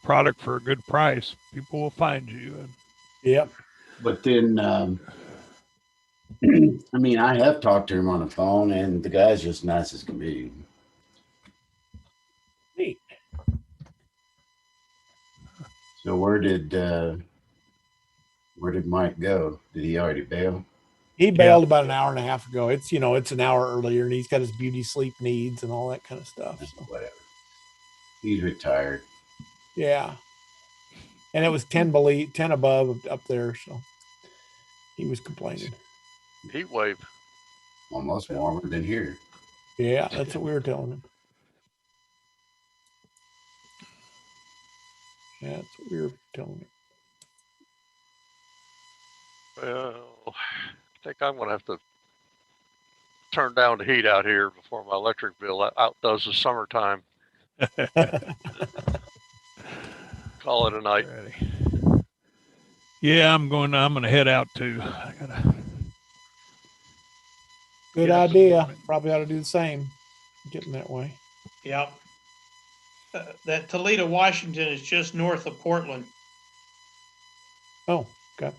product for a good price. People will find you. Yep. But then, I mean, I have talked to him on the phone, and the guy's just nice as can be. Neat. So where did Mike go? Did he already bail? He bailed about an hour and a half ago. It's it's an hour earlier, and he's got his beauty sleep needs and all that kind of stuff. So. Whatever. He's retired. Yeah. And it was 10 above up there, so he was complaining. Heat wave. Almost warmer than here. Yeah, that's what we were telling him. Yeah, that's what we were telling me. Well, I think I'm going to have to turn down the heat out here before my electric bill outdoes the summertime. Call it a night. Yeah, I'm going to head out too. I gotta Good get up in the idea. morning. Probably ought to do the same. Getting that way. Yep. That Toledo, Washington is just north of Portland. Oh, okay.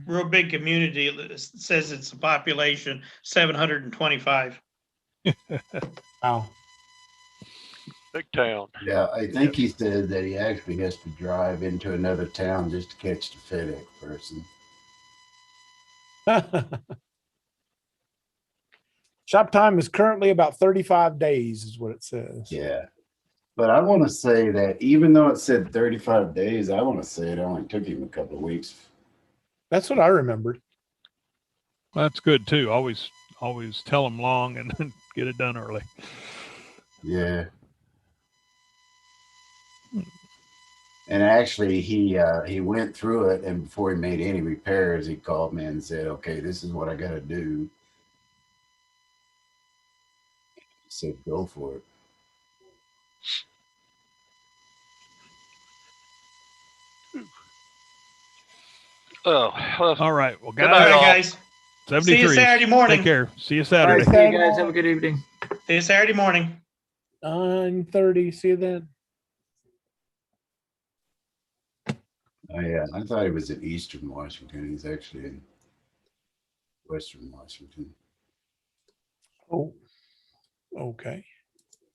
Real big community. It says it's a population 725. Wow. Big town. Yeah, I think he said that he actually has to drive into another town just to catch the FedEx person. Shop time is currently about 35 days, is what it says. Yeah. But I want to say that even though it said 35 days, I want to say it only took him a couple of weeks. That's what I remembered. Well, that's good too. Always tell them long and then get it done early. Yeah. And actually, he went through it, and before he made any repairs, he called me and said, "Okay, this is what I got to do." He said, "Go for it." Oh, well, all right. Well, good guys, night, all. Guys. 73. See you Saturday morning. Take care. See you All Saturday. right, see you guys. Have a good evening. See you Saturday morning. 9:30. See you then. Oh yeah, I thought he was in Eastern Washington. He's actually in Western Washington. Oh, okay.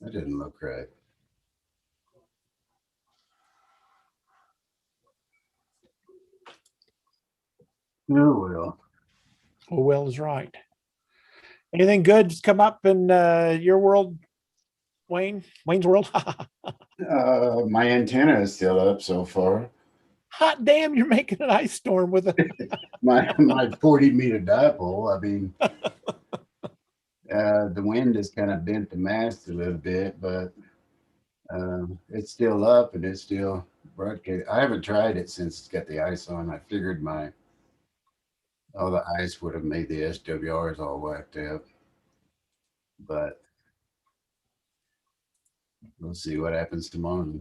That didn't look right. Oh well. Oh, well is right. Anything good just come up in your world, Wayne? Wayne's world? My antenna is still up so far. Hot damn, you're making an ice storm with a my 40-meter dipole. I mean, the wind has kind of bent the mast a little bit, but it's still up and it's still broadcast. I haven't tried it since it's got the ice on. I figured all the ice would have made the SWRs all whacked out, but we'll see what happens tomorrow.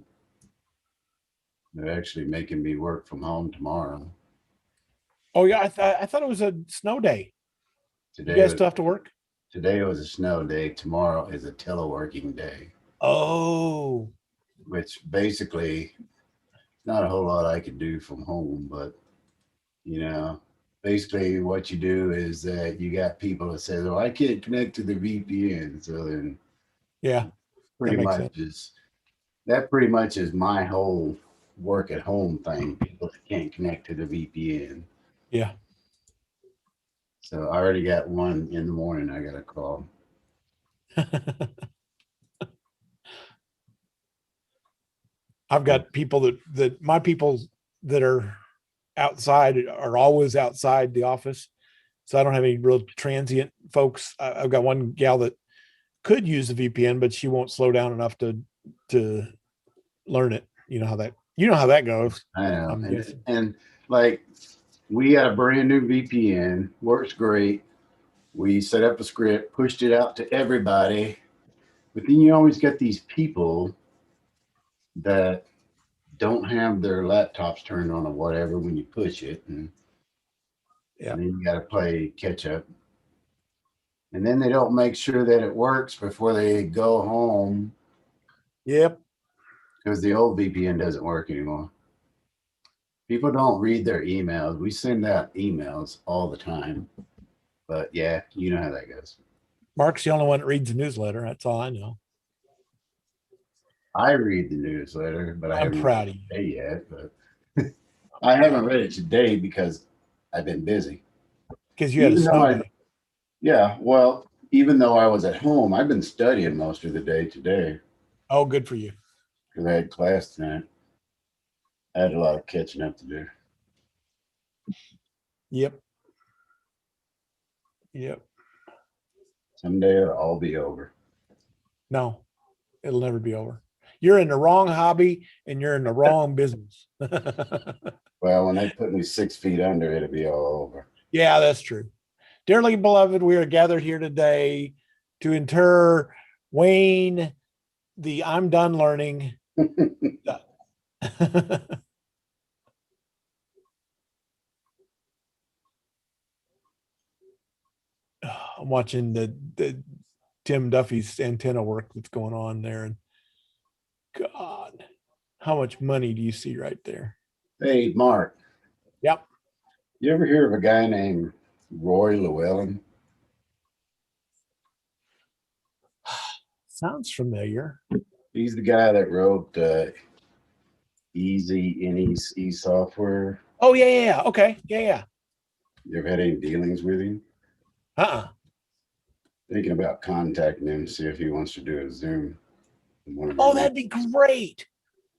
They're actually making me work from home tomorrow. Oh yeah, I thought it was a snow day. Today You guys was, still have to work? today was a snow day. Tomorrow is a teleworking day. Oh. Which basically not a whole lot I could do from home, but basically what you do is that you got people that say, "Oh, I can't connect to the VPN." So then yeah, pretty much is my whole work at home thing. People that can't connect to the VPN. Yeah. So I already got one in the morning I got to call. I've got people that my people that are outside are always outside the office. So I don't have any real transient folks. I've got one gal that could use the VPN, but she won't slow down enough to learn it. You know how that goes. I know. And like we got a brand new VPN, works great. We set up a script, pushed it out to everybody. But then you always get these people that don't have their laptops turned on or whatever when you push it. And then you got to play catch up. And then they don't make sure that it works before they go home. Yep. Because the old VPN doesn't work anymore. People don't read their emails. We send out emails all the time. But yeah, you know how that goes. Mark's the only one that reads the newsletter. That's all I know. I read the newsletter, but I I'm haven't proud read of it today yet. But I haven't read it today because I've been busy. Because you had a snow day. Yeah, well, even though I was at home, I've been studying most of the day today. Oh, good for you. Because I had class tonight. I had a lot of catching up to do. Yep. Someday it'll all be over. No. It'll never be over. You're in the wrong hobby and you're in the wrong business. Well, when they put me 6 feet under, it'll be all over. Yeah, that's true. Dearly beloved, we are gathered here today to inter Wayne, the I'm done learning. I'm watching the Tim Duffy's antenna work that's going on there. And God, how much money do you see right there? Hey, Mark. Yep. You ever hear of a guy named Roy Lewallen? Sounds familiar. He's the guy that wrote EZNEC software. Oh, yeah. Okay. Yeah. You ever had any dealings with him? Thinking about contacting him, see if he wants to do a Zoom. Oh, that'd be great.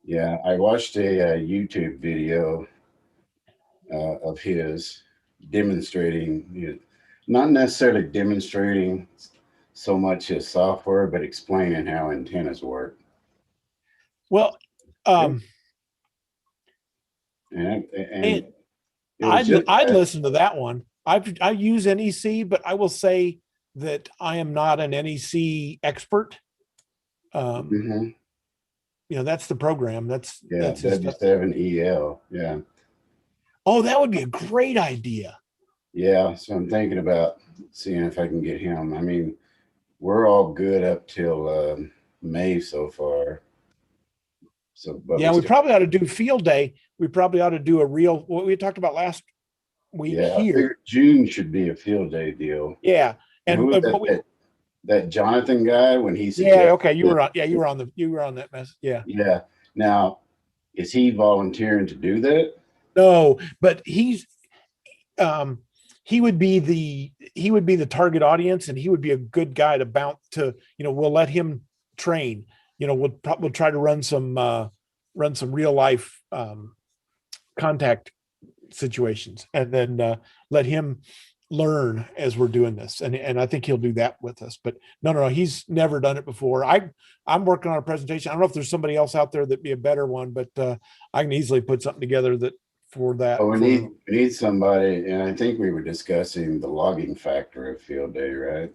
Yeah, I watched a YouTube video of his demonstrating, not necessarily demonstrating so much his software, but explaining how antennas work. Well, I'd listen to that one. I use NEC, but I will say that I am not an NEC expert. That's the program. That's W7EL. Yeah. Oh, that would be a great idea. Yeah. So I'm thinking about seeing if I can get him. I mean, we're all good up till May so far. So, but yeah, we probably ought to do field day. We probably ought to do a real, what we talked about last week here. I figured June should be a field day deal. Yeah. And that Jonathan guy, when he suggested, yeah, okay, you were on that mess. Yeah. Yeah. Now, is he volunteering to do that? No, but he would be the target audience, and he would be a good guy to bounce to. We'll let him train. We'll try to run some real life contact situations, and then let him learn as we're doing this. And I think he'll do that with us. But no, he's never done it before. I'm working on a presentation. I don't know if there's somebody else out there that'd be a better one, but I can easily put something together for that. Oh, we need somebody, and I think we were discussing the logging factor of field day, right?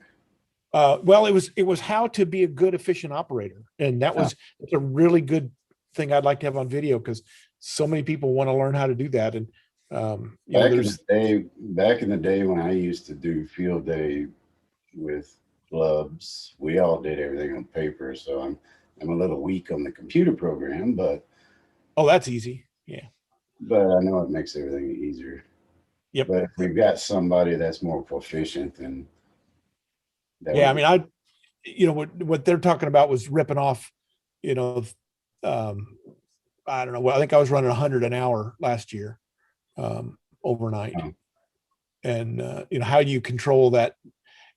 Well, it was how to be a good, efficient operator. And it's a really good thing I'd like to have on video, because so many people want to learn how to do that. And back in the day when I used to do field day with clubs, we all did everything on paper. So I'm a little weak on the computer program, but that's easy. Yeah. But I know it makes everything easier. Yep. But if we've got somebody that's more proficient, then what they're talking about was ripping off, I don't know. Well, I think I was running 100 an hour last year. Overnight. And how do you control that?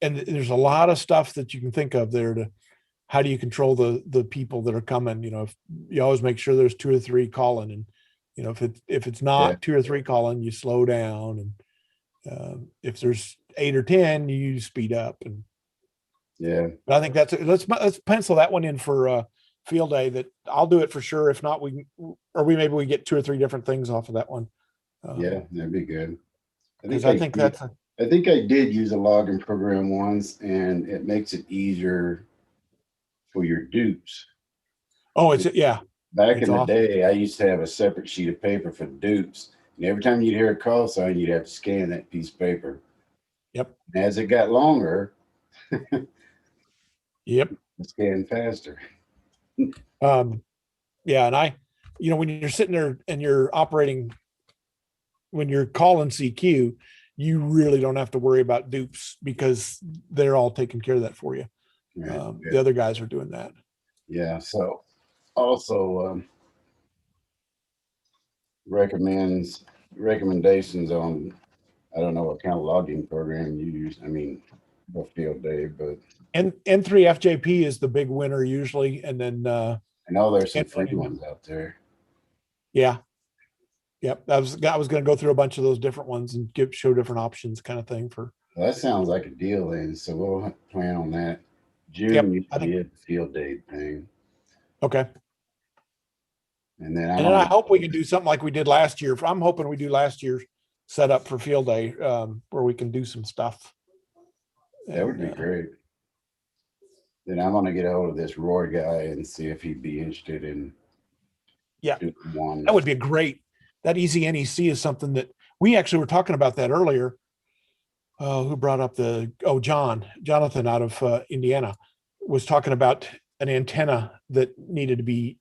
And there's a lot of stuff that you can think of there to how do you control the people that are coming. If you always make sure there's 2 or 3 calling, and if it's not 2 or 3 calling, you slow down, and if there's 8 or 10, you speed up. And but I think let's pencil that one in for field day. That I'll do it for sure. If not, maybe we get 2 or 3 different things off of that one. That'd be good. I think I did use a logging program once, and it makes it easier for your dupes. Oh, Back in the day, I used to have a separate sheet of paper for dupes, and every time you'd hear a call sign, you'd have to scan that piece of paper. Yep. And as it got longer, scan faster. And when you're sitting there and you're operating. When you're calling CQ, you really don't have to worry about dupes, because they're all taking care of that for you. Right. The other guys are doing that. Yeah. So also recommendations on, I don't know what kind of logging program you use. I mean, for field day, but N3FJP is the big winner usually. And then I know there's some free ones out there. Yeah. Yep, I was going to go through a bunch of those different ones and show different options, kind of thing. Well, that sounds like a deal then. So we'll plan on that. June, I think the field day thing. Okay. And then And then I hope we can do something like we did last year. I'm hoping we do last year's setup for field day, where we can do some stuff. That would be great. Then I'm gonna get a hold of this Roy guy and see if he'd be interested in. Yeah, doing one. that would be great. That EZNEC is something that we actually were talking about that earlier. Who brought up Jonathan out of Indiana was talking about an antenna that needed to be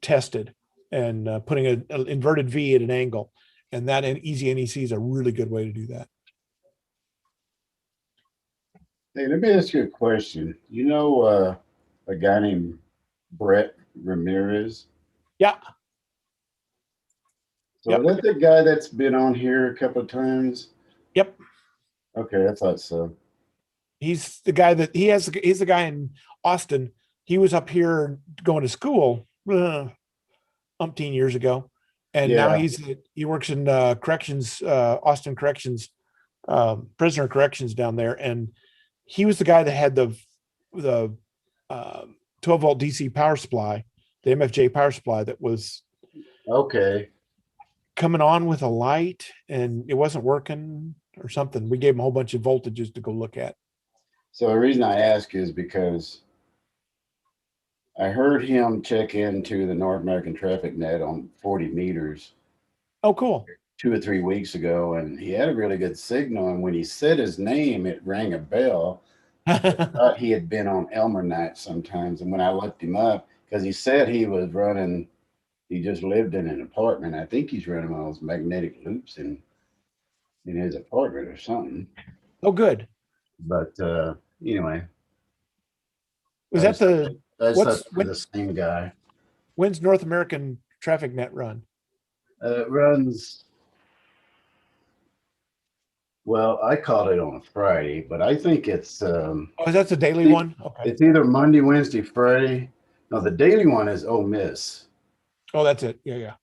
tested, and putting an inverted V at an angle, and that EZNEC is a really good way to do that. Hey, let me ask you a question. You know a guy named Brett Ramirez? Yeah. So is that the guy that's been on here a couple of times? Yep. Okay, I thought so. He's the guy that he's the guy in Austin. He was up here going to school umpteen years ago, and now he works in corrections, Austin corrections, prisoner corrections down there, and he was the guy that had the 12-volt DC power supply, the MFJ power supply that was coming on with a light, and it wasn't working or something. We gave him a whole bunch of voltages to go look at. So the reason I ask is because I heard him check into the North American Traffic Net on 40 meters. Oh, cool. 2 or 3 weeks ago, and he had a really good signal. And when he said his name, it rang a bell. I thought he had been on Elmer night sometimes. And when I looked him up, because he said he was running, he just lived in an apartment. I think he's running all those magnetic loops in his apartment or something. Oh, good. But anyway. Was that the same guy? When's North American Traffic Net run? It runs, well, I caught it on a Friday, but I think it's that's a daily one? Okay. It's either Monday, Wednesday, Friday. No, the daily one is Ole Miss. Oh, that's it. Yeah.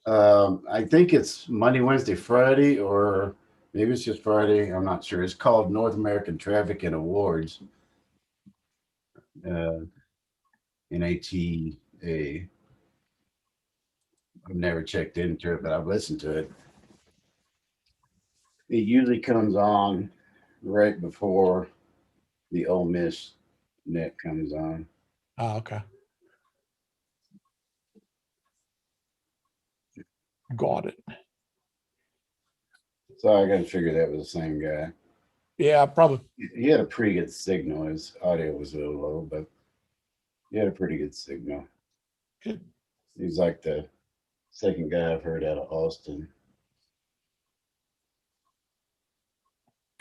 I think it's Monday, Wednesday, Friday, or maybe it's just Friday. I'm not sure. It's called North American Traffic and Awards. NATA. I've never checked into it, but I've listened to it. It usually comes on right before the Ole Miss net comes on. Oh, okay. Got it. So I got to figure that was the same guy. Yeah, probably. He had a pretty good signal. His audio was a little low, but he had a pretty good signal. Good. He's like the second guy I've heard out of Austin.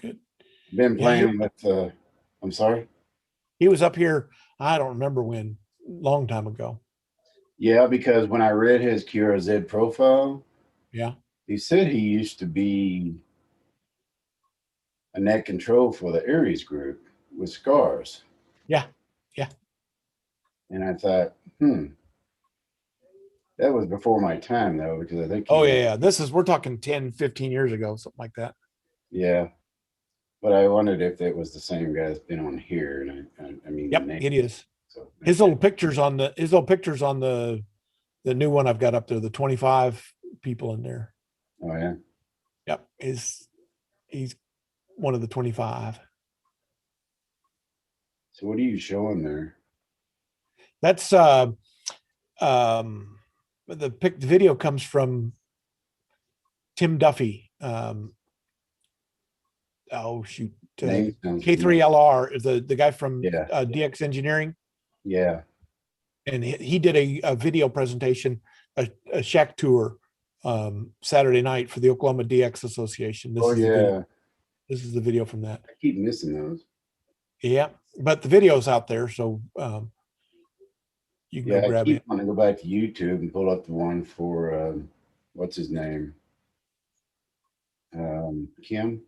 Good. Been playing with, I'm sorry? He was up here, I don't remember when, long time ago. Yeah, because when I read his QRZ profile, he said he used to be a net control for the Aries group with scars. Yeah. And I thought, that was before my time though, because I think. We're talking 10, 15 years ago, something like that. Yeah. But I wondered if it was the same guy that's been on here. And I mean, yep, it is. So, his little pictures on the new one I've got up there, the 25 people in there. Oh yeah. Yep. He's one of the 25. So what are you showing there? That's the video comes from Tim Duffy. K3LR is the guy from DX Engineering. Yeah. And he did a video presentation, a shack tour Saturday night for the Oklahoma DX Association. This is the video from that. I keep missing those. Yeah, but the video's out there, so you can go grab it. I want to go back to YouTube and pull up the one for what's his name? Kim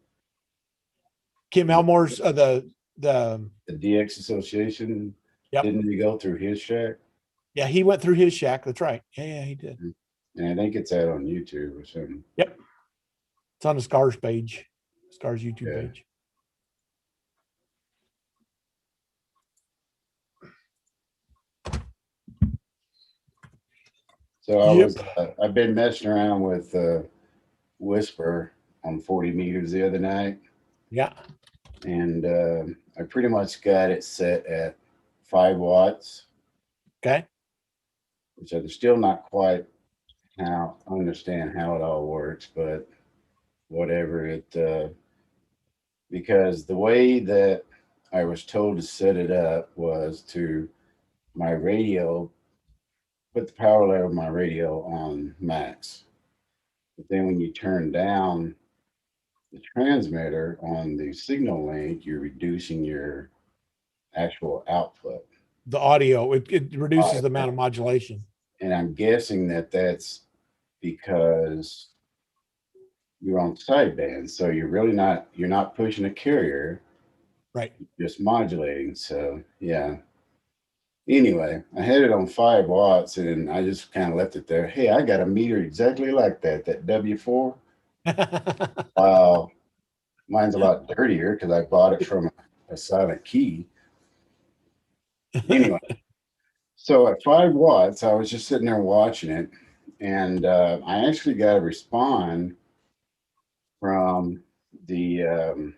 Elmore's the DX Association. Yep. Didn't he go through his shack? Yeah, he went through his shack. That's right. Yeah, he did. And I think it's out on YouTube or something. Yep. It's on the Scars page. Scars YouTube page. So I was, I've been messing around with Whisper on 40 meters the other night. Yeah. And I pretty much got it set at 5 watts. Okay. Which I'm still not quite understand how it all works, but whatever it, because the way that I was told to set it up was to my radio, put the power level of my radio on max. But then when you turn down the transmitter on the signal link, you're reducing your actual output. The audio, it reduces the amount of modulation. And I'm guessing that that's because you're on sideband. So you're not pushing a carrier. Right. Just modulating. So yeah. Anyway, I had it on 5 watts and I just kind of left it there. Hey, I got a meter exactly like that W4. Wow. Mine's a lot dirtier because I bought it from a silent key. Anyway, so at 5 watts, I was just sitting there watching it, and I actually got a response from the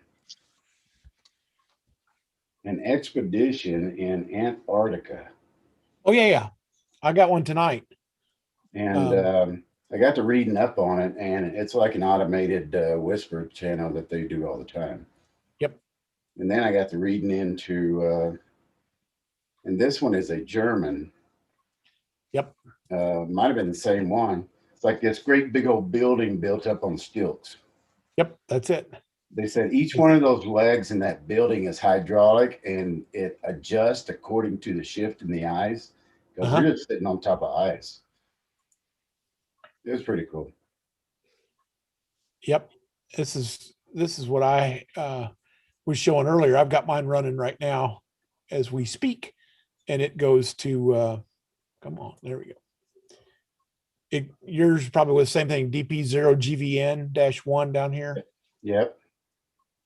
an expedition in Antarctica. Oh yeah. I got one tonight. And I got to reading up on it, and it's like an automated whisper channel that they do all the time. Yep. And then I got to reading into, and this one is a German. Yep. Might have been the same one. It's like this great big old building built up on stilts. Yep, that's it. They said each one of those legs in that building is hydraulic, and it adjusts according to the shift in the ice, because we're just sitting on top of ice. It was pretty cool. Yep. This is what I was showing earlier. I've got mine running right now as we speak, and it goes to come on, there we go. Yours probably was the same thing, DP0GVN-1 down here. Yep.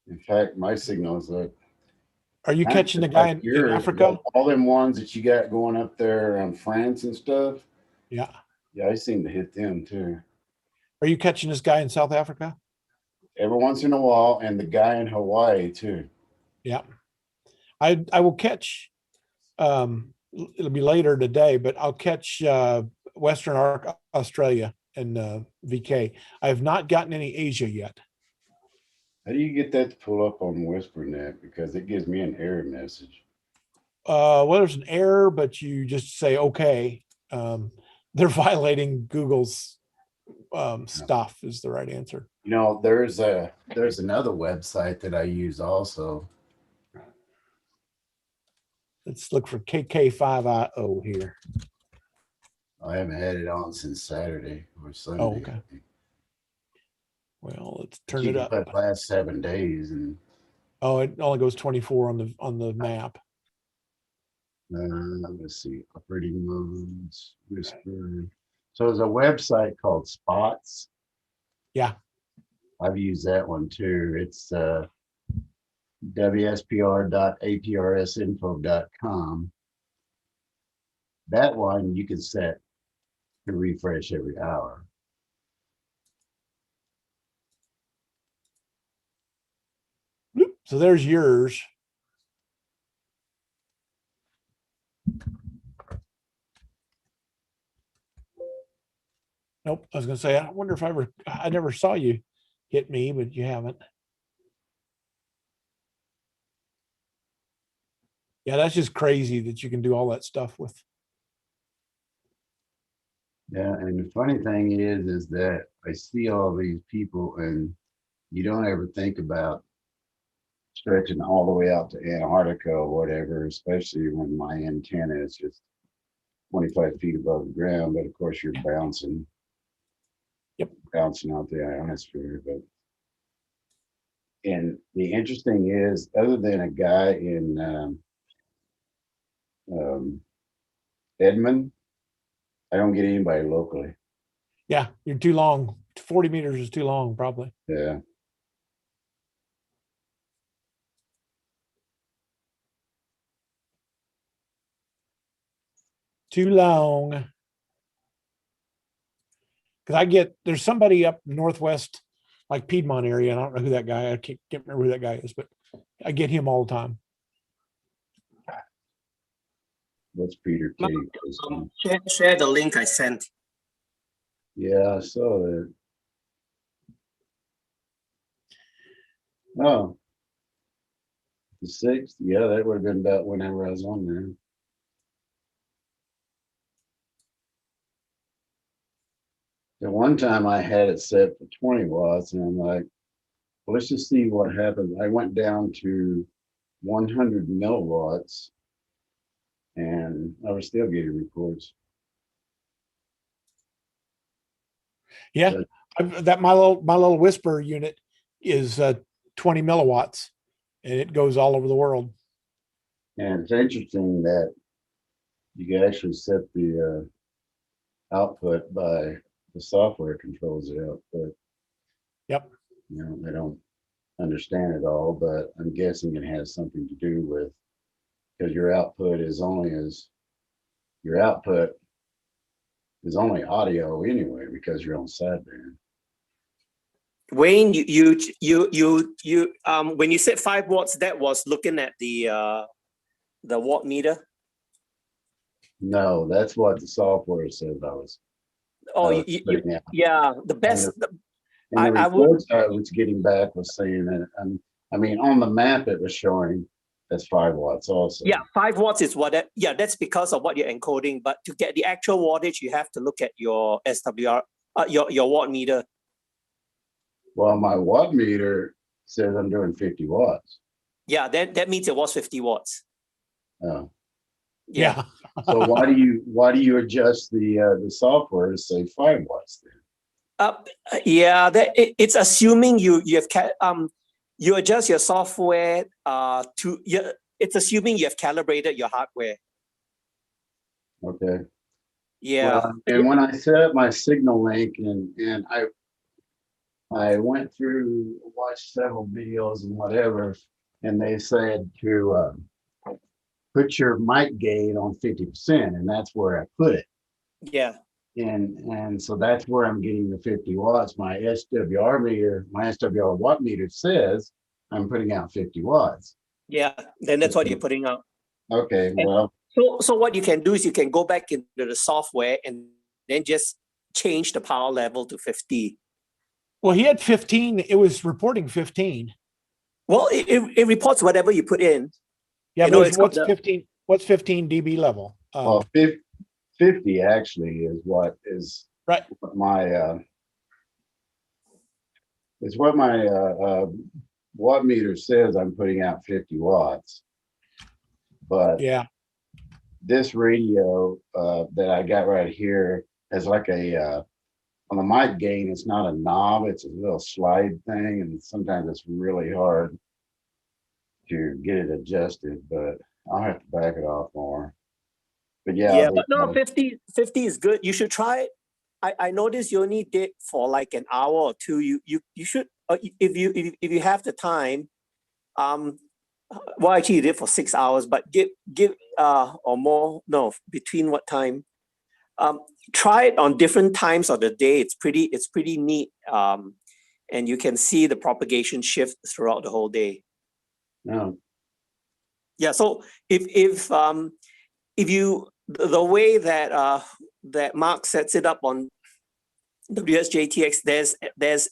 In fact, my signal is like. Are you catching the guy in Africa? All them ones that you got going up there in France and stuff. Yeah. Yeah, I seem to hit them too. Are you catching this guy in South Africa? Every once in a while, and the guy in Hawaii too. Yeah. I will catch, it'll be later today, but I'll catch Western Australia and VK. I have not gotten any Asia yet. How do you get that to pull up on WhisperNet? Because it gives me an error message. Well, there's an error, but you just say, okay. They're violating Google's stuff is the right answer. You know, there's another website that I use also. Let's look for KK5IO here. I haven't had it on since Saturday or Sunday. Oh, okay. Well, let's turn it up. Last 7 days, and oh, it only goes 24 on the map. Let's see, operating modes, Whisper. So there's a website called Spots. Yeah, I've used that one too. It's wspr.aprsinfo.com. That one you can set to refresh every hour. So there's yours. Nope. I was going to say, I wonder if I never saw you hit me, but you haven't. Yeah, that's just crazy that you can do all that stuff with. Yeah, and the funny thing is that I see all these people, and you don't ever think about stretching all the way out to Antarctica or whatever, especially when my antenna is just 25 feet above the ground. But of course, you're bouncing. Yep. Bouncing out the ionosphere. But and the interesting is, other than a guy in Edmond, I don't get anybody locally. Yeah, you're too long. 40 meters is too long, probably. Yeah. Too long. Because there's somebody up northwest, like Piedmont area, and I don't know who that guy. I can't remember who that guy is, but I get him all the time. What's Peter K? Share the link I sent. Yeah, I saw that. Oh, the 6th. Yeah, that would have been about whenever I was on there. The one time I had it set for 20 watts, and I'm like, well, let's just see what happens. I went down to 100 milliwatts, and I was still getting reports. Yeah, my little whisper unit is 20 milliwatts, and it goes all over the world. And it's interesting that you can actually set the output by the software controls the output. Yep. You know, I don't understand it all, but I'm guessing it has something to do with, because your output is only audio anyway, because you're on sideband. Wayne, when you said 5 watts, that was looking at the watt meter. No, that's what the software says I was. Oh, yeah, the best. And the reports I was getting back was saying that, I mean, on the map it was showing that's 5 watts also. Yeah, 5 watts is what. Yeah, that's because of what you're encoding. But to get the actual wattage, you have to look at your SWR, your watt meter. Well, my watt meter says I'm doing 50 watts. Yeah, that means it was 50 watts. Oh. Yeah. So why do you adjust the software to say 5 watts then? Yeah, it's assuming you adjust your software it's assuming you have calibrated your hardware. Okay. Yeah. Well, and when I set up my signal link and I went through, watched several videos and whatever, and they said to put your mic gain on 50%, and that's where I put it. Yeah. And so that's where I'm getting the 50 watts. My SWR watt meter says I'm putting out 50 watts. Yeah, then that's what you're putting out. Okay, well. So what you can do is you can go back into the software and then just change the power level to 50. Well, he had 15. It was reporting 15. Well, it reports whatever you put in. Yeah, but what's 15? What's 15 dB level? Well, 50 actually is what is right. What my it's what my watt meter says I'm putting out 50 watts. But yeah, this radio that I got right here has like a on the mic gain, it's not a knob, it's a little slide thing, and sometimes it's really hard to get it adjusted, but I'll have to back it off more. But yeah, but no, 50 is good. You should try it. I noticed you only did for like an hour or two. You should if you have the time. Well, actually, you did for 6 hours, but give or more. No, between what time? Try it on different times of the day. It's pretty neat. And you can see the propagation shift throughout the whole day. No. Yeah. So if you the way that that Mark sets it up on WSJTX, there's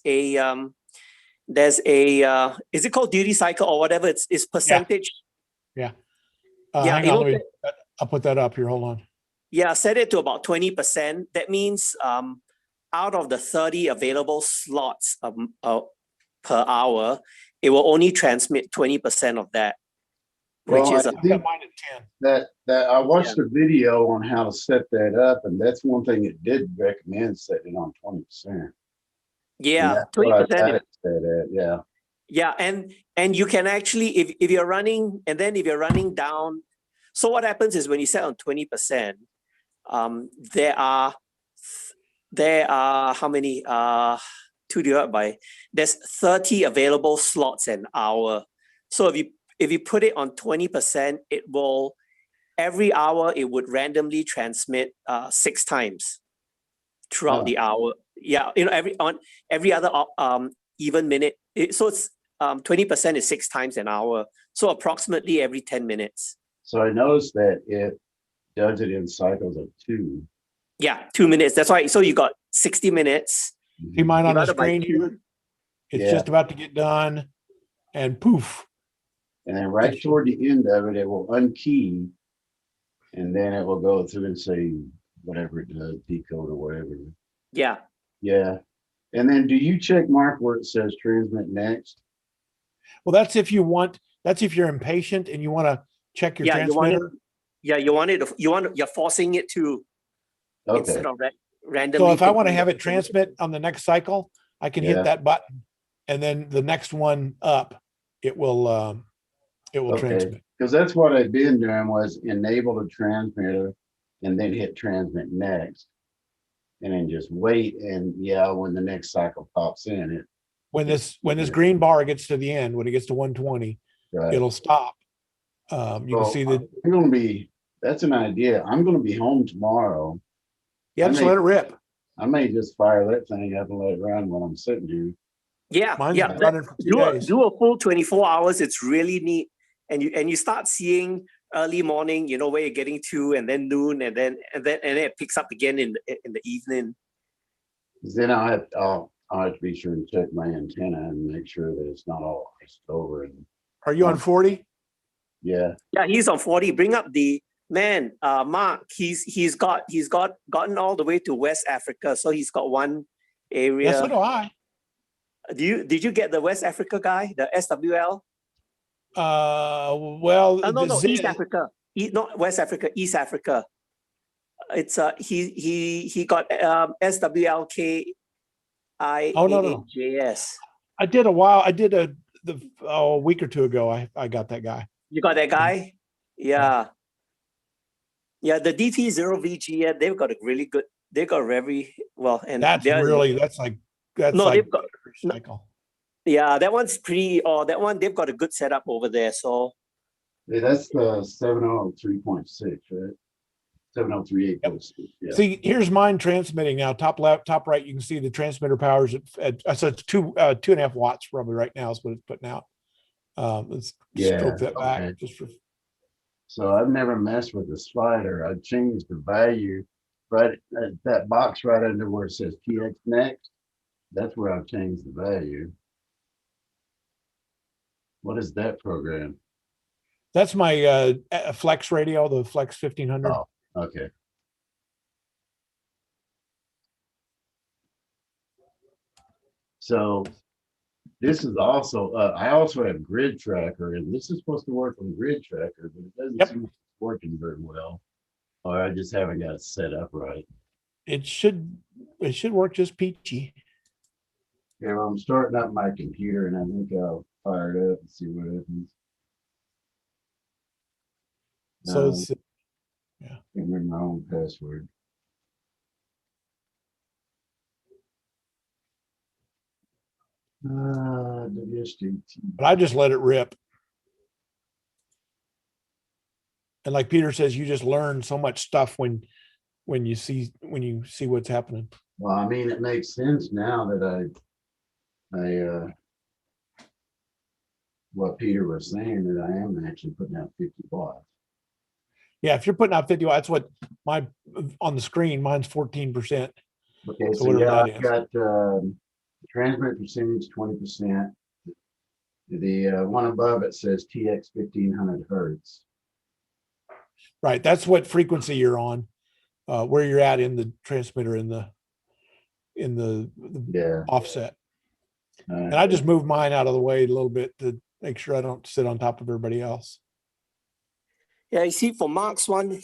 a is it called duty cycle or whatever? It's percentage. Yeah. Hang on, I'll put that up here. Hold on. Yeah, set it to about 20%. That means out of the 30 available slots per hour, it will only transmit 20% of that. Well, I think that I watched a video on how to set that up, and that's one thing it did recommend, setting it on 20%. Yeah, 20%. Yeah. Yeah, and you can actually, if you're running, and then if you're running down, so what happens is when you set on 20%, there are how many? 2 divided by, there's 30 available slots an hour. So if you put it on 20%, it will, every hour it would randomly transmit 6 times throughout the hour. Yeah, every other even minute. So it's 20% is 6 times an hour. So approximately every 10 minutes. So I noticed that it does it in cycles of 2. Yeah, 2 minutes. That's why. So you got 60 minutes. See mine on the divided by screen 2. here? It's Yeah. just about to get done, and poof. And then right toward the end of it, it will unkey, and then it will go through and say whatever it does, decode or whatever. Yeah. Yeah. And then do you check mark where it says transmit next? Well, that's if you want. That's if you're impatient and you want to check your transmitter. You're forcing it to instead of randomly. So if I want to have it transmit on the next cycle, I can Yeah. hit that button, and then the next one up, it will transmit. Because that's what I've been doing was enable the transmitter and then hit transmit next. And then just wait, and when the next cycle pops in, When this green bar gets to the end, when it gets to 120, it'll stop. You can see that. I'm going to be. That's an idea. I'm going to be home tomorrow. Yeah, just let it rip. I may just fire that thing up and let it run when I'm sitting here. Yeah, running for 2 days. Do a full 24 hours. It's really neat, and you start seeing early morning, where you're getting to, and then noon, and then it picks up again in the evening. Then I'll have to be sure and check my antenna and make sure that it's not all iced over. And are you on 40? Yeah. Yeah, he's on 40. Bring up the man, Mark. He's gotten all the way to West Africa, so he's got one area. Yeah, so do I. Did you get the West Africa guy, the SWL? Well, no, East Africa. Not West Africa, East Africa. It's he got SWLK IAJS. I did a week or two ago. I got that guy. You got that guy? Yeah. Yeah, the DT0VG, yeah, they've got a really good. They've got very well, and that's like cycle. Yeah, that one's pretty. That one they've got a good setup over there. So yeah, that's the 703.6, right? 703.8. Yeah. See, here's mine transmitting now. Top left, top right, you can see the transmitter powers at so it's 2.5 watts probably right now is what it's putting out. Let's stroke that back just for. So I've never messed with the spyder. I changed the value right at that box right under where it says TX next. That's where I've changed the value. What is that program? That's my Flex radio, the Flex 1500. Oh, okay. So this is also, I also have Grid Tracker, and this is supposed to work on Grid Tracker, but it doesn't seem to be working very well. Or I just haven't got it set up right. It should work just peachy. Yeah, well, I'm starting up my computer, and I think I'll fire it up and see what happens. So it's, I can't remember my own password. But I just let it rip. And like Peter says, you just learn so much stuff when you see what's happening. Well, I mean, it makes sense now that I what Peter was saying, that I am actually putting out 50 watts. Yeah, if you're putting out 50 watts, what my on the screen, mine's 14%. Okay, so yeah, I've got transmit percentage 20%. The one above it says TX 1500 hertz. Right, that's what frequency you're on, where you're at in the transmitter in the offset. And I just moved mine out of the way a little bit to make sure I don't sit on top of everybody else. Yeah, you see, for Mark's one,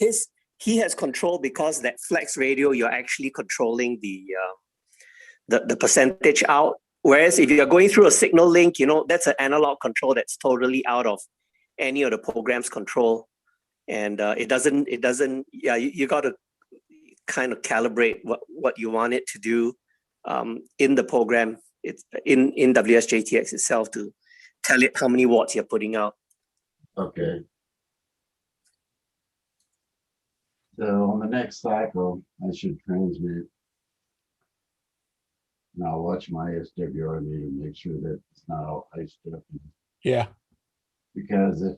he has control because that flex radio, you're actually controlling the percentage out. Whereas if you're going through a signal link, that's an analog control that's totally out of any of the program's control. And it doesn't, you got to kind of calibrate what you want it to do in the program. It's in WSJTX itself to tell it how many watts you're putting out. Okay. So on the next cycle, I should transmit And I'll watch my SWR meter, make sure that it's not all iced up. Yeah. Because if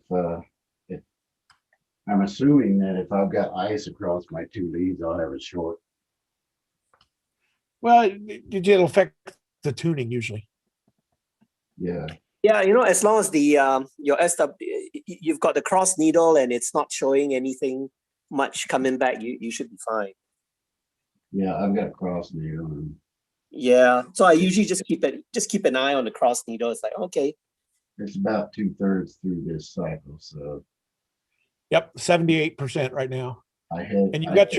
I'm assuming that if I've got ice across my two leads, I'll have it short. Well, it'll affect the tuning usually. Yeah. Yeah, you know, as long as the your SW, you've got the cross needle and it's not showing anything much coming back, you should be fine. Yeah, I've got cross needle. And Yeah, so I usually just keep an eye on the cross needle. It's like, okay. it's about 2/3 through this cycle, so. Yep, 78% right now. And you I got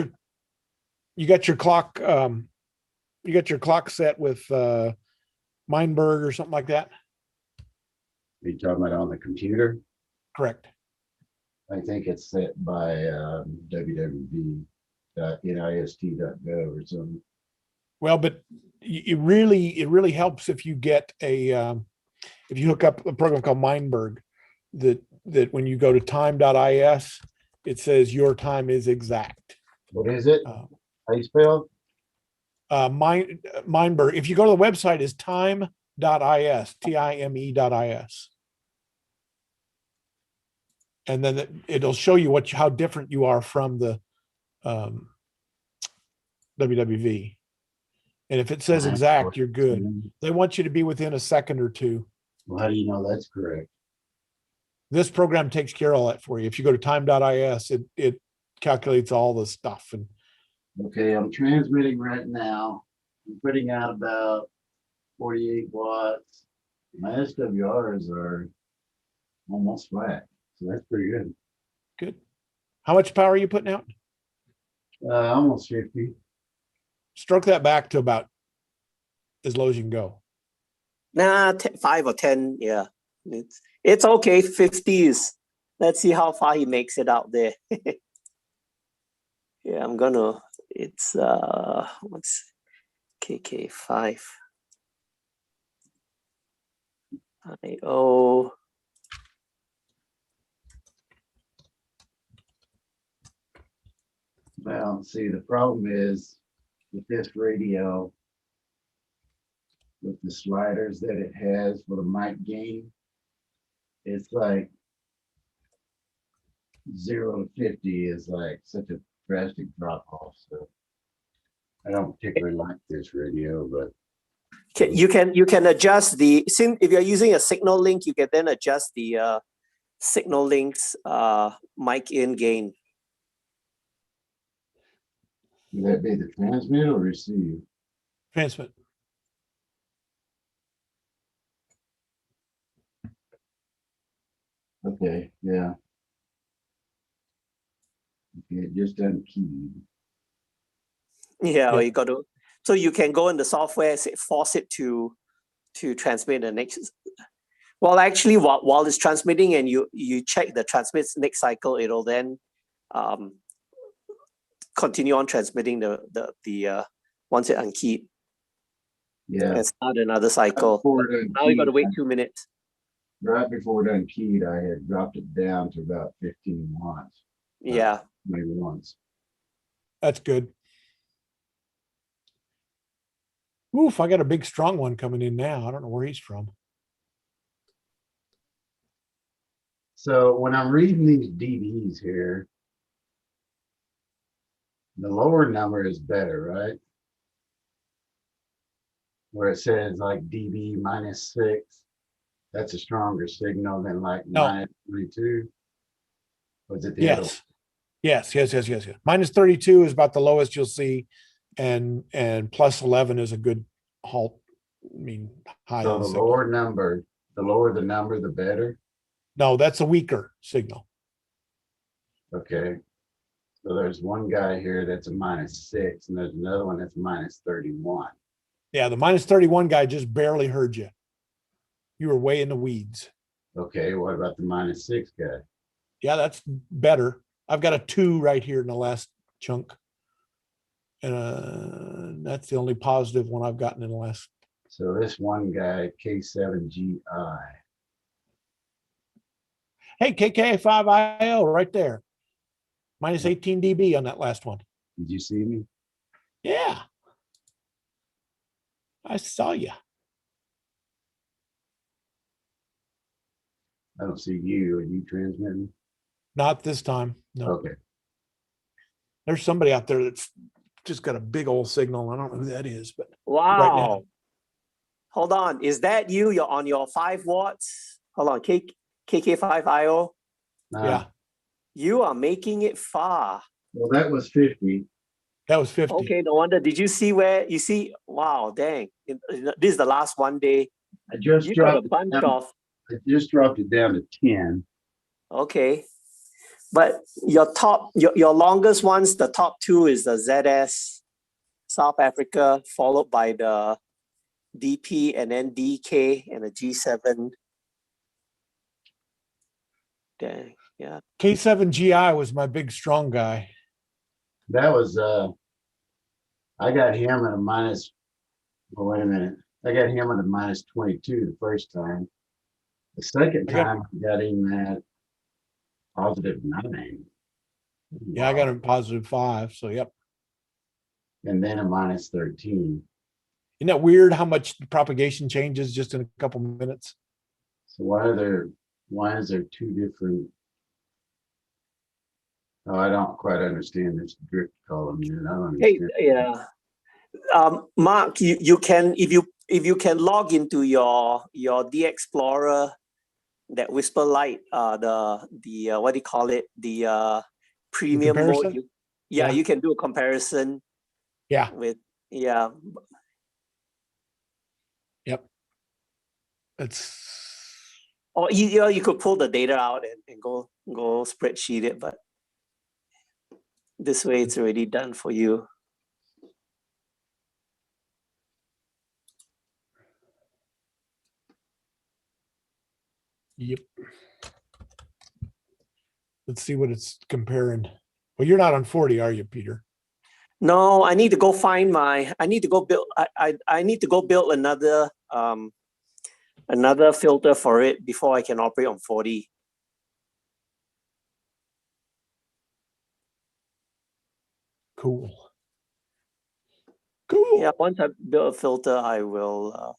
your clock. You got your clock set with Meinberg or something like that. Are you talking about on the computer? Correct. I think it's set by www.nist.gov or something. Well, but it really helps if you get if you hook up a program called Meinberg, that when you go to time.is, it says your time is exact. What is it? How you spell? Meinberg. If you go to the website, is time.is, time.is. And then it'll show you how different you are from the WWV. And if it says exact, you're good. They want you to be within a second or two. Well, how do you know that's correct? This program takes care of all that for you. If you go to time.is, it calculates all the stuff. And okay, I'm transmitting right now. I'm putting out about 48 watts. My SWRs are almost flat, so that's pretty good. Good. How much power are you putting out? Almost 50. Stroke that back to about as low as you can go. Nah, 5 or 10. Yeah, it's okay. 50s. Let's see how far he makes it out there. Yeah, I'm gonna. It's what's KK5. IO. Well, see, the problem is with this radio, with the sliders that it has for the mic gain, it's like 0 to 50 is like such a drastic drop off. So I don't particularly like this radio, but You can adjust the if you're using a signal link, you can then adjust the signal link's mic in gain. would that be the transmit or receive? Transmit. Okay, yeah. Okay, it just doesn't key. Yeah, you got to. So you can go in the software, force it to transmit the next. Well, actually, while it's transmitting and you check the transmits next cycle, it'll then continue on transmitting the once it unkeyed. Yeah. And start another cycle. Now you got to wait 2 minutes. Right before it unkeyed, I had dropped it down to about 15 watts. Yeah. Maybe once. That's good. Oof, I got a big strong one coming in now. I don't know where he's from. So when I'm reading these dBs here, the lower number is better, right? Where it says like dB -6, that's a stronger signal than like -22. Was it the other? Yes. Minus 32 is about the lowest you'll see, and plus 11 is a good halt. I mean, high. So the lower number, the lower the number, the better. No, that's a weaker signal. Okay. So there's one guy here that's a -6, and there's another one that's -31. Yeah, the minus 31 guy just barely heard you. You were way in the weeds. Okay, what about the -6 guy? Yeah, that's better. I've got a 2 right here in the last chunk. And that's the only positive one I've gotten in the last. So this one guy, K7GI. Hey, KK5IL right there. Minus 18 dB on that last one. Did you see me? Yeah. I saw you. I don't see you. Are you transmitting? Not this time. No. Okay. There's somebody out there that's just got a big old signal. I don't know who that is, but Wow. right now. Hold on. Is that you? You're on your 5 watts? Hold on. KK5IO? Yeah. You are making it far. Well, that was 50. That was 50. Okay, no wonder. Did you see where you see? Wow, dang. This is the last one day. I just You got a dropped it bunch down. of. I just dropped it down to 10. Okay. But your top, your longest ones, the top 2 is the ZS South Africa, followed by the DP and then DK and the G7. Dang, yeah. K7GI was my big strong guy. That was I got him at a minus. Oh, wait a minute. I got him at a minus 22 the first time. The second time I got him at positive 9. Yeah, I got him positive 5. So yep. And then a minus 13. Isn't that weird how much the propagation changes just in a couple minutes? So why is there 2 different? Oh, I don't quite understand this drift column here. I don't understand. Hey, yeah. Mark, you can if you can log into your D Explorer, that Whisper Light, the what do you call it? The premium mode. You can do a comparison. Yeah. With Yep. Or you could pull the data out and go spreadsheet it, but this way it's already done for you. Yep. Let's see what it's comparing. Well, you're not on 40, are you, Peter? No, I need to go find I need to go build. I need to go build another filter for it before I can operate on 40. Cool. Yeah, once I build a filter, I will.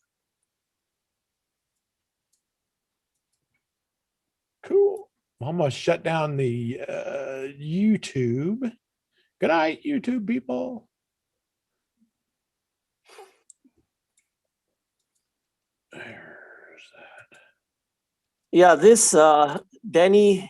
Cool. I'm gonna shut down the YouTube. Good night, YouTube people. Yeah, this Danny